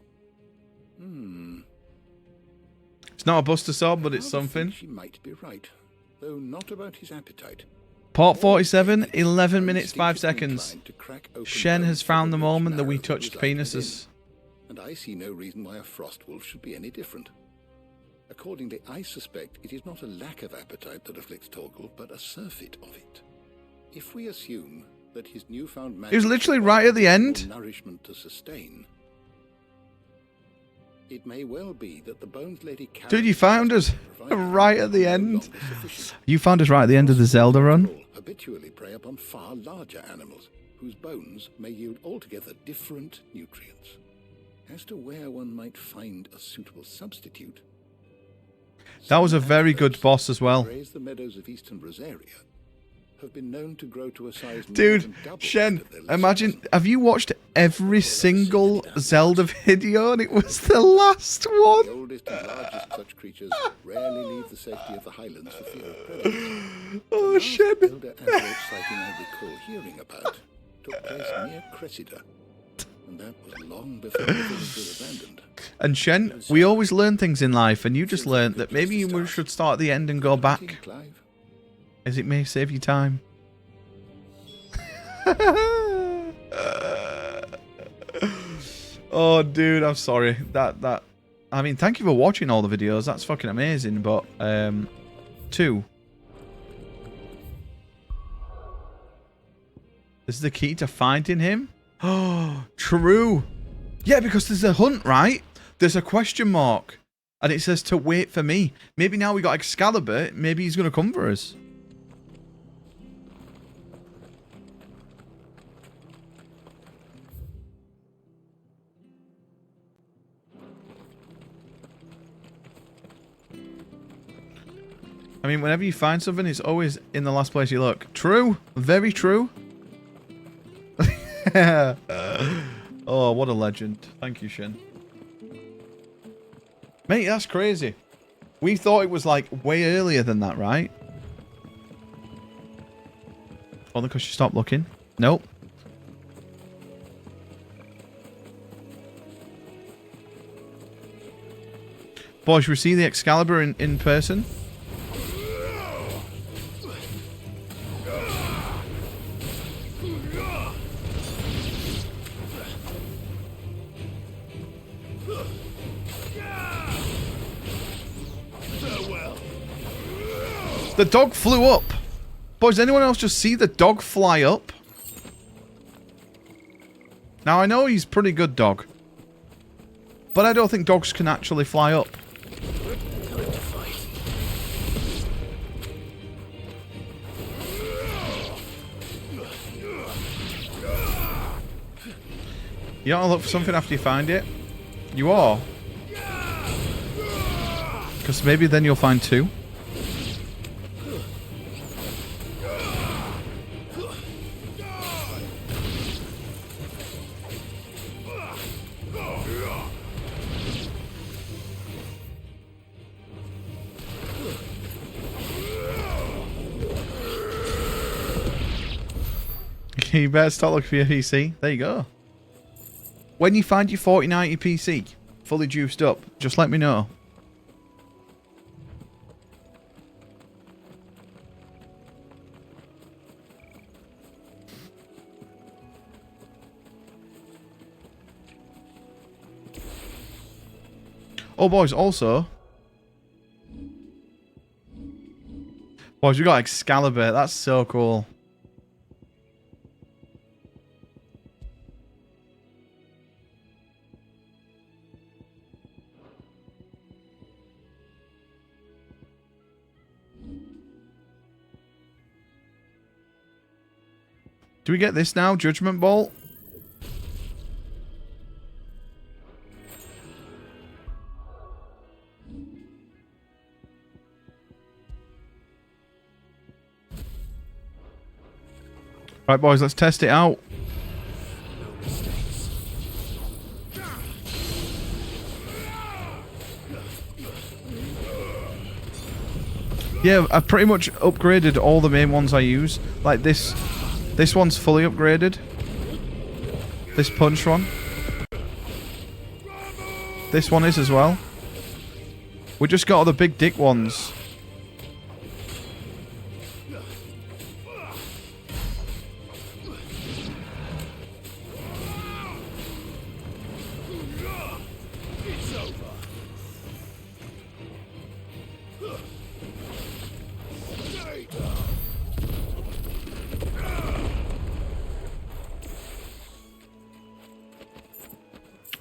It's not a buster sword, but it's something. She might be right, though not about his appetite. Port 47, 11 minutes 5 seconds. Shen has found the moment that we touched penises. And I see no reason why a frost wolf should be any different. Accordingly, I suspect it is not a lack of appetite that afflicts Torgal, but a surfeit of it. If we assume that his newfound magic He was literally right at the end. Nourishment to sustain, it may well be that the Bones Lady Karen Dude, you found us right at the end. You found us right at the end of the Zelda run. habitually prey upon far larger animals, whose bones may yield altogether different nutrients. As to where one might find a suitable substitute, That was a very good boss as well. graze the meadows of eastern Rosaria have been known to grow to a size more Dude, than double Shen, that of their imagine, have you watched every single Zelda video and it was the last The one? oldest and largest such creatures rarely leave the safety of the highlands for fear of predators. Oh, shit. The elder antelope sighting I recall hearing about took place near Cressida, and that was long before the village was abandoned. And Shen, we always learn things in life, and you just learned that maybe you should start at the end and go back, Clive, as it may save you time. Oh, dude, I'm sorry. I mean, thank you for watching all the videos. That's fucking amazing. But 2. This is the key to finding him. Oh, true. Yeah, because there's a hunt, right? There's a question mark, and it says to wait for me. Maybe now we got Excalibur. Maybe he's gonna come for us. I mean, whenever you find something, it's always in the last place you look. True. Very true. Oh, what a legend. Thank you, Shin. Mate, that's crazy. We thought it was like way earlier than that, right? Only because you stopped looking. Nope. Boys, should we see the Excalibur in person? The dog flew up. Boys, anyone else just see the dog fly up? Now, I know he's a pretty good dog, but I don't think dogs can actually fly up. You don't look for something after you find it? You are? Because maybe then you'll find 2. You better start looking for your PC. There you go. When you find your 4090 PC fully juiced up, just let me know. Oh, boys, also. Boys, we got Excalibur. That's so cool. Do we get this now? Judgment Bolt? Right, boys, let's test it out. Yeah, I pretty much upgraded all the main ones I use. Like this one's fully upgraded. This punch one. This one is as well. We just got all the big dick ones.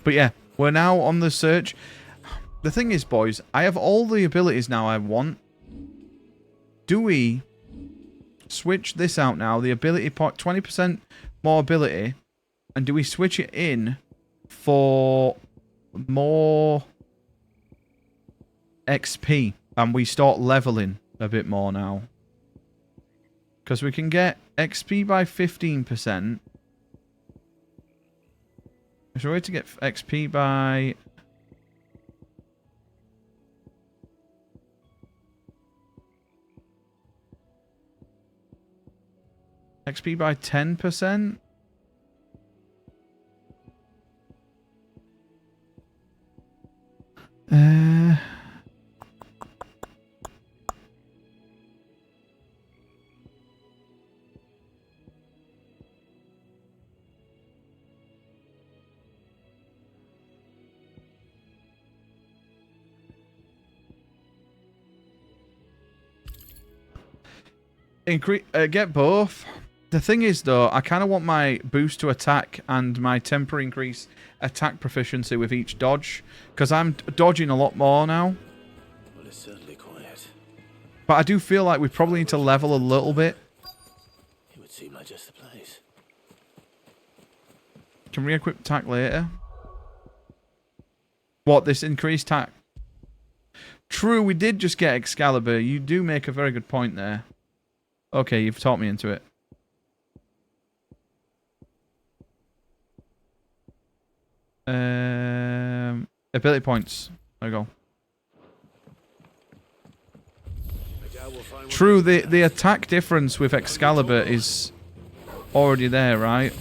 But yeah, we're now on the search. The thing is, boys, I have all the abilities now I want. Do we switch this out now? The ability point, 20% more ability. And do we switch it in for more XP? And we start leveling a bit more now. Because we can get XP by 15%. Is there a way to get XP by... XP by 10%? Get both. The thing is, though, I kind of want my boost to attack and my temporary increase attack proficiency with each dodge, because I'm dodging a lot more now. Well, it's certainly quiet. But I do feel like we probably need to level a little bit. It would seem like just the place. Can we equip attack later? What, this increased attack? True, we did just get Excalibur. You do make a very good point there. Okay, you've taught me into it. Ability points. There we go. True, the attack difference with Excalibur is already there, right?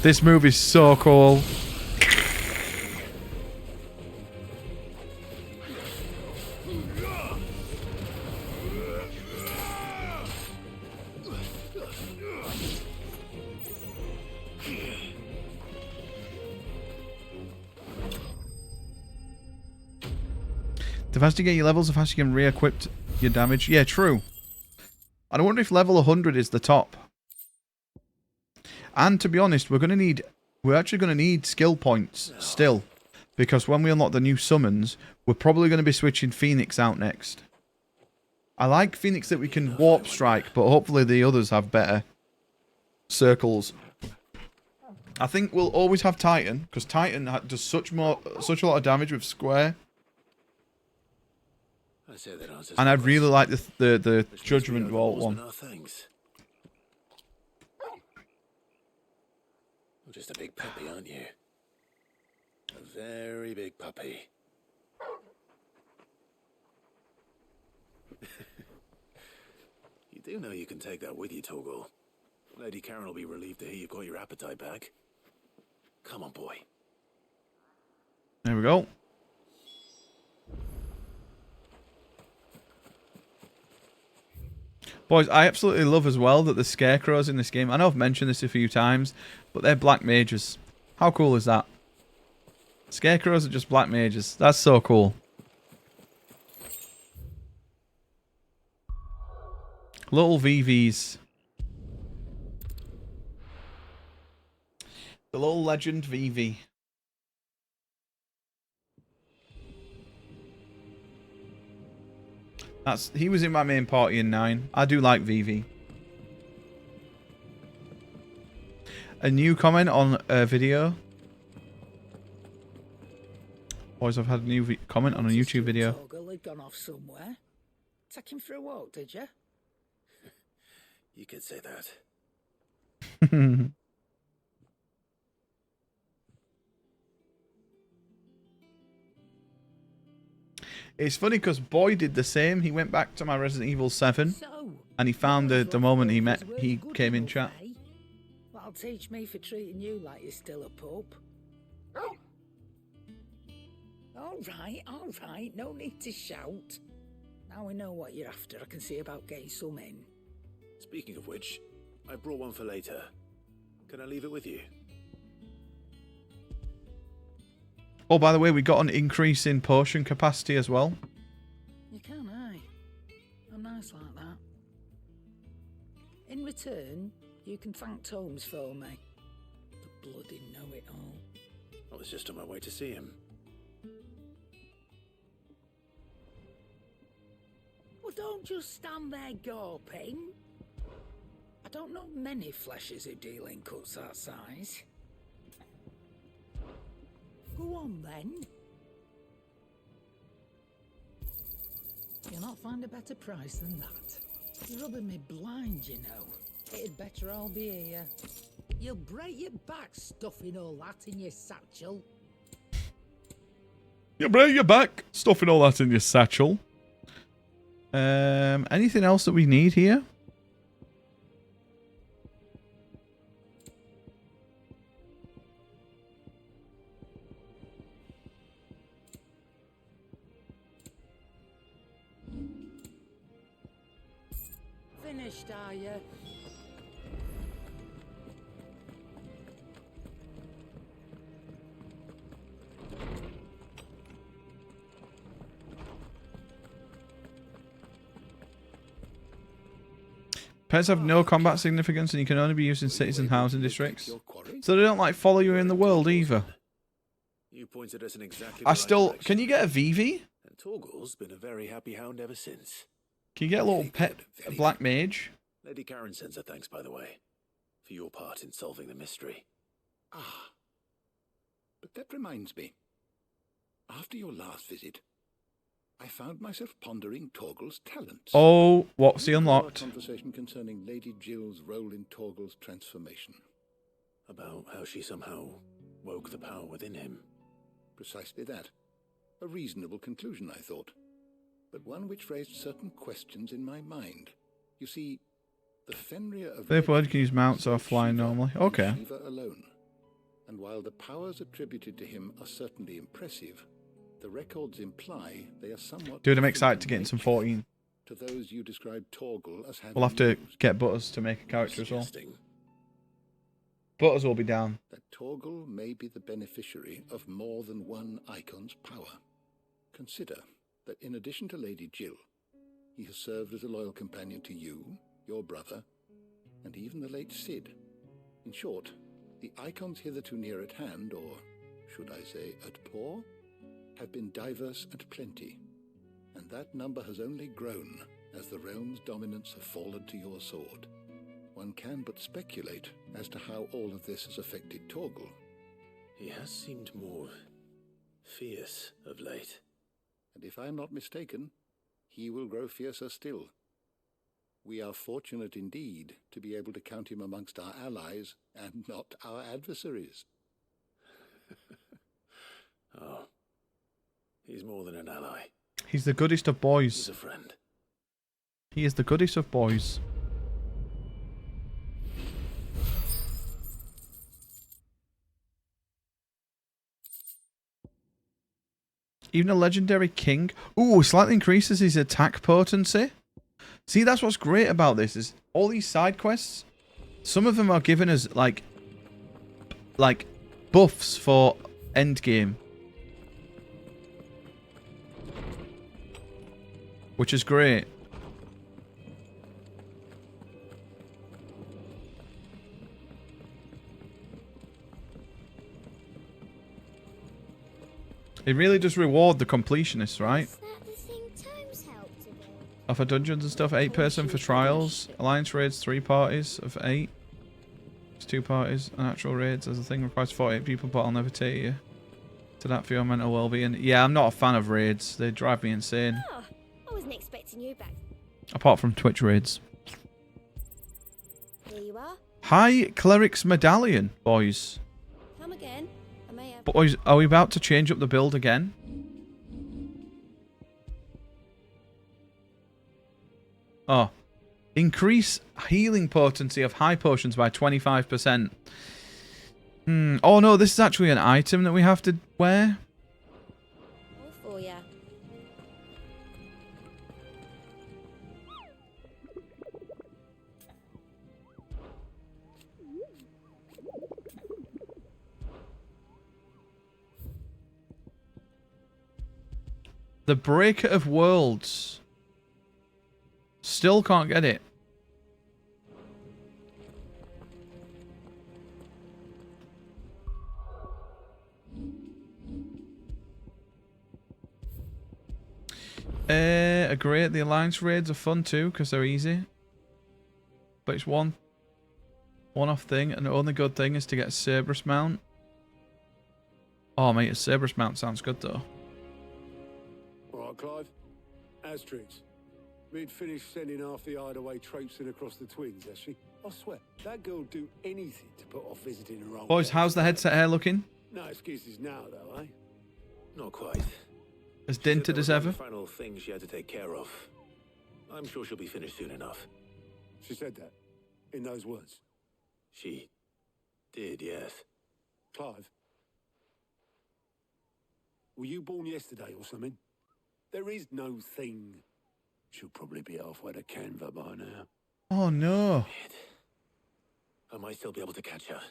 This move is so cool. The faster you get your levels, the faster you can re-equip your damage. Yeah, true. I wonder if level 100 is the top. And to be honest, we're actually going to need skill points still. Because when we unlock the new summons, we're probably going to be switching Phoenix out next. I like Phoenix that we can warp strike, but hopefully the others have better circles. I think we'll always have Titan, because Titan does such a lot of damage with square. And I really like the Judgment Vault one. Just a big puppy, aren't you? A very big puppy. You do know you can take that with you, Torgal. Lady Karen will be relieved to hear you've got your appetite back. Come on, boy. There we go. Boys, I absolutely love as well that the scarecrows in this game, I know I've mentioned this a few times, but they're black mages. How cool is that? Scarecrows are just black mages. That's so cool. Little VVs. The little legend VV. He was in my main party in 9. I do like VV. a new comment on a video. Boys, I've had a new comment on a YouTube video. Torgal had gone off somewhere. Take him for a walk, did you? You could say that. It's funny because Boy did the same. He went back to my Resident Evil 7 and he found the moment he came in chat. That'll teach me for treating you like you're still a pup. All right, no need to shout. Now we know what you're after. I can see about getting some in. Speaking of which, I brought one for later. Can I leave it with you? Oh, by the way, we got an increase in potion capacity as well. You can, aye. I'm nice like that. In return, you can thank Tomes for me. The bloody know-it-all. I was just on my way to see him. Well, don't just stand there gawping. I don't know many fleshes who deal in cuts that size. Go on, then. You'll not find a better price than that. You're rubbing me blind, you know. It'd better all be here. You'll break your back stuffing all that in your satchel. You break your back stuffing all that in your satchel. Anything else that we need here? Finished, are you? Pets have no combat significance and you can only be used in cities and housing districts. So they don't like follow you in the world either. You pointed us in exactly I still... Can you get a Vivi? And Torgal's been a very happy hound ever since. Can you get a little pet black mage? Lady Karen sends her thanks, by the way, for your part in solving the mystery. Ah. But that reminds me. After your last visit, I found myself pondering Torgal's talents. Oh, what's he unlocked? Our conversation concerning Lady Jill's role in Torgal's transformation. About how she somehow woke the power within him. Precisely that. A reasonable conclusion, I thought. But one which raised certain questions in my mind. You see, the Fenrir of Vaporward can use mounts or fly normally. Okay. Shiva alone. And while the powers attributed to him are certainly impressive, the records imply they are somewhat... Dude, I'm excited to get in some 14. To those you described Torgal as having... We'll have to get Butters to make a character as well. Butters will be down. That Torgal may be the beneficiary of more than one icon's power. Consider that in addition to Lady Jill, he has served as a loyal companion to you, your brother, and even the late Cid. In short, the icons hitherto near at hand, or should I say at paw, have been diverse and plenty, and that number has only grown as the realm's dominance have fallen to your sword. One can but speculate as to how all of this has affected Torgal. He has seemed more fierce of late. And if I am not mistaken, he will grow fiercer still. We are fortunate indeed to be able to count him amongst our allies and not our adversaries. Oh, he's more than an ally. He's the goodest of boys. He's a friend. He is the goodest of boys. Even a legendary king. Ooh, slightly increases his attack potency. See, that's what's great about this, is all these side quests, some of them are given as like buffs for endgame. Which is great. It really does reward the completionists, right? Offer dungeons and stuff, 8 person for trials. Alliance raids, 3 parties of 8. It's 2 parties and actual raids as a thing requires 48 people, but I'll never take you to that for your mental well-being. Yeah, I'm not a fan of raids. They drive me insane. Oh, I wasn't expecting you back. Apart from Twitch raids. Here you are. Hi, Cleric's Medallion, boys. Come again. I may have. Boys, are we about to change up the build again? Oh. Increase healing potency of high potions by 25%. Oh no, this is actually an item that we have to wear. All for ya. The Breaker of Worlds. Still can't get it. Agree. The Alliance raids are fun too because they're easy. But it's one-off thing, and the only good thing is to get a Cerberus mount. Oh mate, a Cerberus mount sounds good though. Alright, Clive. Asterix. We'd finished sending half the hideaway traipsing across the twins, has she? I swear, that girl'd do anything to put off visiting her own. Boys, how's the headset hair looking? No excuses now, though, eh? Not quite. As dented as ever? Final thing she had to take care of. I'm sure she'll be finished soon enough. She said that. In those words. She did, yes. Clive. Were you born yesterday or something? There is no thing. She'll probably be halfway to Canva by now. Oh no. I might still be able to catch her.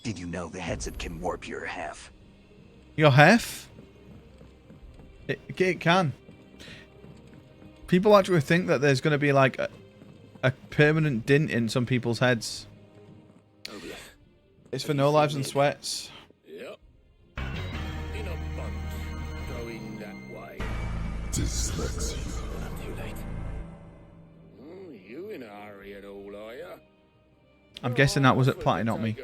Did you know the headset can warp your half? Your half? It can. People actually think that there's going to be like a permanent dint in some people's heads. It's for no lives and sweats. Yep. In a boat. Going that way. Dyslexia. I'm too late. You in a hurry at all, are ya? I'm guessing that was at Platty, not me.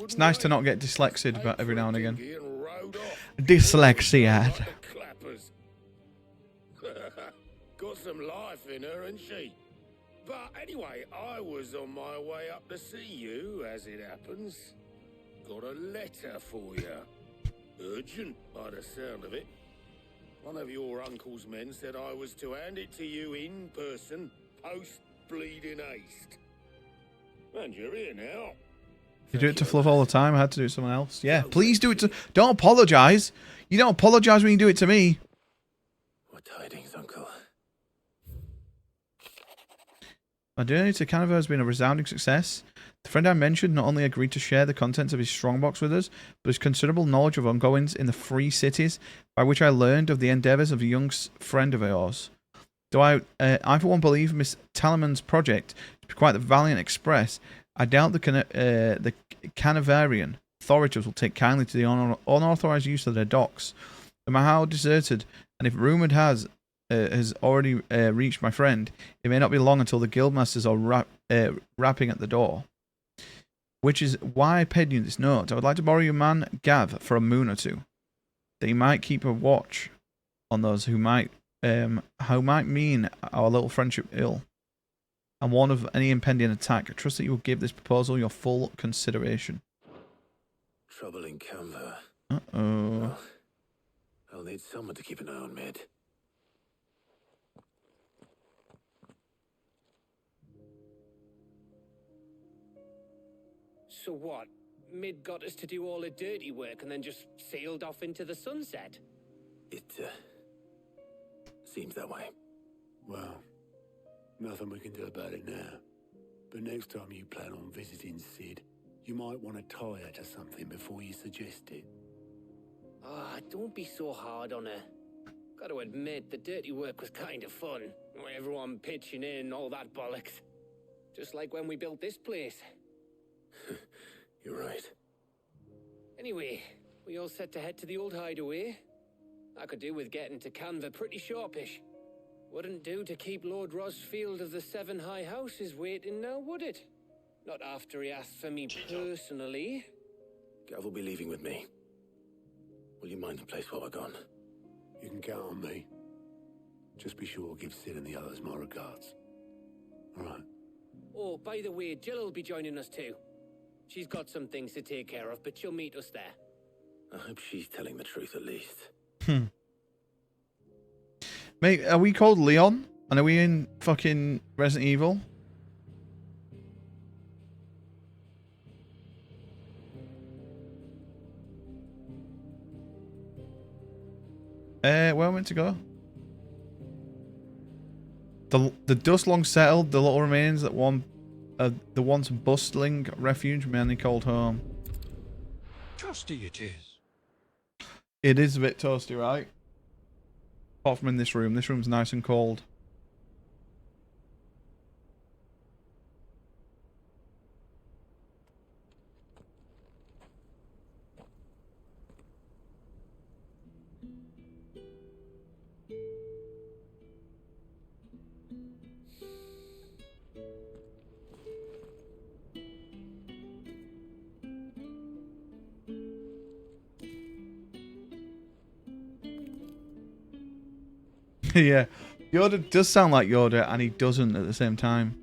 It's nice to not get dyslexied about every now and again. Dyslexia. Got some life in her, ain't she? But anyway, I was on my way up to see you, as it happens. Got a letter for you. Urgent, by the sound of it. One of your uncle's men said I was to hand it to you in person, post-bleeding haste. And you're here now. You do it to Fluff all the time. I had to do it to someone else. Yeah, please do it to... Don't apologise. You don't apologise when you do it to me. What tidings, Uncle? My journey to Canada has been a resounding success. The friend I mentioned not only agreed to share the contents of his strongbox with us, but his considerable knowledge of ongoings in the free cities, by which I learned of the endeavours of a young friend of yours. Though I for one believe Miss Talaman's project to be quite the valiant express, I doubt the Canavarian authorities will take kindly to the unauthorised use of their docks. No matter how deserted, and if rumoured has already reached my friend, it may not be long until the guildmasters are rapping at the door. Which is why I paid you this note. I would like to borrow your man Gav for a moon or two, that he might keep a watch on those who might mean our little friendship ill, and warn of any impending attack. I trust that you will give this proposal your full consideration. Trouble in Canva. Uh-oh. Well, I'll need someone to keep an eye on Mid. So what? Mid got us to do all the dirty work and then just sailed off into the sunset? It, seems that way. Well, nothing we can do about it now. But next time you plan on visiting Sid, you might want to tie her to something before you suggest it. Ah, don't be so hard on her. Gotta admit, the dirty work was kind of fun. Everyone pitching in, all that bollocks. Just like when we built this place. You're right. Anyway, we all set to head to the old hideaway. I could do with getting to Canva pretty sharpish. Wouldn't do to keep Lord Rosfield of the Seven High Houses waiting now, would it? Not after he asked for me personally. Gav will be leaving with me. Will you mind the place while we're gone? You can count on me. Just be sure to give Sid and the others my regards. All right. Oh, by the way, Jill will be joining us too. She's got some things to take care of, but she'll meet us there. I hope she's telling the truth at least. Mate, are we called Leon? And are we in fucking Resident Evil? Where am I meant to go? The dust long settled, the little remains that the once bustling refuge mainly called home. Toasty it is. It is a bit toasty, right? Apart from in this room. This room's nice and cold. Yeah, Yoda does sound like Yoda, and he doesn't at the same time.